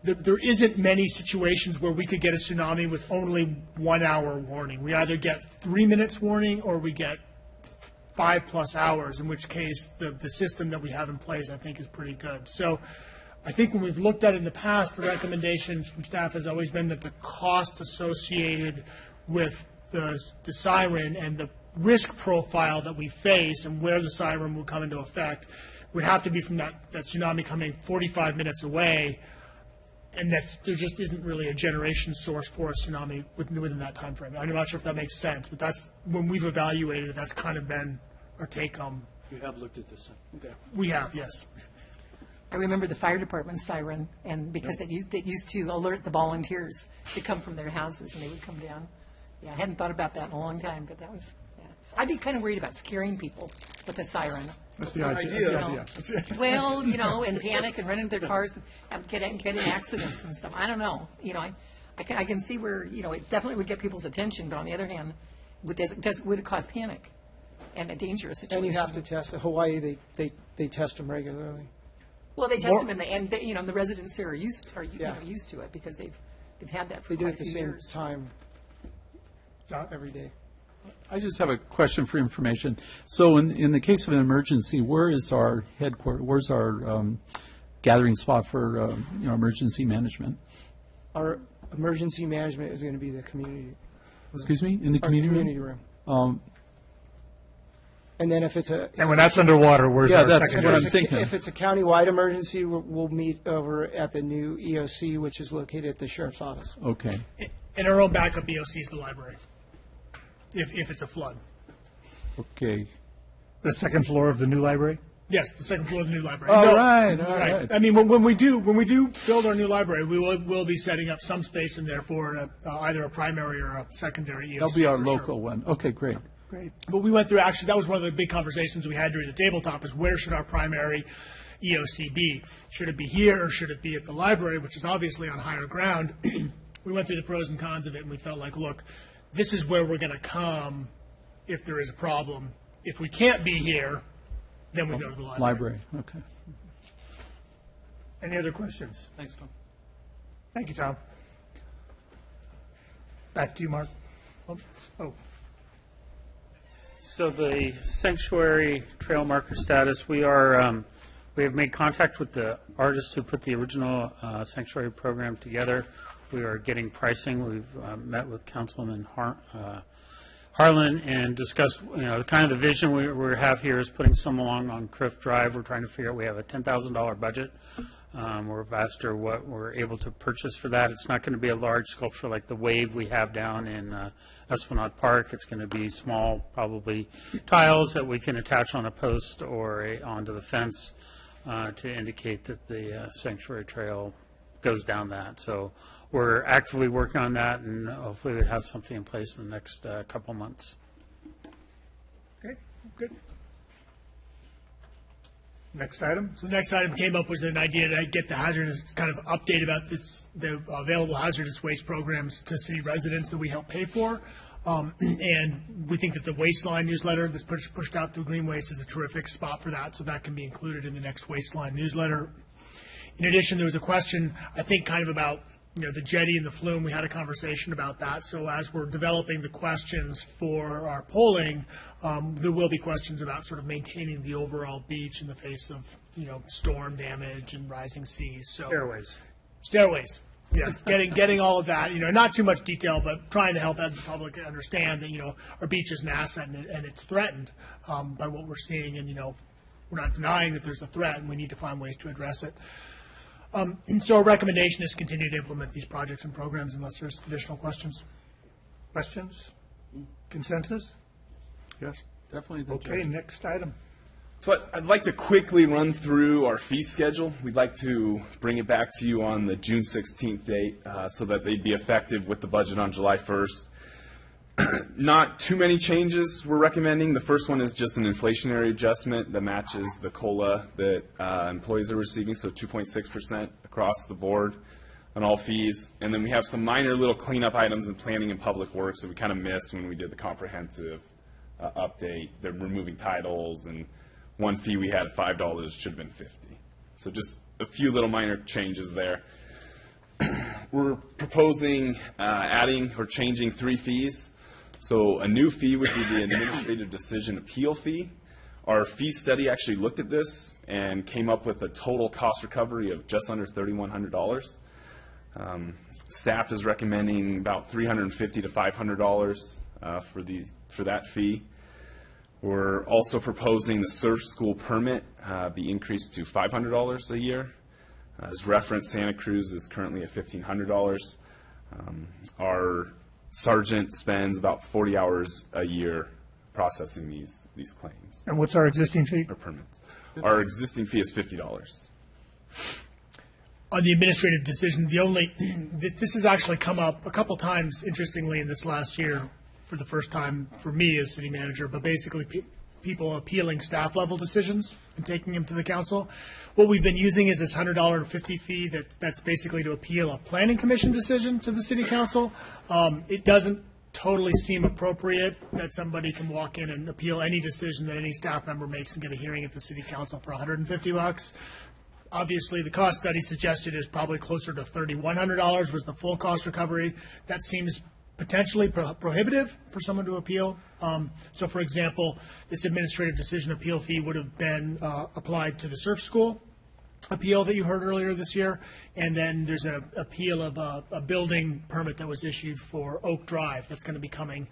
S4: there isn't many situations where we could get a tsunami with only 1 hour warning. We either get 3 minutes warning or we get 5+ hours, in which case the system that we have in place, I think, is pretty good. So I think when we've looked at it in the past, the recommendations from staff has always been that the cost associated with the siren and the risk profile that we face and where the siren will come into effect would have to be from that tsunami coming 45 minutes away, and there just isn't really a generation source for a tsunami within that time frame. I'm not sure if that makes sense, but that's when we've evaluated it, that's kind of been our take home.
S8: You have looked at this. Okay.
S4: We have, yes.
S7: I remember the fire department siren, and because it used to alert the volunteers to come from their houses, and they would come down. Yeah, I hadn't thought about that in a long time, but that was, yeah. I'd be kind of worried about scaring people with a siren.
S5: That's the idea.
S7: You
S5: That's the
S7: know.
S5: idea.
S7: Well, and panic and run into their cars and get in accidents and stuff. I don't know. I can see where, it definitely would get people's attention, but on the other hand, would it cause panic and a dangerous situation?
S12: And you have to test. In Hawaii, they test them regularly.
S7: Well, they test them and the residents here are used
S12: Yeah.
S7: used to it because they've had that for
S12: They do
S7: quite
S12: it
S7: a
S12: at the
S7: few
S12: same
S7: years.
S12: time every day.
S6: I just have a question for information. So in the case of an emergency, where is our headquarters, where's our gathering spot for, emergency management?
S12: Our emergency management is going to be the community.
S6: Excuse me, in the
S12: Our
S6: community room?
S12: community room. And then if it's
S1: And when that's underwater, where's
S6: Yeah,
S1: our
S6: that's
S1: secondary?
S6: what I'm thinking.
S12: If it's a countywide emergency, we'll meet over at the new EOC, which is located at the sheriff's office.
S6: Okay.
S4: And our own backup EOC is the library, if it's a flood.
S6: Okay.
S1: The second floor of the new library?
S4: Yes, the second floor of the new library.
S6: All
S4: No,
S6: right, all right.
S4: I mean, when we do build our new library, we'll be setting up some space in there for either a primary or a secondary EOC.
S6: That'll be our
S4: for sure.
S6: local one. Okay, great.
S1: Great.
S4: But we went through, actually, that was one of the big conversations we had during the tabletop, is where should our primary EOC be? Should it be here, or should it be at the library, which is obviously on higher ground? We went through the pros and cons of it, and we felt like, look, this is where we're going to come if there is a problem. If we can't be here, then we go to the library.
S6: Library, okay.
S1: Any other questions?
S6: Thanks, Tom.
S1: Thank you, Tom. Back to you, Mark. Oh,
S10: So the sanctuary trail marker status, we have made contact with the artists who put the original sanctuary program together. We are getting pricing. We've met with Councilman Harlan and discussed, the kind of the vision we have here is putting some along on Cliff Drive. We're trying to figure out, we have a $10,000 budget. We've asked her what we're able to purchase for that. It's not going to be a large sculpture like the wave we have down in Esplanade Park. It's going to be small, probably tiles that we can attach on a post or onto the fence to indicate that the sanctuary trail goes down that. So we're actively working on that, and hopefully we'll have something in place in the next couple months.
S1: okay, good. Next item?
S4: So the next item came up was an idea to get the hazardous, kind of update about the available hazardous waste programs to city residents that we help pay for. And we think that the Wasteline newsletter that's pushed out through Green Waste is a terrific spot for that, so that can be included in the next Wasteline newsletter. In addition, there was a question, I think, kind of about the jetty and the flume. We had a conversation about that. So as we're developing the questions for our polling, there will be questions about sort of maintaining the overall beach in the face of, storm damage and rising seas. So Stairways. Yes, getting all of that, not too much detail, but trying to help the public understand that, our beach is an asset and it's threatened by what we're seeing. And, we're not denying that there's a threat and we need to find ways to address it. So our recommendation is continue to implement these projects and programs unless there's additional questions.
S1: Questions? Consensus?
S5: Yes.
S6: Definitely.
S1: Okay, next item.
S11: So I'd like to quickly run through our fee schedule. We'd like to bring it back to you on the June 16th date so that they'd be effective with the budget on July 1st. Not too many changes we're recommending. The first one is just an inflationary adjustment that matches the COLA that employees are receiving, so 2.6% across the board on all fees. And then we have some minor little cleanup items in planning and public works that we kind of missed when we did the comprehensive update. They're removing titles, and one fee we had $5 should have been $50. So just a few little minor changes there. We're proposing adding or changing 3 fees. So a new fee would be the administrative decision appeal fee. Our fee study actually looked at this and came up with a total cost recovery of just under $3,100. Staff is recommending about $350 to $500 for that fee. We're also proposing the surf school permit be increased to $500 a year. As referenced, Santa Cruz is currently at $1,500. Our sergeant spends about 40 hours a year processing these claims
S1: And what's our existing fee?
S11: or permits. Our existing fee is $50.
S4: On the administrative decision, the only, this has actually come up a couple times, interestingly, in this last year, for the first time for me as city manager, but basically people appealing staff level decisions and taking them to the council. What we've been using is this $100.50 fee that's basically to appeal a planning commission decision to the city council. It doesn't totally seem appropriate that somebody can walk in and appeal any decision that any staff member makes and get a hearing at the city council for $150. Obviously, the cost study suggested is probably closer to $3,100 was the full cost recovery. That seems potentially prohibitive for someone to appeal. So, for example, this administrative decision appeal fee would have been applied to the surf school appeal that you heard earlier this year, and then there's an appeal of a building permit that was issued for Oak Drive that's going to be coming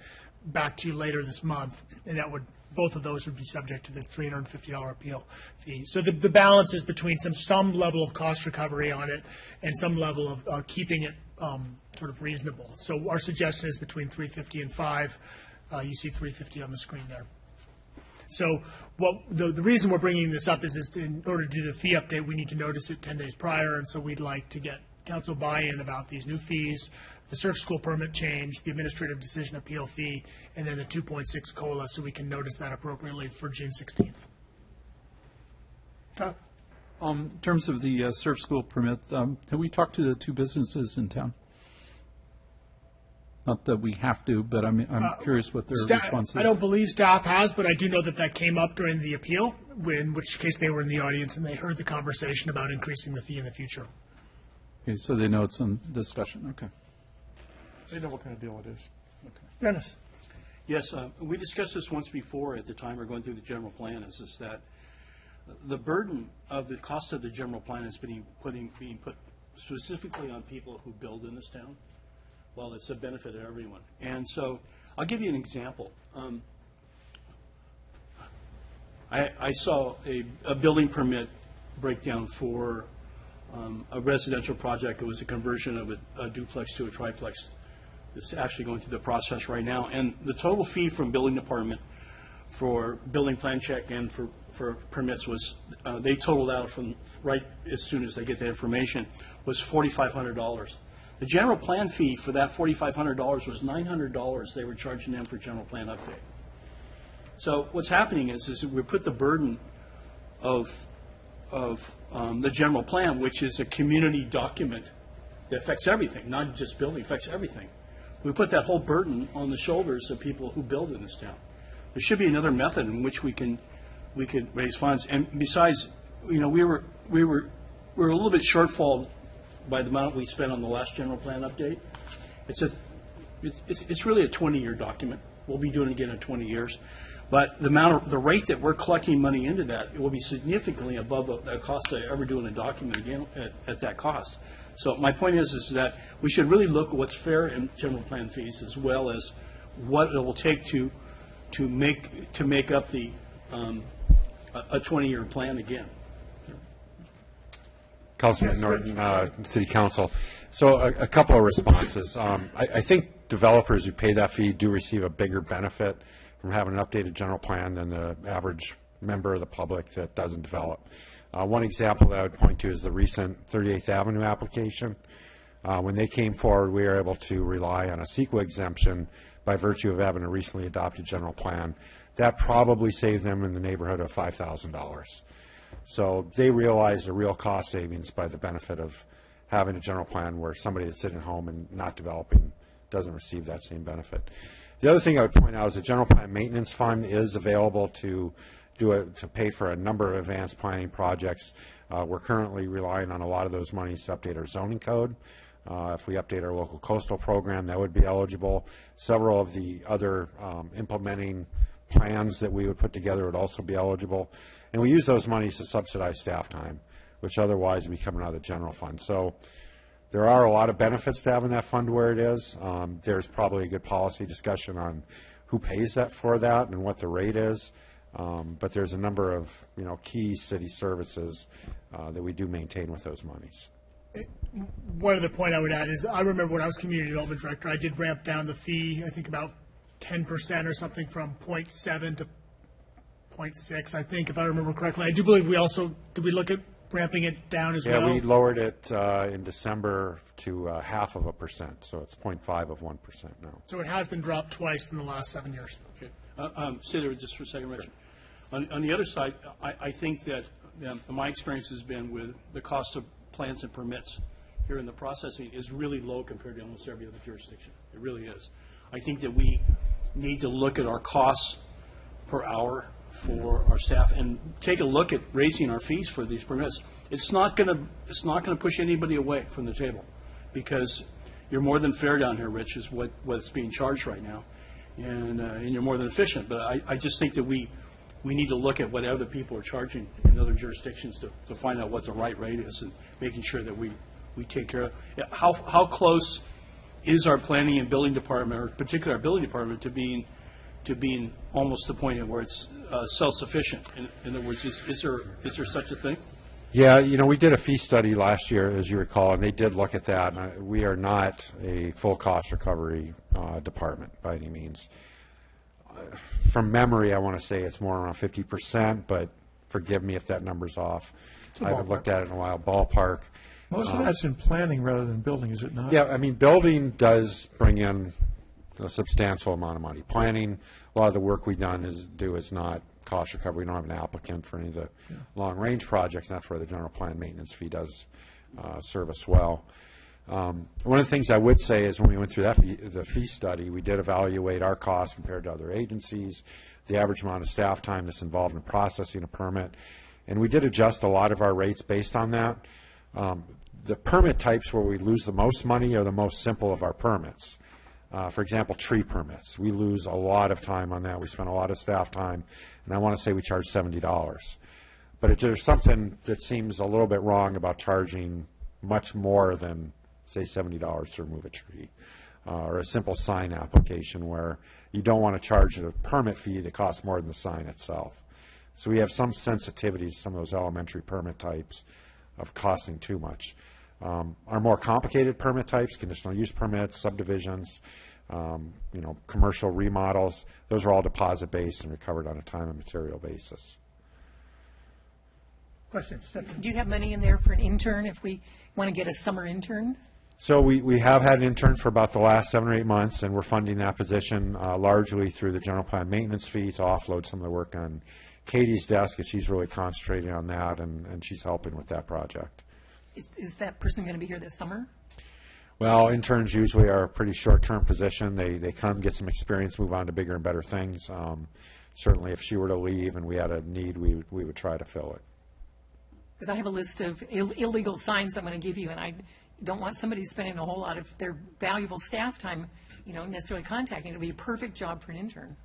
S4: back to you later this month, and that would both of those would be subject to this $350 appeal fee. So the balance is between some level of cost recovery on it and some level of keeping it sort of reasonable. So our suggestion is between $350 and $5. You see $350 on the screen there. So the reason we're bringing this up is in order to do the fee update, we need to notice it 10 days prior, and so we'd like to get council buy-in about these new fees, the surf school permit change, the administrative decision appeal fee, and then the 2.6 COLA, so we can notice that appropriately for June 16th.
S6: In terms of the surf school permit, have we talked to the two businesses in town? Not that we have to, but I'm curious what their response is.
S4: I don't believe staff has, but I do know that came up during the appeal, in which case they were in the audience and they heard the conversation about increasing the fee in the future.
S6: Okay, so they know it's in discussion. Okay.
S5: They know what kind of deal it is.
S1: Dennis?
S8: Yes, we discussed this once before at the time we were going through the general plan, is that the burden of the cost of the general plan is being put specifically on people who build in this town. Well, it's a benefit of everyone. And so I'll give you an example. I saw a building permit breakdown for a residential project. It was a conversion of a duplex to a triplex. It's actually going through the process right now. And the total fee from building department for building plan check and for permits was, they totaled out from right as soon as they get the information, was $4,500. The general plan fee for that $4,500 was $900 they were charging them for general plan update. So what's happening is we put the burden of the general plan, which is a community document that affects everything, not just building, affects everything. We put that whole burden on the shoulders of people who build in this town. There should be another method in which we could raise funds. And besides, we were a little bit shortfall by the amount we spent on the last general plan update. It's really a 20-year document. We'll be doing it again in 20 years. But the rate that we're collecting money into that, it will be significantly above the cost of ever doing a document again at that cost. So my point is that we should really look at what's fair in general plan fees, as well as what it will take to make up the a 20-year plan again.
S13: Councilman Norton, City Council. So a couple of responses. I think developers who pay that fee do receive a bigger benefit from having an updated general plan than the average member of the public that doesn't develop. One example that I would point to is the recent 38th Avenue application. When they came forward, we were able to rely on a CEQA exemption by virtue of having a recently adopted general plan. That probably saved them in the neighborhood of $5,000. So they realized a real cost savings by the benefit of having a general plan where somebody that's sitting at home and not developing doesn't receive that same benefit. The other thing I would point out is the general plan maintenance fund is available to pay for a number of advanced planning projects. We're currently relying on a lot of those monies to update our zoning code. If we update our local coastal program, that would be eligible. Several of the other implementing plans that we would put together would also be eligible. And we use those monies to subsidize staff time, which otherwise would be coming out of the general fund. So there are a lot of benefits to having that fund where it is. There's probably a good policy discussion on who pays that for that and what the rate is. But there's a number of key city services that we do maintain with those monies.
S4: One other point I would add is I remember when I was community development director, I did ramp down the fee, I think about 10% or something from 0.7 to 0.6, I think, if I remember correctly. I do believe did we look at ramping it down as
S13: Yeah,
S4: well?
S13: we lowered it in December to 0.5%, so it's 0.5 of 1% now.
S4: So it has been dropped twice in the last 7 years.
S8: Okay. Stay there just for a second, Rich. On the other side, I think that my experience has been with the cost of plans and permits here in the processing is really low compared to almost every other jurisdiction. It really is. I think that we need to look at our costs per hour for our staff and take a look at raising our fees for these permits. It's not going to push anybody away from the table, because you're more than fair down here, Rich, is what's being charged right now, and you're more than efficient. But I just think that we need to look at what other people are charging in other jurisdictions to find out what the right rate is, and making sure that we take care of. How close is our planning and building department, or particularly our building department, to being almost the point at where it's self-sufficient? In other words, is there such a thing?
S13: Yeah, we did a fee study last year, as you recall, and they did look at that. And we are not a full cost recovery department by any means. From memory, I want to say it's more around 50%, but forgive me if that number's off. I haven't looked at it in a while. Ballpark.
S5: Most of that's in planning rather than building, is it not?
S13: Yeah, I mean, building does bring in a substantial amount of money. Planning, a lot of the work we do is not cost recovery. We don't have an applicant for any of the long-range projects, and that's where the general plan maintenance fee does serve us well. One of the things I would say is when we went through the fee study, we did evaluate our costs compared to other agencies, the average amount of staff time that's involved in processing a permit, and we did adjust a lot of our rates based on that. The permit types where we lose the most money are the most simple of our permits. For example, tree permits. We lose a lot of time on that. We spend a lot of staff time, and I want to say we charge $70. But there's something that seems a little bit wrong about charging much more than, say, $70 to remove a tree, or a simple sign application where you don't want to charge a permit fee that costs more than the sign itself. So we have some sensitivity to some of those elementary permit types of costing too much. Our more complicated permit types, conditional use permits, subdivisions, commercial remodels, those are all deposit-based and recovered on a time and material basis.
S1: Questions? Stephanie?
S7: Do you have money in there for an intern if we want to get a summer intern?
S13: So we have had an intern for about the last 7 or 8 months, and we're funding that position largely through the general plan maintenance fee to offload some of the work on Katie's desk, and she's really concentrating on that, and she's helping with that project.
S7: Is that person going to be here this summer?
S13: Well, interns usually are a pretty short-term position. They come, get some experience, move on to bigger and better things. Certainly, if she were to leave and we had a need, we would try to fill it.
S7: Because I have a list of illegal signs I'm going to give you, and I don't want somebody spending a whole lot of their valuable staff time, necessarily contacting. It would be a perfect job for an intern.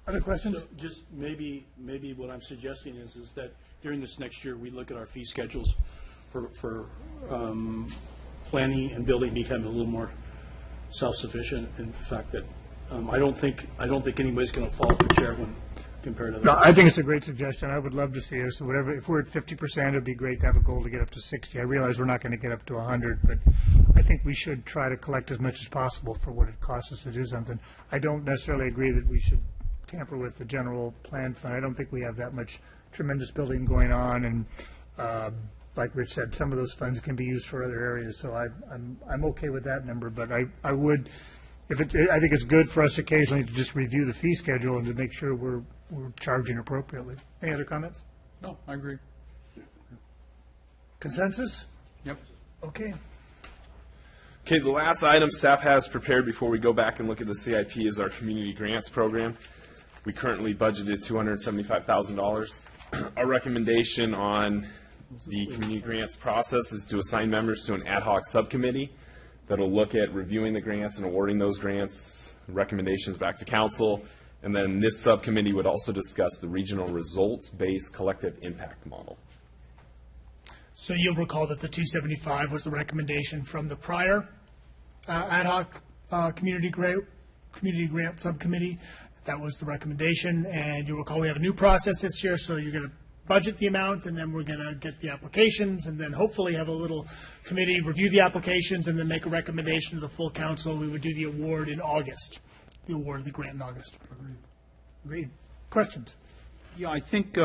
S1: Other questions?
S8: So just maybe what I'm suggesting is that during this next year, we look at our fee schedules for planning and building, becoming a little more self-sufficient, in the fact that I don't think anybody's going to fall off the chair when compared to that.
S1: No, I think it's a great suggestion. I would love to see us, whatever, if we're at 50%, it'd be great to have a goal to get up to 60. I realize we're not going to get up to 100, but I think we should try to collect as much as possible for what it costs us to do something. I don't necessarily agree that we should tamper with the general plan fund. I don't think we have that much tremendous building going on, and like Rich said, some of those funds can be used for other areas, so I'm okay with that number, but I would, I think it's good for us occasionally to just review the fee schedule and to make sure we're charging appropriately. Any other comments?
S5: No, I agree.
S1: Consensus?
S5: Yep.
S1: Okay.
S11: Okay, the last item staff has prepared before we go back and look at the CIP is our community grants program. We currently budgeted $275,000. Our recommendation on the community grants process is to assign members to an ad hoc subcommittee that'll look at reviewing the grants and awarding those grants, recommendations back to council, and then this subcommittee would also discuss the regional results-based collective impact model.
S4: So you'll recall that the 275 was the recommendation from the prior ad hoc community grant subcommittee. That was the recommendation, and you'll recall we have a new process this year, so you're going to budget the amount, and then we're going to get the applications, and then hopefully have a little committee review the applications, and then make a recommendation to the full council. We would do the award in August, the award of the grant in August.
S1: Agreed. Questions?
S6: Yeah, I think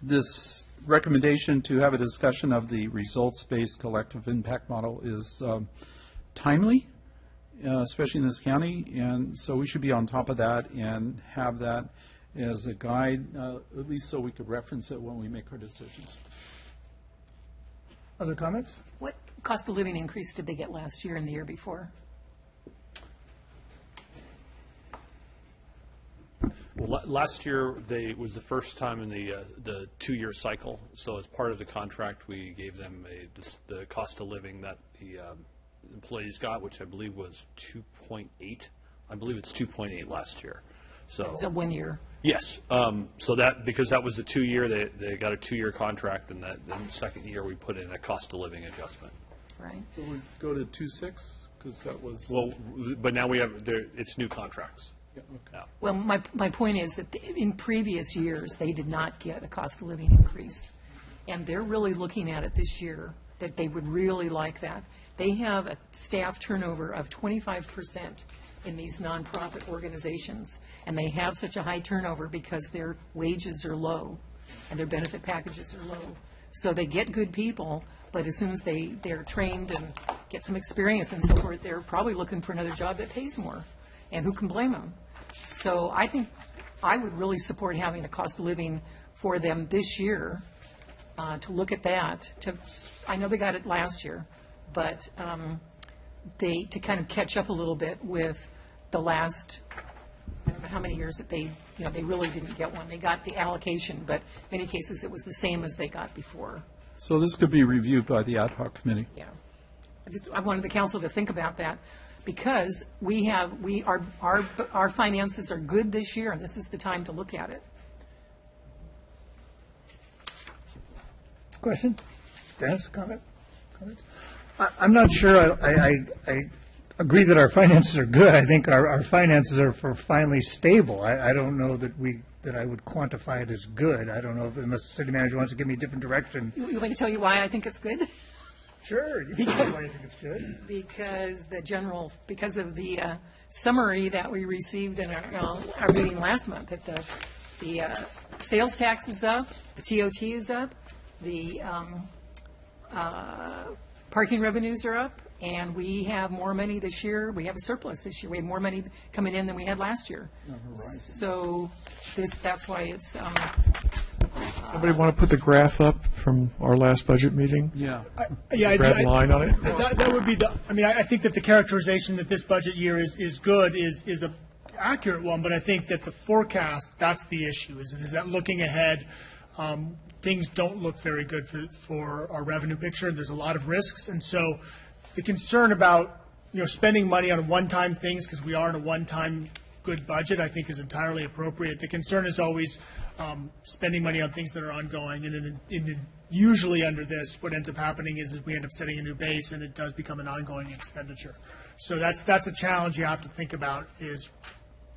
S6: this recommendation to have a discussion of the results-based collective impact model is timely, especially in this county, and so we should be on top of that and have that as a guide, at least so we could reference it when we make our decisions.
S1: Other comments?
S7: What cost of living increase did they get last year and the year before?
S9: Well, last year, it was the first time in the two-year cycle, so as part of the contract, we gave them the cost of living that the employees got, which I believe was 2.8. I believe it's 2.8 last year. So,
S7: Is it 1 year?
S9: yes, so that, because that was the 2-year, they got a 2-year contract, and then the second year, we put in a cost of living adjustment.
S7: Right.
S5: Will we go to 2.6? Because that was.
S9: Well, but now we have, it's new contracts.
S5: Yeah, okay.
S9: now.
S7: Well, my point is that in previous years, they did not get a cost of living increase. And they're really looking at it this year, that they would really like that. They have a staff turnover of 25% in these nonprofit organizations. And they have such a high turnover because their wages are low and their benefit packages are low. So they get good people, but as soon as they're trained and get some experience and so forth, they're probably looking for another job that pays more. And who can blame them? So I think I would really support having a cost of living for them this year, to look at that. I know they got it last year, but to kind of catch up a little bit with the last, I don't know how many years that they really didn't get one. They got the allocation, but in many cases it was the same as they got before.
S6: So this could be reviewed by the ad hoc committee.
S7: Yeah. I wanted the council to think about that, because our finances are good this year, and this is the time to look at it.
S1: Question? Dennis, comment? Comments? I'm not sure I agree that our finances are good. I think our finances are finally stable. I don't know that I would quantify it as good. I don't know unless the city manager wants to give me a different direction.
S7: You want me to tell you why I think it's good?
S1: Sure, you can tell me why you think it's good.
S7: Because of the summary that we received in our meeting last month, that the sales tax is up, the TOT is up, the parking revenues are up, and we have more money this year. We have a surplus this year. We have more money coming in than we had last year. So that's why it's.
S5: Somebody want to put the graph up from our last budget meeting?
S6: Yeah.
S5: Red line on it?
S4: That would be I think that the characterization that this budget year is good is a accurate one, but I think that the forecast, that's the issue, is that looking ahead, things don't look very good for our revenue picture. There's a lot of risks, and so the concern about, spending money on one-time things, because we are in a one-time good budget, I think is entirely appropriate. The concern is always spending money on things that are ongoing, and usually under this, what ends up happening is we end up setting a new base, and it does become an ongoing expenditure. So that's a challenge you have to think about is,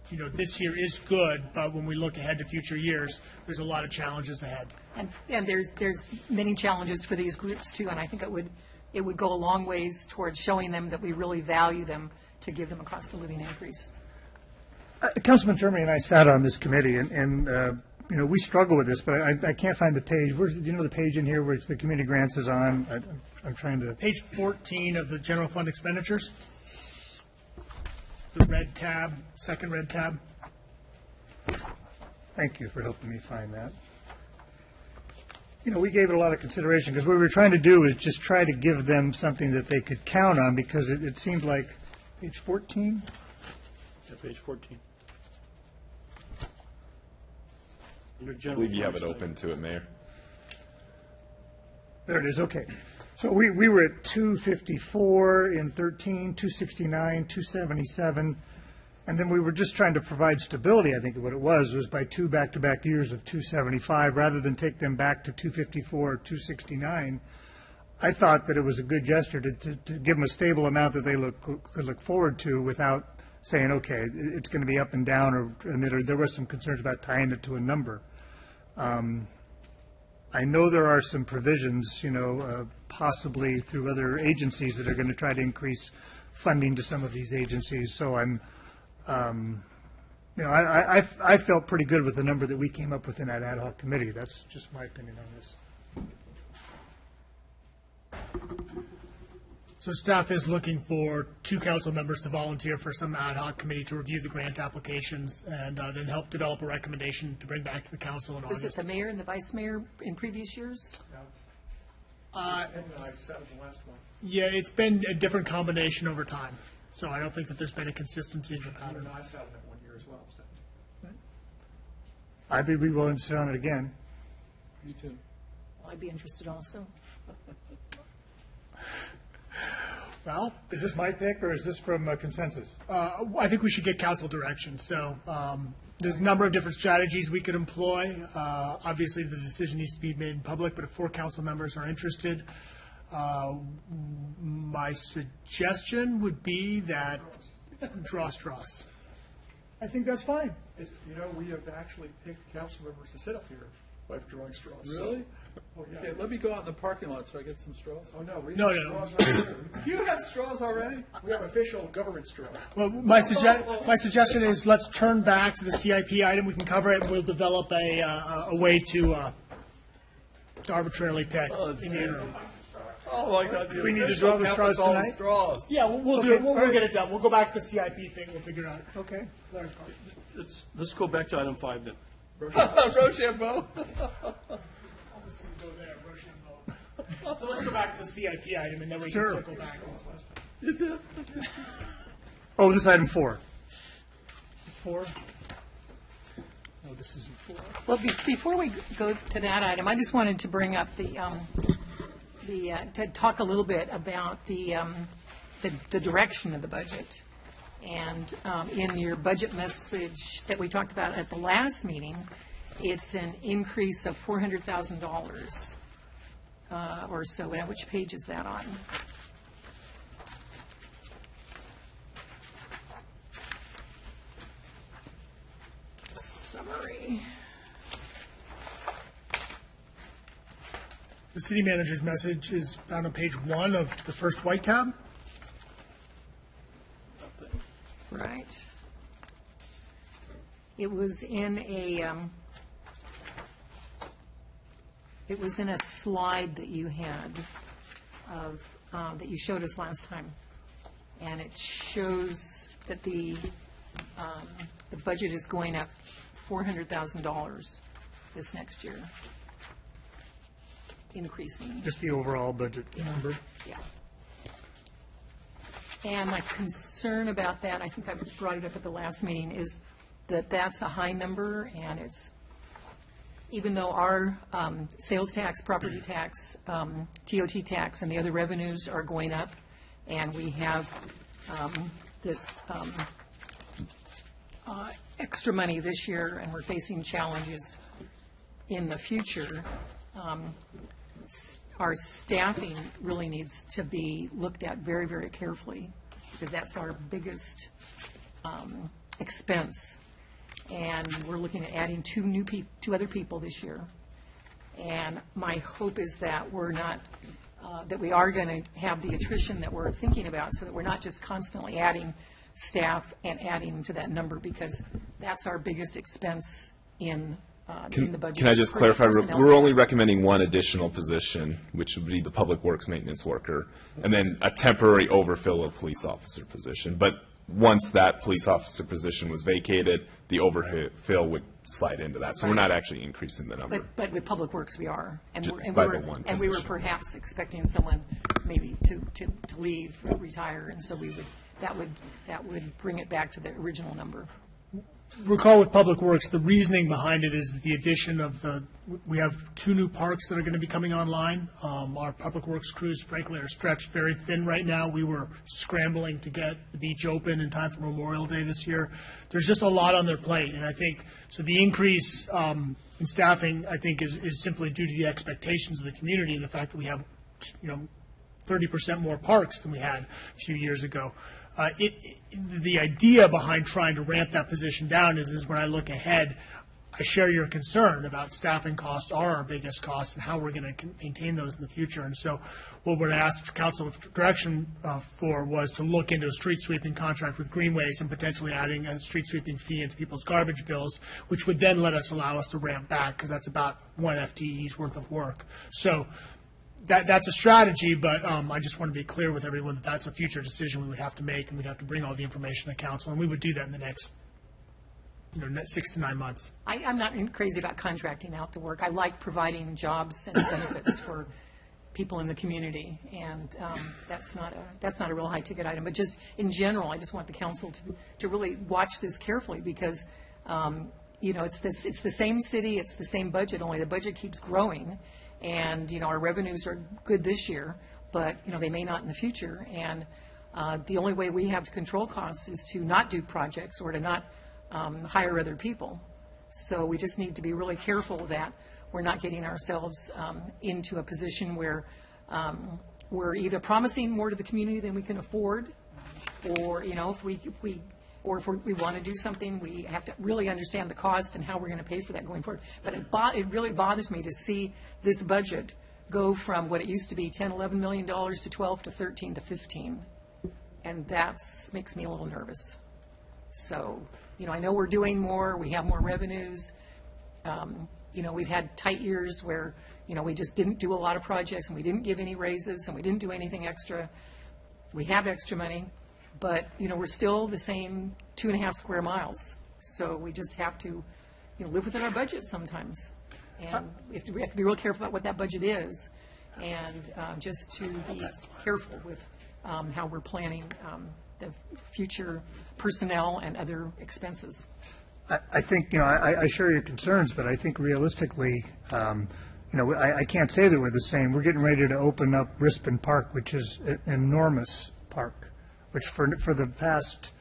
S4: this year is good, but when we look ahead to future years, there's a lot of challenges ahead.
S7: And there's many challenges for these groups too, and I think it would go a long ways towards showing them that we really value them to give them a cost of living increase.
S1: Councilman Termini and I sat on this committee, and we struggle with this, but I can't find the page. Do you know the page in here where the community grants is on? I'm trying to.
S4: Page 14 of the general fund expenditures. The red tab, second red tab.
S1: Thank you for helping me find that. We gave it a lot of consideration, because what we were trying to do is just try to give them something that they could count on, because it seemed like, page 14?
S8: Yeah, page 14.
S11: I believe you have it open to it, Mayor.
S1: There it is, okay. So we were at 254 in 13, 269, 277, and then we were just trying to provide stability. I think what it was by two back-to-back years of 275, rather than take them back to 254 or 269. I thought that it was a good gesture to give them a stable amount that they could look forward to without saying, okay, it's going to be up and down, or there were some concerns about tying it to a number. I know there are some provisions, possibly through other agencies that are going to try to increase funding to some of these agencies. So I'm You know, I felt pretty good with the number that we came up with in that ad hoc committee. That's just my opinion on this.
S4: So staff is looking for 2 council members to volunteer for some ad hoc committee to review the grant applications and then help develop a recommendation to bring back to the council in
S7: Was it
S4: August.
S7: the mayor and the vice mayor in previous years?
S5: I sat at the last one.
S4: Yeah, it's been a different combination over time, so I don't think that there's been a consistency in the
S5: I
S4: pattern.
S5: know I sat on that one year as well.
S1: I'd be willing to sit on it again.
S5: Me too.
S7: I'd be interested also.
S4: Well,
S1: Is this my pick, or is this from consensus?
S4: I think we should get council direction. So there's a number of different strategies we could employ. Obviously, the decision needs to be made in public, but if 4 council members are interested, my suggestion would be that draw straws. I think that's fine.
S5: You know, we have actually picked council members to sit up here by drawing straws. so-
S6: Really?
S5: Oh, yeah.
S6: Okay, let me go out in the parking lot so I get some straws.
S5: Oh, no, we
S4: No,
S5: have
S4: no, no.
S5: straws right here.
S6: You have straws already?
S5: We have official government straw.
S4: Well, my suggestion is let's turn back to the CIP item. We can cover it, and we'll develop a way to arbitrarily pick. in the interim.
S6: Oh, my God.
S1: We need to draw the straws tonight?
S6: Straws.
S4: Yeah, we'll do it. We'll get it done. We'll go back to the CIP thing. We'll figure it out.
S1: Okay.
S8: Let's go back to item 5 then.
S6: Rochambeau.
S4: So let's go back to the CIP item, and then we
S1: Sure.
S4: can circle back.
S1: Oh, this is item 4.
S4: 4? Oh, this isn't 4.
S7: Well, before we go to that item, I just wanted to bring up to talk a little bit about the direction of the budget. And in your budget message that we talked about at the last meeting, it's an increase of $400,000 or so. Which page is that on? Summary.
S4: The city manager's message is found on page 1 of the first white tab.
S7: Right. It was in a slide that you had that you showed us last time. And it shows that the budget is going up $400,000 this next year. Increasing.
S1: Just the overall budget number.
S7: Yeah. And my concern about that, I think I brought it up at the last meeting, is that that's a high number, and it's, even though our sales tax, property tax, TOT tax, and the other revenues are going up, and we have this extra money this year, and we're facing challenges in the future, our staffing really needs to be looked at very, very carefully, because that's our biggest expense. And we're looking at adding two other people this year. And my hope is that we're not, that we are going to have the attrition that we're thinking about, so that we're not just constantly adding staff and adding to that number, because that's our biggest expense in the budget.
S11: Can I just clarify?
S7: Personnel
S11: We're only
S7: staff.
S11: recommending one additional position, which would be the Public Works Maintenance Worker, and then a temporary overfill of police officer position. But once that police officer position was vacated, the overfill would slide into that. So we're not actually increasing the number.
S7: But with Public Works, we are. And
S11: Ju-
S7: we're- and
S11: by
S7: we
S11: the
S7: were-
S11: one
S7: And we were
S11: position.
S7: perhaps expecting someone maybe to leave, retire, and so that would bring it back to the original number.
S4: Recall with Public Works, the reasoning behind it is the addition of we have 2 new parks that are going to be coming online. Our Public Works crews, frankly, are stretched very thin right now. We were scrambling to get the beach open in time for Memorial Day this year. There's just a lot on their plate, and I think, so the increase in staffing, I think, is simply due to the expectations of the community and the fact that we have, 30% more parks than we had a few years ago. The idea behind trying to ramp that position down is when I look ahead, I share your concern about staffing costs are our biggest costs and how we're going to maintain those in the future. And so what we're asked council direction for was to look into a street sweeping contract with Greenways and potentially adding a street sweeping fee into people's garbage bills, which would then allow us to ramp back, because that's about 1 FTE's worth of work. So that's a strategy, but I just want to be clear with everyone that that's a future decision we would have to make, and we'd have to bring all the information to council, and we would do that in the next 6 to 9 months.
S7: I'm not crazy about contracting out the work. I like providing jobs and benefits for people in the community, and that's not a real high-ticket item. But just in general, I just want the council to really watch this carefully, because it's the same city, it's the same budget, only the budget keeps growing, and our revenues are good this year, but they may not in the future. And the only way we have to control costs is to not do projects or to not hire other people. So we just need to be really careful that we're not getting ourselves into a position where we're either promising more to the community than we can afford, or if we want to do something, we have to really understand the cost and how we're going to pay for that going forward. But it really bothers me to see this budget go from what it used to be, $10-11 million, to 12 to 13 to 15, and that makes me a little nervous. So, I know we're doing more, we have more revenues. We've had tight years where, we just didn't do a lot of projects, and we didn't give any raises, and we didn't do anything extra. We have extra money, but, we're still the same 2.5 square miles. So we just have to, live within our budget sometimes. And we have to be real careful about what that budget is, and just to be careful with how we're planning the future personnel and other expenses.
S1: I think, I share your concerns, but I think realistically, I can't say that we're the same. We're getting ready to open up Rispin Park, which is an enormous park, which for the past,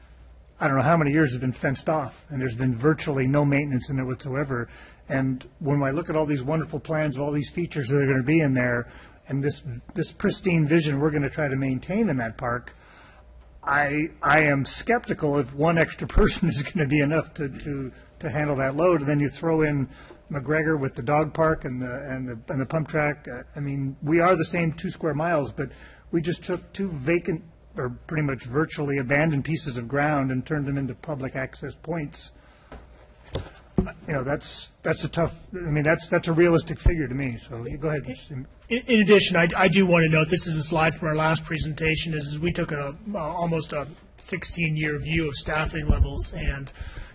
S1: I don't know how many years has been fenced off, and there's been virtually no maintenance in it whatsoever. And when I look at all these wonderful plans of all these features that are going to be in there, and this pristine vision we're going to try to maintain in that park, I am skeptical if one extra person is going to be enough to handle that load. And then you throw in McGregor with the dog park and the pump track. I mean, we are the same 2 square miles, but we just took 2 vacant or pretty much virtually abandoned pieces of ground and turned them into public access points. That's a tough. I mean, that's a realistic figure to me. So you go ahead.
S4: In addition, I do want to note, this is a slide from our last presentation, is we took almost a 16-year view of staffing levels, and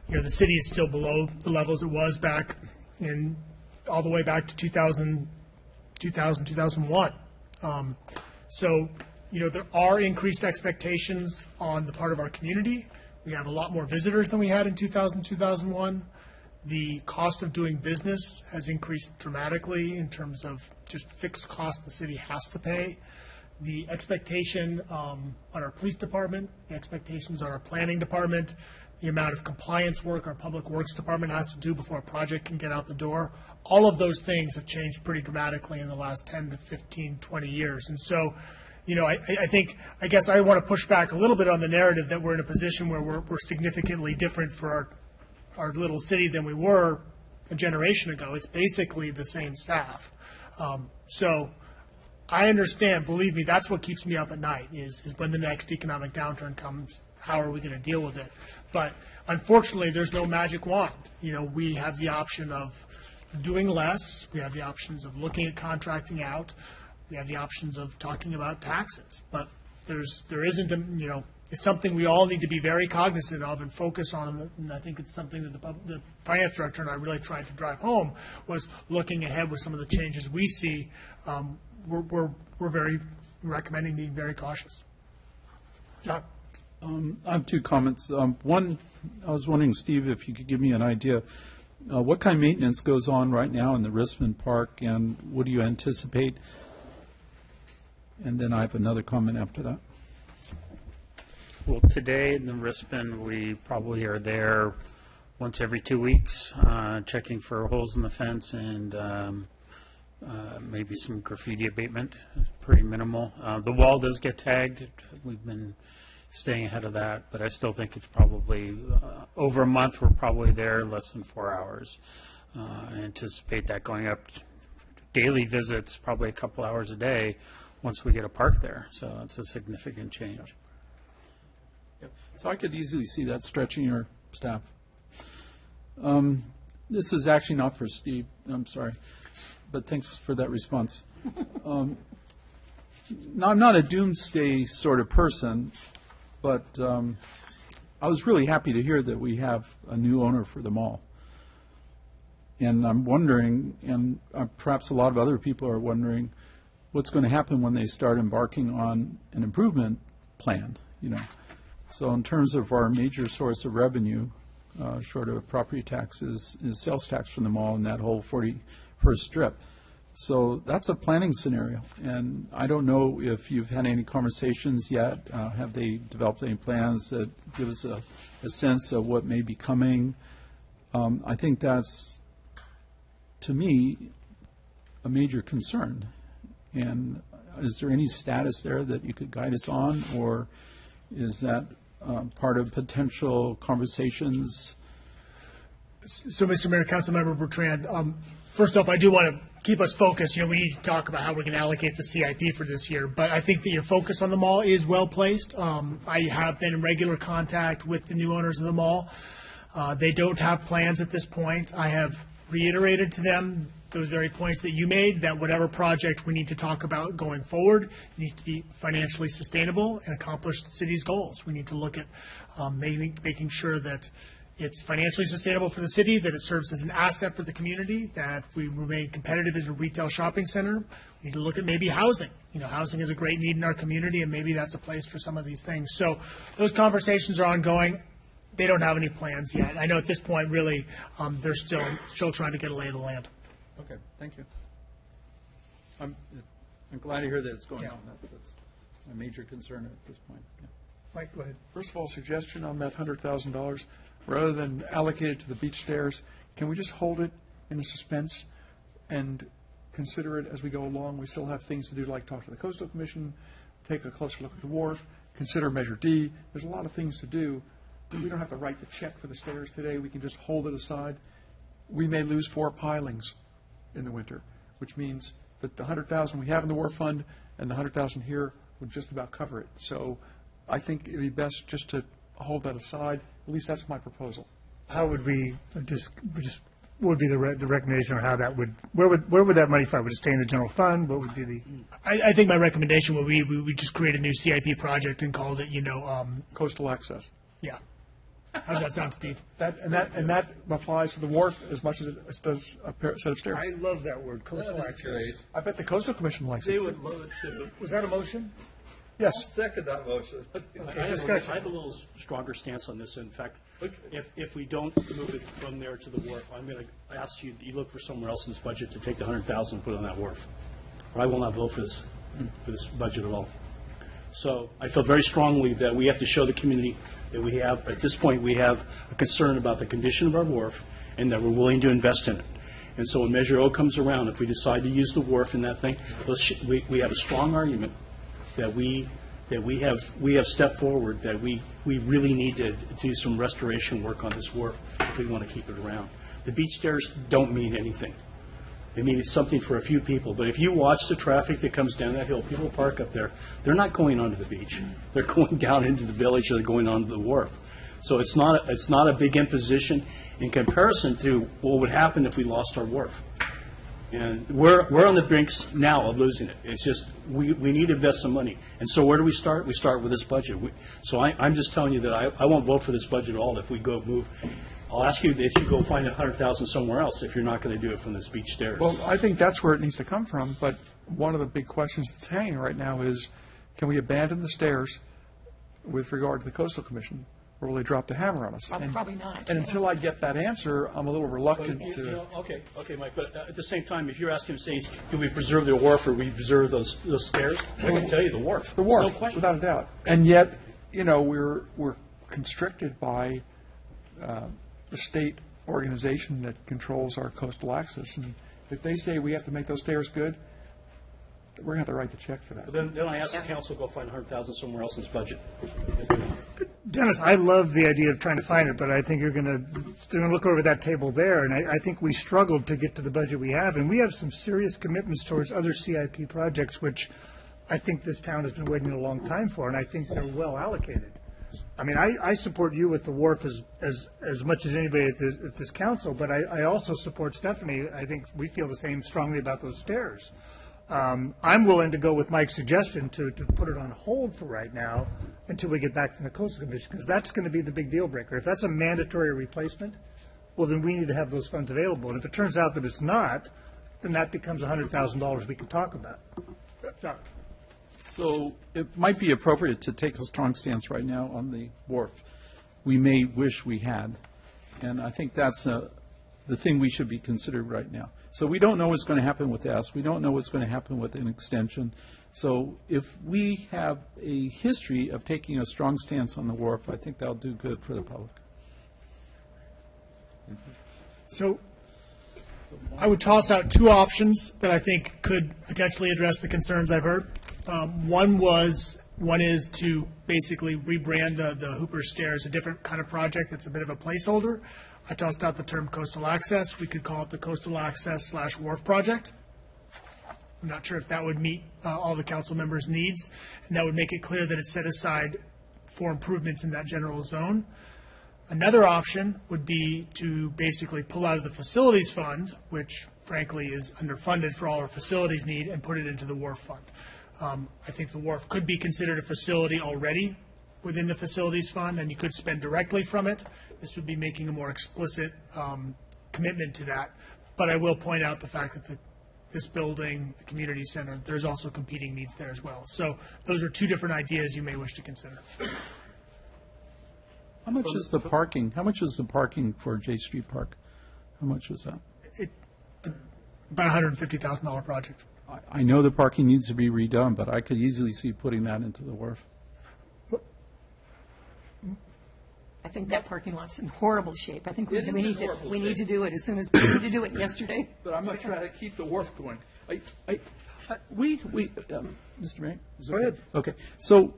S4: the city is still below the levels it was back in all the way back to 2001. So there are increased expectations on the part of our community. We have a lot more visitors than we had in 2001. The cost of doing business has increased dramatically in terms of just fixed costs the city has to pay. The expectation on our police department, the expectations on our planning department, the amount of compliance work our public works department has to do before a project can get out the door, all of those things have changed pretty dramatically in the last 10 to 15, 20 years. And so, I guess I want to push back a little bit on the narrative that we're in a position where we're significantly different for our little city than we were a generation ago. It's basically the same staff. So I understand, believe me, that's what keeps me up at night is when the next economic downturn comes, how are we going to deal with it? But unfortunately, there's no magic wand. We have the option of doing less. We have the options of looking at contracting out. We have the options of talking about taxes. But there isn't it's something we all need to be very cognizant of and focus on, and I think it's something that the finance director and I really tried to drive home, was looking ahead with some of the changes we see. We're very recommending being very cautious.
S1: John?
S6: I have 2 comments. One, I was wondering, Steve, if you could give me an idea, what kind of maintenance goes on right now in the Rispin Park, and what do you anticipate? And then I have another comment after that.
S10: Well, today in the Rispin, we probably are there once every 2 weeks, checking for holes in the fence and maybe some graffiti abatement. It's pretty minimal. The wall does get tagged. We've been staying ahead of that, but I still think it's probably, over a month, we're probably there less than 4 hours. I anticipate that going up daily visits, probably a couple hours a day, once we get a park there. So it's a significant change.
S6: So I could easily see that stretching your staff. This is actually not for Steve, I'm sorry, but thanks for that response. Now, I'm not a doomsday sort of person, but I was really happy to hear that we have a new owner for the mall. And I'm wondering, and perhaps a lot of other people are wondering, what's going to happen when they start embarking on an improvement plan, you know? So in terms of our major source of revenue, short of property taxes, is sales tax from the mall and that whole 41st strip. So that's a planning scenario, and I don't know if you've had any conversations yet. Have they developed any plans that give us a sense of what may be coming? I think that's, to me, a major concern. And is there any status there that you could guide us on, or is that part of potential conversations?
S4: So, Mr. Mayor, Councilmember Bertrand, first off, I do want to keep us focused. You know, we need to talk about how we're going to allocate the CIP for this year, but I think that your focus on the mall is well placed. I have been in regular contact with the new owners of the mall. They don't have plans at this point. I have reiterated to them those very points that you made, that whatever project we need to talk about going forward needs to be financially sustainable and accomplish the city's goals. We need to look at making sure that it's financially sustainable for the city, that it serves as an asset for the community, that we remain competitive as a retail shopping center. We need to look at maybe housing. You know, housing is a great need in our community, and maybe that's a place for some of these things. So those conversations are ongoing. They don't have any plans yet. I know at this point, really, they're still trying to get a lay of the land.
S6: Okay, thank you. I'm glad to hear that it's going on. That's a major concern at this point. Yeah.
S1: Mike, go ahead.
S5: First of all, suggestion on that $100,000, rather than allocate it to the beach stairs, can we just hold it in a suspense and consider it as we go along? We still have things to do, like talk to the Coastal Commission, take a closer look at the wharf, consider Measure D. There's a lot of things to do. We don't have to write the check for the stairs today. We can just hold it aside. We may lose 4 pilings in the winter, which means that the $100,000 we have in the wharf fund and the $100,000 here would just about cover it. So I think it'd be best just to hold that aside. At least that's my proposal.
S1: How would we what would be the recommendation, or how that would, where would that money find? Would it stay in the general fund? What would be the?
S4: I think my recommendation would be we just create a new CIP project and call it,
S5: Coastal access.
S4: Yeah. How does that sound, Steve?
S5: That applies to the wharf as much as it does a set of stairs.
S1: I love that word, coastal access.
S5: I bet the Coastal Commission likes it.
S14: They
S5: too.
S14: would love it too.
S1: Was that a motion?
S5: Yes.
S14: Second that motion.
S8: I have a little stronger stance on this. In fact, if we don't move it from there to the wharf, I'm going to ask you look for somewhere else in this budget to take the $100,000 and put it on that wharf. Or I will not vote for this budget at all. So I feel very strongly that we have to show the community that we have, at this point, we have a concern about the condition of our wharf and that we're willing to invest in it. And so when Measure O comes around, if we decide to use the wharf in that thing, we have a strong argument that we have stepped forward, that we really need to do some restoration work on this wharf if we want to keep it around. The beach stairs don't mean anything. They mean something for a few people. But if you watch the traffic that comes down that hill, people park up there, they're not going onto the beach. They're going down into the village, or they're going onto the wharf. So it's not a big imposition in comparison to what would happen if we lost our wharf. And we're on the brinks now of losing it. It's just, we need to invest some money. And so where do we start? We start with this budget. So I'm just telling you that I won't vote for this budget at all if we go move. I'll ask you that you go find $100,000 somewhere else if you're not going to do it from this beach stairs.
S5: Well, I think that's where it needs to come from, but one of the big questions that's hanging right now is, can we abandon the stairs with regard to the Coastal Commission, or will they drop the hammer on us?
S7: Probably not.
S5: And until I get that answer, I'm a little reluctant to.
S8: Okay, Mike, but at the same time, if you're asking to say, do we preserve the wharf or we preserve those stairs, I can tell you the wharf.
S5: The wharf,
S8: No question.
S5: without a doubt. And yet, we're constricted by the state organization that controls our coastal access. And if they say we have to make those stairs good, we're going to have to write the check for that.
S8: But then I asked the council to go find 100,000 somewhere else in its budget.
S1: Dennis, I love the idea of trying to find it, but I think you're going to look over that table there, and I think we struggled to get to the budget we have, and we have some serious commitments towards other CIP projects, which I think this town has been waiting a long time for, and I think they're well allocated. I mean, I support you with the wharf as much as anybody at this council, but I also support Stephanie. I think we feel the same strongly about those stairs. I'm willing to go with Mike's suggestion to put it on hold for right now until we get back from the Coastal Commission, because that's going to be the big deal breaker. If that's a mandatory replacement, well, then we need to have those funds available. And if it turns out that it's not, then that becomes $100,000 we can talk about. Sorry.
S6: So it might be appropriate to take a strong stance right now on the wharf. We may wish we had, and I think that's the thing we should be considering right now. So we don't know what's going to happen with S. We don't know what's going to happen with an extension. So if we have a history of taking a strong stance on the wharf, I think that'll do good for the public.
S4: So I would toss out two options that I think could potentially address the concerns I've heard. One is to basically rebrand the Hooper Stairs, a different kind of project that's a bit of a placeholder. I tossed out the term coastal access. We could call it the coastal access / wharf project. I'm not sure if that would meet all the council members' needs, and that would make it clear that it's set aside for improvements in that general zone. Another option would be to basically pull out of the facilities fund, which frankly is underfunded for all our facilities need, and put it into the wharf fund. I think the wharf could be considered a facility already within the facilities fund, and you could spend directly from it. This would be making a more explicit commitment to that. But I will point out the fact that this building, the community center, there's also competing needs there as well. So those are two different ideas you may wish to consider.
S6: How much is the parking? How much is the parking for J Street Park? How much was that?
S4: About $150,000 project.
S6: I know the parking needs to be redone, but I could easily see putting that into the wharf.
S7: I think that parking lot's in horrible shape. I think we need to do it as soon as, we need to do it yesterday.
S6: But I'm going to try to keep the wharf going. Mr. Mayor?
S1: Go ahead.
S6: Okay. So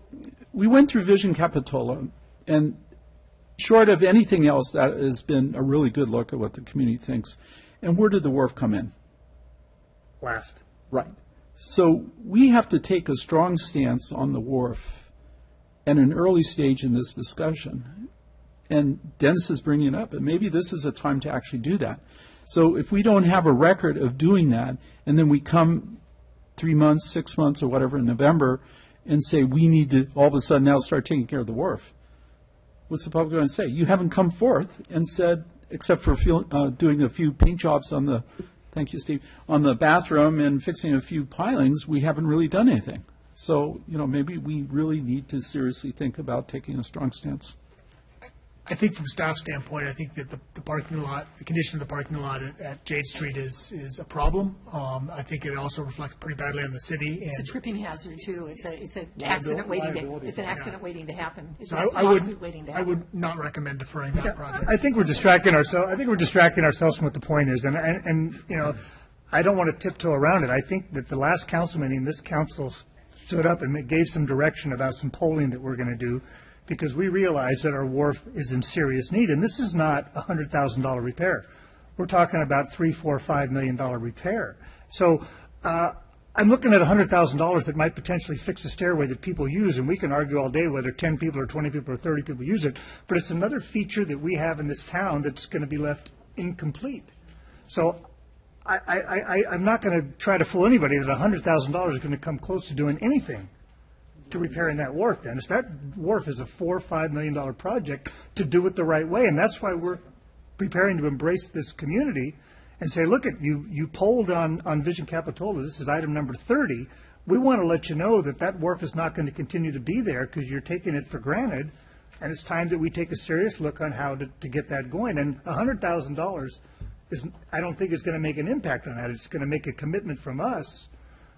S6: we went through Vision Capitola, and short of anything else, that has been a really good look at what the community thinks. And where did the wharf come in?
S1: Last.
S6: Right. So we have to take a strong stance on the wharf at an early stage in this discussion. And Dennis is bringing it up, and maybe this is a time to actually do that. So if we don't have a record of doing that, and then we come 3 months, 6 months, or whatever in November, and say we need to all of a sudden now start taking care of the wharf, what's the public going to say? You haven't come forth and said, except for doing a few paint jobs on the, thank you, Steve, on the bathroom and fixing a few pilings, we haven't really done anything. So, maybe we really need to seriously think about taking a strong stance.
S4: I think from staff standpoint, I think that the parking lot, the condition of the parking lot at Jade Street is a problem. I think it also reflects pretty badly on the city.
S7: It's a tripping hazard too. It's an accident waiting to happen. It's
S4: So
S7: a
S4: I
S7: lawsuit waiting to
S4: I
S7: happen.
S4: would not recommend deferring that project.
S1: I think we're distracting ourselves. I think we're distracting ourselves from what the point is, and I don't want to tiptoe around it. I think that the last council meeting, this council stood up and gave some direction about some polling that we're going to do, because we realize that our wharf is in serious need, and this is not a $100,000 repair. We're talking about $3, $4, $5 million repair. So I'm looking at $100,000 that might potentially fix a stairway that people use, and we can argue all day whether 10 people or 20 people or 30 people use it, but it's another feature that we have in this town that's going to be left incomplete. So I'm not going to try to fool anybody that $100,000 is going to come close to doing anything to repairing that wharf, Dennis. That wharf is a $4 or $5 million project to do it the right way, and that's why we're preparing to embrace this community and say, look, you polled on Vision Capitola. This is item number 30. We want to let you know that wharf is not going to continue to be there because you're taking it for granted, and it's time that we take a serious look on how to get that going. And $100,000 I don't think is going to make an impact on that. It's going to make a commitment from us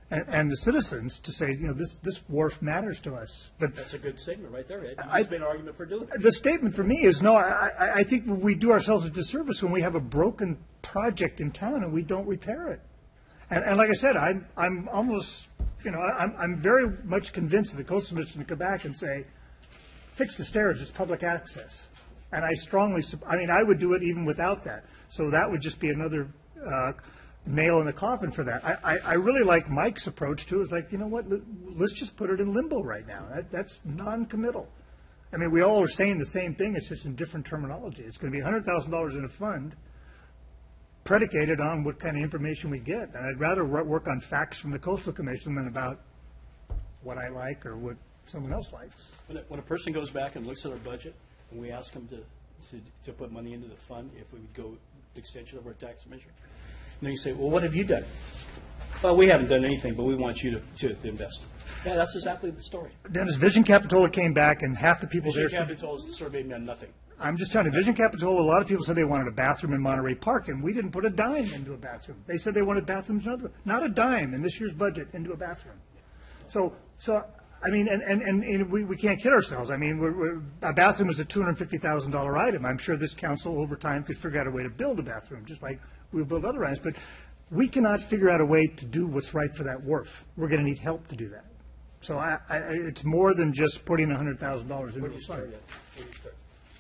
S1: and the citizens to say, this wharf matters to us. But
S8: That's a good statement right there, Ed. You just made an argument for doing it.
S1: the statement for me is, no, I think we do ourselves a disservice when we have a broken project in town and we don't repair it. And like I said, I'm almost I'm very much convinced that the Coastal Commission to come back and say, fix the stairs, it's public access. And I strongly, I would do it even without that. So that would just be another nail in the coffin for that. I really like Mike's approach too. It's like, you know what, let's just put it in limbo right now. That's non-committal. I mean, we all are saying the same thing, it's just in different terminology. It's going to be $100,000 in a fund predicated on what kind of information we get. And I'd rather work on facts from the Coastal Commission than about what I like or what someone else likes.
S8: When a person goes back and looks at our budget, and we ask them to put money into the fund, if we would go extension of our tax measure, and then you say, well, what have you done? Well, we haven't done anything, but we want you to invest. Yeah, that's exactly the story.
S1: Dennis, Vision Capitola came back and half the people
S8: Vision
S1: there said,
S8: Capitola's survey meant nothing.
S1: I'm just telling you, Vision Capitola, a lot of people said they wanted a bathroom in Monterey Park, and we didn't put a dime into a bathroom. They said they wanted bathrooms, not a dime in this year's budget into a bathroom. So I mean, and we can't kid ourselves. I mean, a bathroom is a $250,000 item. I'm sure this council over time could figure out a way to build a bathroom, just like we build other items. But we cannot figure out a way to do what's right for that wharf. We're going to need help to do that. So it's more than just putting $100,000 into a fund.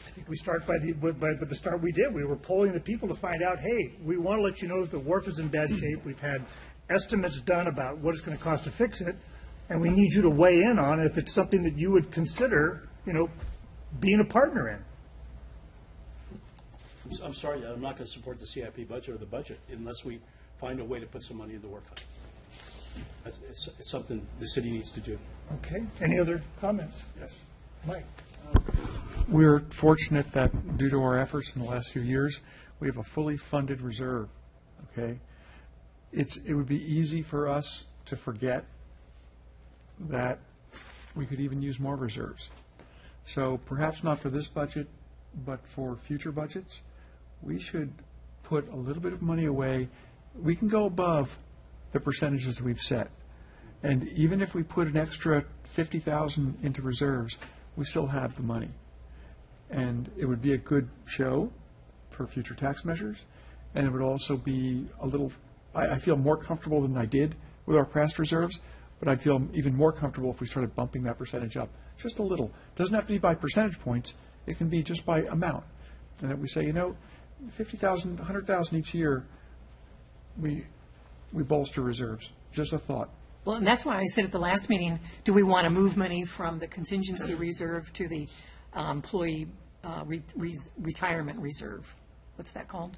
S1: I think we start by the start we did. We were polling the people to find out, hey, we want to let you know that the wharf is in bad shape. We've had estimates done about what it's going to cost to fix it, and we need you to weigh in on if it's something that you would consider, being a partner in.
S8: I'm sorry, I'm not going to support the CIP budget or the budget unless we find a way to put some money in the wharf fund. It's something the city needs to do.
S1: Okay. Any other comments?
S5: Yes.
S1: Mike?
S5: We're fortunate that due to our efforts in the last few years, we have a fully funded reserve, okay? It would be easy for us to forget that we could even use more reserves. So perhaps not for this budget, but for future budgets, we should put a little bit of money away. We can go above the percentages we've set. And even if we put an extra $50,000 into reserves, we still have the money. And it would be a good show for future tax measures, and it would also be a little, I feel more comfortable than I did with our past reserves, but I'd feel even more comfortable if we started bumping that percentage up just a little. It doesn't have to be by percentage points, it can be just by amount. And that we say, $50,000, $100,000 each year, we bolster reserves. Just a thought.
S7: Well, and that's why I said at the last meeting, do we want to move money from the contingency reserve to the employee retirement reserve? What's that called?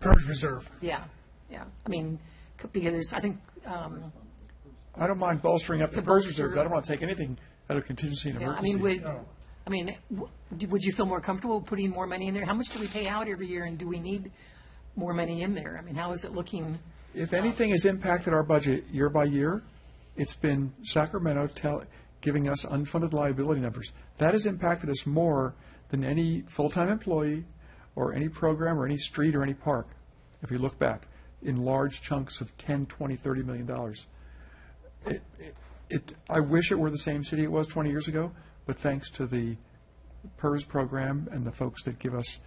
S4: PERS reserve.
S7: Yeah. I mean, because I think,
S5: I don't mind bolstering up the PERS reserve. I don't want to take anything out of contingency and emergency.
S7: would you feel more comfortable putting more money in there? How much do we pay out every year, and do we need more money in there? I mean, how is it looking?
S5: If anything has impacted our budget year by year, it's been Sacramento giving us unfunded liability numbers. That has impacted us more than any full-time employee or any program or any street or any park, if you look back, in large chunks of $10, $20, $30 million. I wish it were the same city it was 20 years ago, but thanks to the PERS program and the folks that give us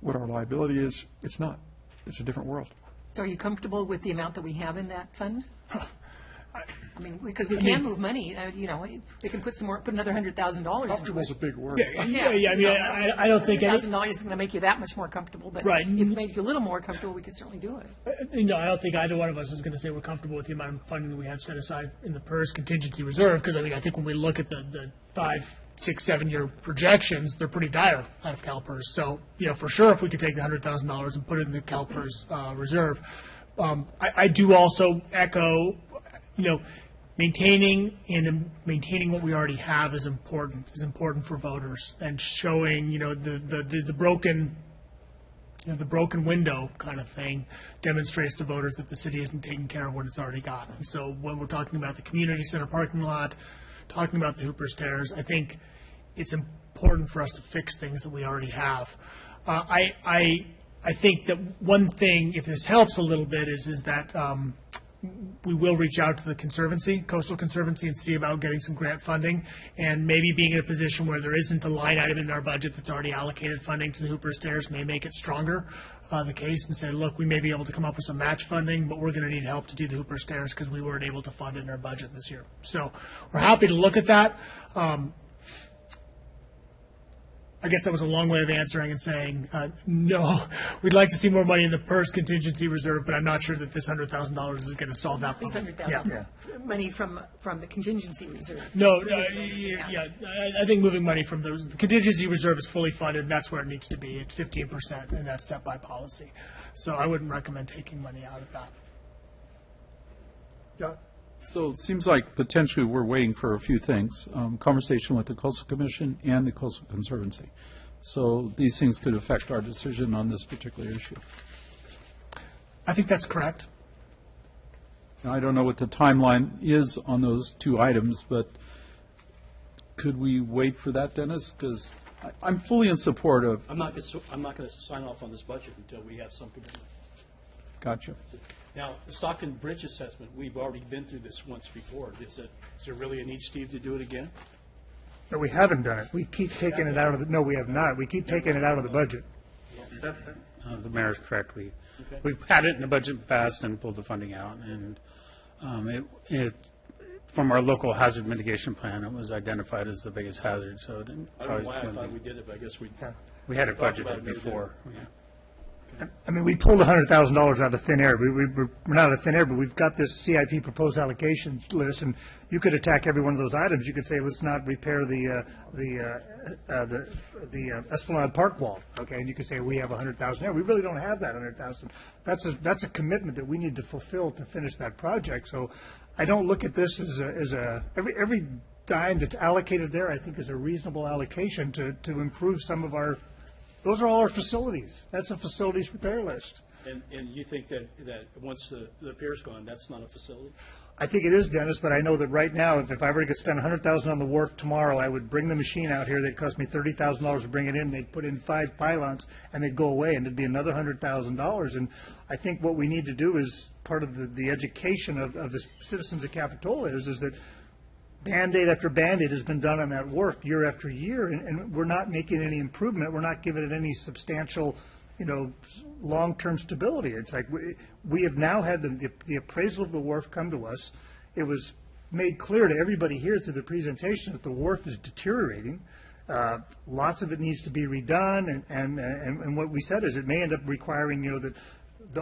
S5: what our liability is, it's not. It's a different world.
S7: So are you comfortable with the amount that we have in that fund? I mean, because we can move money, we can put another $100,000.
S5: Comfortable is a big word.
S4: I don't think
S7: $100,000 isn't going to make you that much more comfortable, but
S4: right.
S7: If it made you a little more comfortable, we could certainly do it.
S4: I don't think either one of us is going to say we're comfortable with the amount of funding that we have set aside in the PERS contingency reserve, because I think when we look at the 5, 6, 7-year projections, they're pretty dire out of CalPERS. So, for sure, if we could take the $100,000 and put it in the CalPERS reserve. I do also echo, maintaining what we already have is important for voters, and showing, the broken window kind of thing demonstrates to voters that the city isn't taking care of what it's already got. And so when we're talking about the community center parking lot, talking about the Hooper Stairs, I think it's important for us to fix things that we already have. I think that one thing, if this helps a little bit, is that we will reach out to the Conservancy, Coastal Conservancy, and see about getting some grant funding, and maybe being in a position where there isn't a line item in our budget that's already allocated funding to the Hooper Stairs may make it stronger. the case and say, look, we may be able to come up with some match funding, but we're going to need help to do the Hooper Stairs because we weren't able to fund it in our budget this year. So we're happy to look at that. I guess that was a long way of answering and saying, no, we'd like to see more money in the PERS contingency reserve, but I'm not sure that this $100,000 is going to solve that problem.
S7: $600,000 money from the contingency reserve.
S4: No, I think moving money from the contingency reserve is fully funded, and that's where it needs to be. It's 15%, and that's set by policy. So I wouldn't recommend taking money out of that.
S1: John?
S6: So it seems like potentially we're waiting for a few things, conversation with the Coastal Commission and the Coastal Conservancy. So these things could affect our decision on this particular issue.
S4: I think that's correct.
S6: Now, I don't know what the timeline is on those two items, but could we wait for that, Dennis? Because I'm fully in support of.
S8: I'm not going to sign off on this budget until we have some commitment.
S6: Gotcha.
S8: Now, the Stockton Bridge assessment, we've already been through this once before. Is there really a need, Steve, to do it again?
S1: No, we haven't done it. We keep taking it out of the, no, we have not. We keep taking it out of the budget.
S10: The mayor is correct. We've had it in the budget past and pulled the funding out, and from our local hazard mitigation plan, it was identified as the biggest hazard. So it didn't.
S8: I don't know why I thought we did it, but I guess we
S10: had it
S8: talked about
S10: budgeted
S8: it,
S10: before.
S8: yeah.
S1: I mean, we pulled $100,000 out of thin air. We're not out of thin air, but we've got this CIP proposed allocations list, and you could attack every one of those items. You could say, let's not repair the Esplanade Park wall, okay? And you could say, we have $100,000 there. We really don't have that $100,000. That's a commitment that we need to fulfill to finish that project. So I don't look at this as every dime that's allocated there, I think, is a reasonable allocation to improve some of our. Those are all our facilities. That's a facilities repair list.
S8: And you think that once the pier's gone, that's not a facility?
S1: I think it is, Dennis, but I know that right now, if I were to spend $100,000 on the wharf tomorrow, I would bring the machine out here. They'd cost me $30,000 to bring it in. They'd put in 5 pylons, and they'd go away, and it'd be another $100,000. And I think what we need to do is part of the education of the citizens of Capitola is that Band-Aid after Band-Aid has been done on that wharf year after year, and we're not making any improvement. We're not giving it any substantial, long-term stability. It's like we have now had the appraisal of the wharf come to us. It was made clear to everybody here through the presentation that the wharf is deteriorating. Lots of it needs to be redone, and what we said is it may end up requiring, that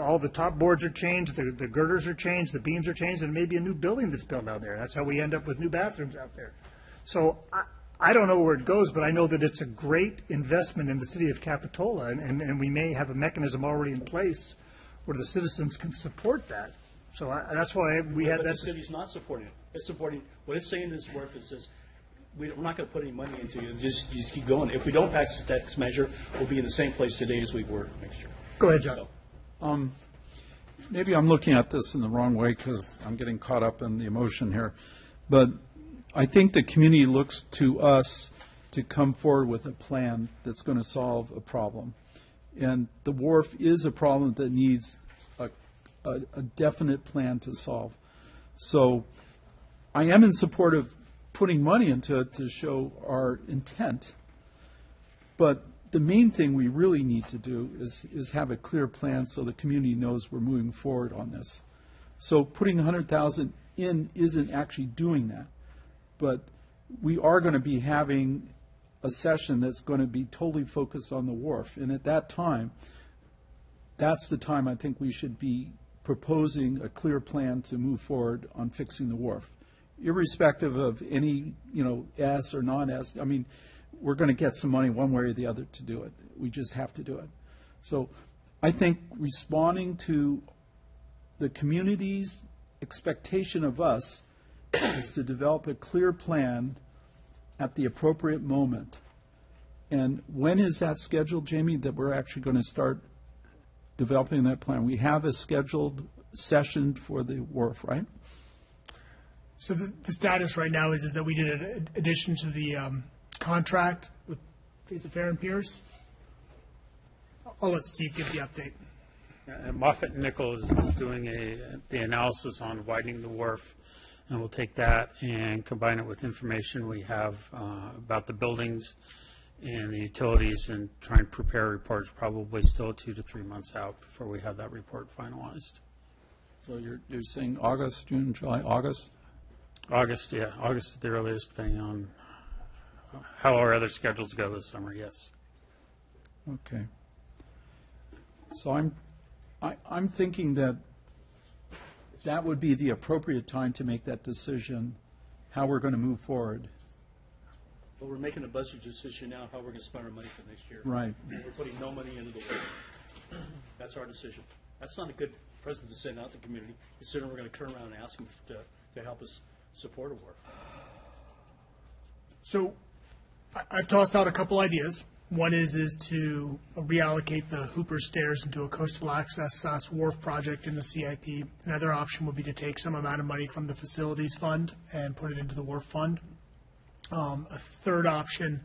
S1: all the top boards are changed, the girders are changed, the beams are changed, and maybe a new building that's built out there. That's how we end up with new bathrooms out there. So I don't know where it goes, but I know that it's a great investment in the city of Capitola, and we may have a mechanism already in place where the citizens can support that. So that's why we had that.
S8: But the city's not supporting it. It's supporting, what it's saying in this wharf, it says, we're not going to put any money into it. You just keep going. If we don't pass the tax measure, we'll be in the same place today as we were next year.
S1: Go ahead, John.
S8: So,
S6: Maybe I'm looking at this in the wrong way because I'm getting caught up in the emotion here. But I think the community looks to us to come forward with a plan that's going to solve a problem. And the wharf is a problem that needs a definite plan to solve. So I am in support of putting money into it to show our intent. But the main thing we really need to do is have a clear plan so the community knows we're moving forward on this. So putting $100,000 in isn't actually doing that. But we are going to be having a session that's going to be totally focused on the wharf. And at that time, that's the time I think we should be proposing a clear plan to move forward on fixing the wharf. Irrespective of any, S or non-S, I mean, we're going to get some money one way or the other to do it. We just have to do it. So I think responding to the community's expectation of us is to develop a clear plan at the appropriate moment. And when is that scheduled, Jamie, that we're actually going to start developing that plan? We have a scheduled session for the wharf, right?
S4: So the status right now is that we did an addition to the contract with Fair and Pierce. I'll let Steve give the update.
S10: Moffett Nichols is doing the analysis on widening the wharf, and we'll take that and combine it with information we have about the buildings and the utilities, and try and prepare reports probably still 2 to 3 months out before we have that report finalized.
S6: So you're saying August, June, July, August?
S10: August, yeah, August at the earliest, depending on how our other schedules go this summer, yes.
S6: Okay. So I'm thinking that that would be the appropriate time to make that decision, how we're going to move forward.
S8: But we're making a budget decision now, how we're going to spend our money for next year.
S6: Right.
S8: We're putting no money into the work. That's our decision. That's not a good present to send out to the community, considering we're going to turn around and ask them to help us support a war.
S4: So I've tossed out a couple ideas. One is to reallocate the Hooper Stairs into a coastal access wharf project in the CIP. Another option would be to take some amount of money from the facilities fund and put it into the wharf fund. A third option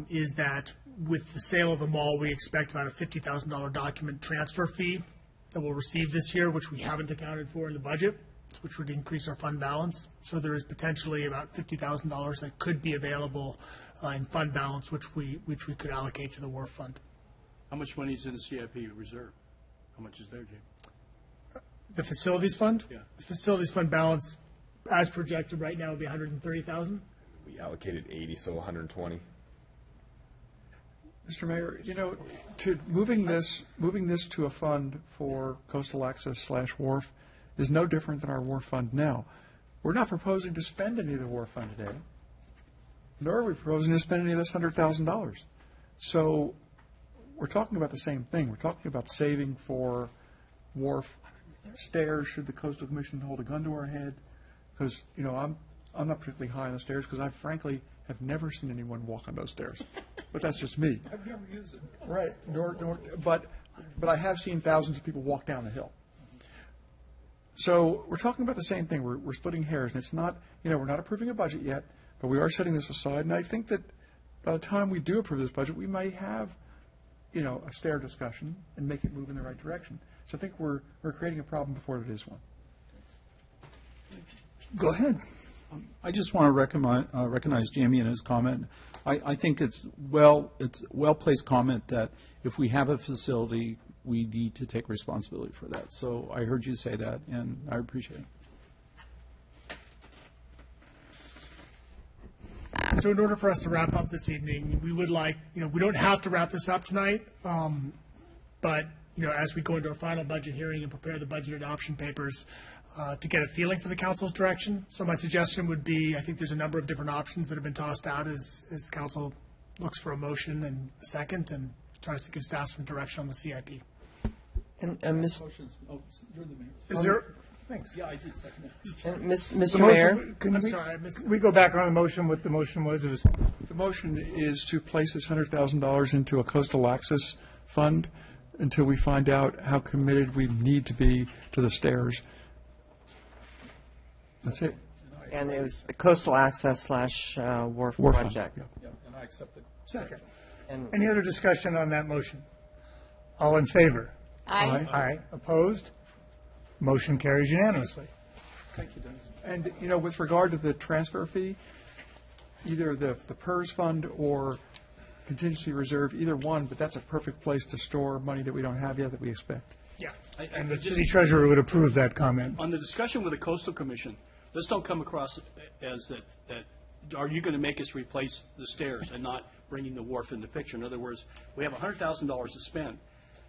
S4: is that with the sale of the mall, we expect about a $50,000 document transfer fee that we'll receive this year, which we haven't accounted for in the budget, which would increase our fund balance. So there is potentially about $50,000 that could be available in fund balance, which we could allocate to the wharf fund.
S8: How much money is in the CIP reserve? How much is there, Jim?
S4: The facilities fund?
S8: Yeah.
S4: The facilities fund balance, as projected right now, would be $130,000.
S11: We allocated 80, so 120.
S5: Mr. Mayor, to moving this to a fund for coastal access / wharf is no different than our wharf fund now. We're not proposing to spend any of the wharf fund today, nor are we proposing to spend any of this $100,000. So we're talking about the same thing. We're talking about saving for wharf stairs should the Coastal Commission hold a gun to our head. Because, I'm not particularly high on the stairs because I frankly have never seen anyone walk on those stairs. But that's just me.
S6: I've never used it.
S5: Right. But I have seen thousands of people walk down the hill. So we're talking about the same thing. We're splitting hairs. And it's not, we're not approving a budget yet, but we are setting this aside. And I think that by the time we do approve this budget, we may have, a stair discussion and make it move in the right direction. So I think we're creating a problem before it is one.
S1: Go ahead.
S6: I just want to recognize Jamie and his comment. I think it's well-placed comment that if we have a facility, we need to take responsibility for that. So I heard you say that, and I appreciate it.
S4: So in order for us to wrap up this evening, we would like, we don't have to wrap this up tonight, but, as we go into our final budget hearing and prepare the budget adoption papers, to get a feeling for the council's direction. So my suggestion would be, I think there's a number of different options that have been tossed out as council looks for a motion and a second and tries to give staff some direction on the CIP.
S2: And
S6: You're the mayor.
S1: Is there, thanks.
S6: Yeah, I did second it.
S2: and Mr. Mayor,
S1: Can
S4: Sorry, I missed.
S1: we go back on the motion, what the motion was? It was
S5: The motion is to place this $100,000 into a coastal access fund until we find out how committed we need to be to the stairs. That's it.
S2: and it was the coastal access / wharf
S5: Wharf fund,
S2: project.
S5: yeah.
S6: Yeah, and I accept it.
S1: second.
S2: And
S1: Any other discussion on that motion? All in favor?
S7: Aye.
S1: Aye. Opposed? Motion carries unanimously.
S6: Thank you, Dennis.
S5: And, with regard to the transfer fee, either the PERS fund or contingency reserve, either one, but that's a perfect place to store money that we don't have yet that we expect.
S4: Yeah.
S1: And the city treasurer would approve that comment.
S8: On the discussion with the Coastal Commission, this don't come across as that, are you going to make us replace the stairs and not bringing the wharf in the picture? In other words, we have $100,000 to spend.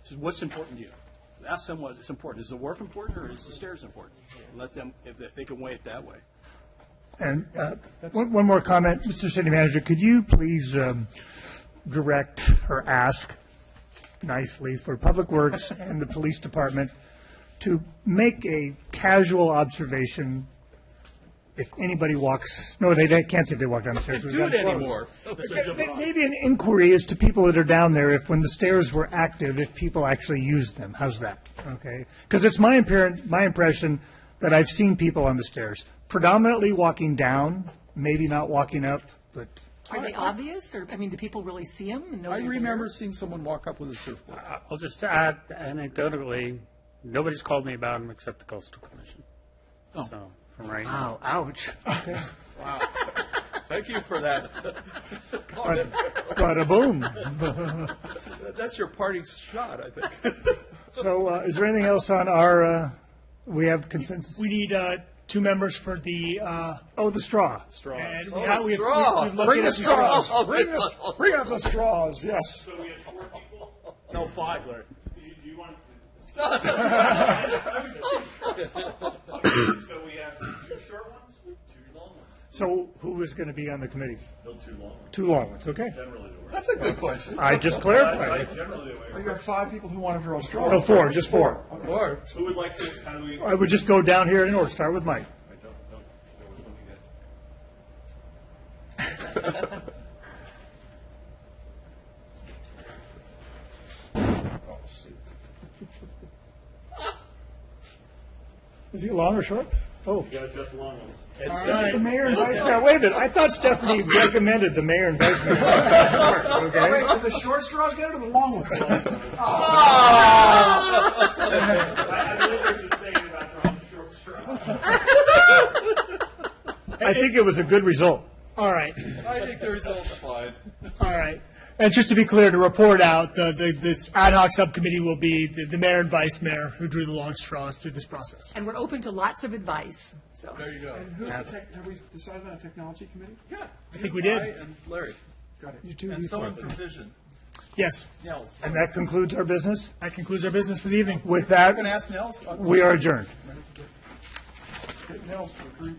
S8: So what's important to you? Ask them what is important. Is the wharf important or is the stairs important? Let them, if they can weigh it that way.
S1: And one more comment, Mr. City Manager, could you please direct or ask nicely for Public Works and the Police Department to make a casual observation if anybody walks, no, they can't say if they walk down the stairs.
S8: Do it anymore.
S1: Maybe an inquiry as to people that are down there, if when the stairs were active, if people actually used them. How's that? Okay? Because it's my impression that I've seen people on the stairs, predominantly walking down, maybe not walking up, but...
S7: Are they obvious, or, do people really see them and know
S6: I
S7: they're
S6: remember
S7: there?
S6: seeing someone walk up with a surfboard.
S10: I'll just add anecdotally, nobody's called me about them except the Coastal Commission.
S6: Oh.
S10: So, from right
S1: Wow, ouch. Okay.
S14: Thank you for that.
S1: Bada boom.
S14: That's your parting shot, I think.
S1: So is there anything else on our, we have consensus?
S4: We need 2 members for the,
S1: Oh, the straw.
S4: and
S14: Oh,
S4: yeah,
S14: the
S4: we've
S14: straw.
S4: looked at the straws.
S5: Bring up the straws, yes.
S9: So we had 4 people?
S8: No, 5, Larry.
S9: Do you want? So we have 2 short ones, 2 long ones.
S1: So who is going to be on the committee?
S9: No, 2 long ones.
S1: 2 long ones, okay.
S9: Generally the way.
S5: That's a good question.
S1: I just clarified.
S9: Generally the way.
S5: You got 5 people who want to draw straws.
S1: No, 4, just 4.
S14: Or,
S9: Who would like to, how do we?
S1: I would just go down here in order. Start with Mike.
S9: I don't know. There was one you get.
S1: Is he long or short? Oh.
S9: You guys got the long ones.
S4: All right.
S1: The mayor and vice mayor. Wait a minute. I thought Stephanie recommended the mayor and vice mayor. Okay.
S5: Wait, did the short straws get it or the long ones?
S9: I believe there's a saying about drawing short straws.
S1: I think it was a good result.
S4: All right.
S14: I think the result's fine.
S4: All right. And just to be clear, to report out, this ad hoc subcommittee will be the mayor and vice mayor who drew the long straws through this process.
S7: And we're open to lots of advice, so.
S14: There you go.
S5: Have we decided on a technology committee?
S14: Yeah.
S4: I think we did.
S14: I and Larry.
S5: Got it.
S1: You two,
S14: And
S1: you
S14: someone
S1: four.
S14: from Vision.
S4: Yes.
S14: Nels.
S1: And that concludes our business.
S4: That concludes our business for the evening.
S1: With that,
S14: I'm going to ask Nels.
S1: we are adjourned.
S5: Get Nels to agree.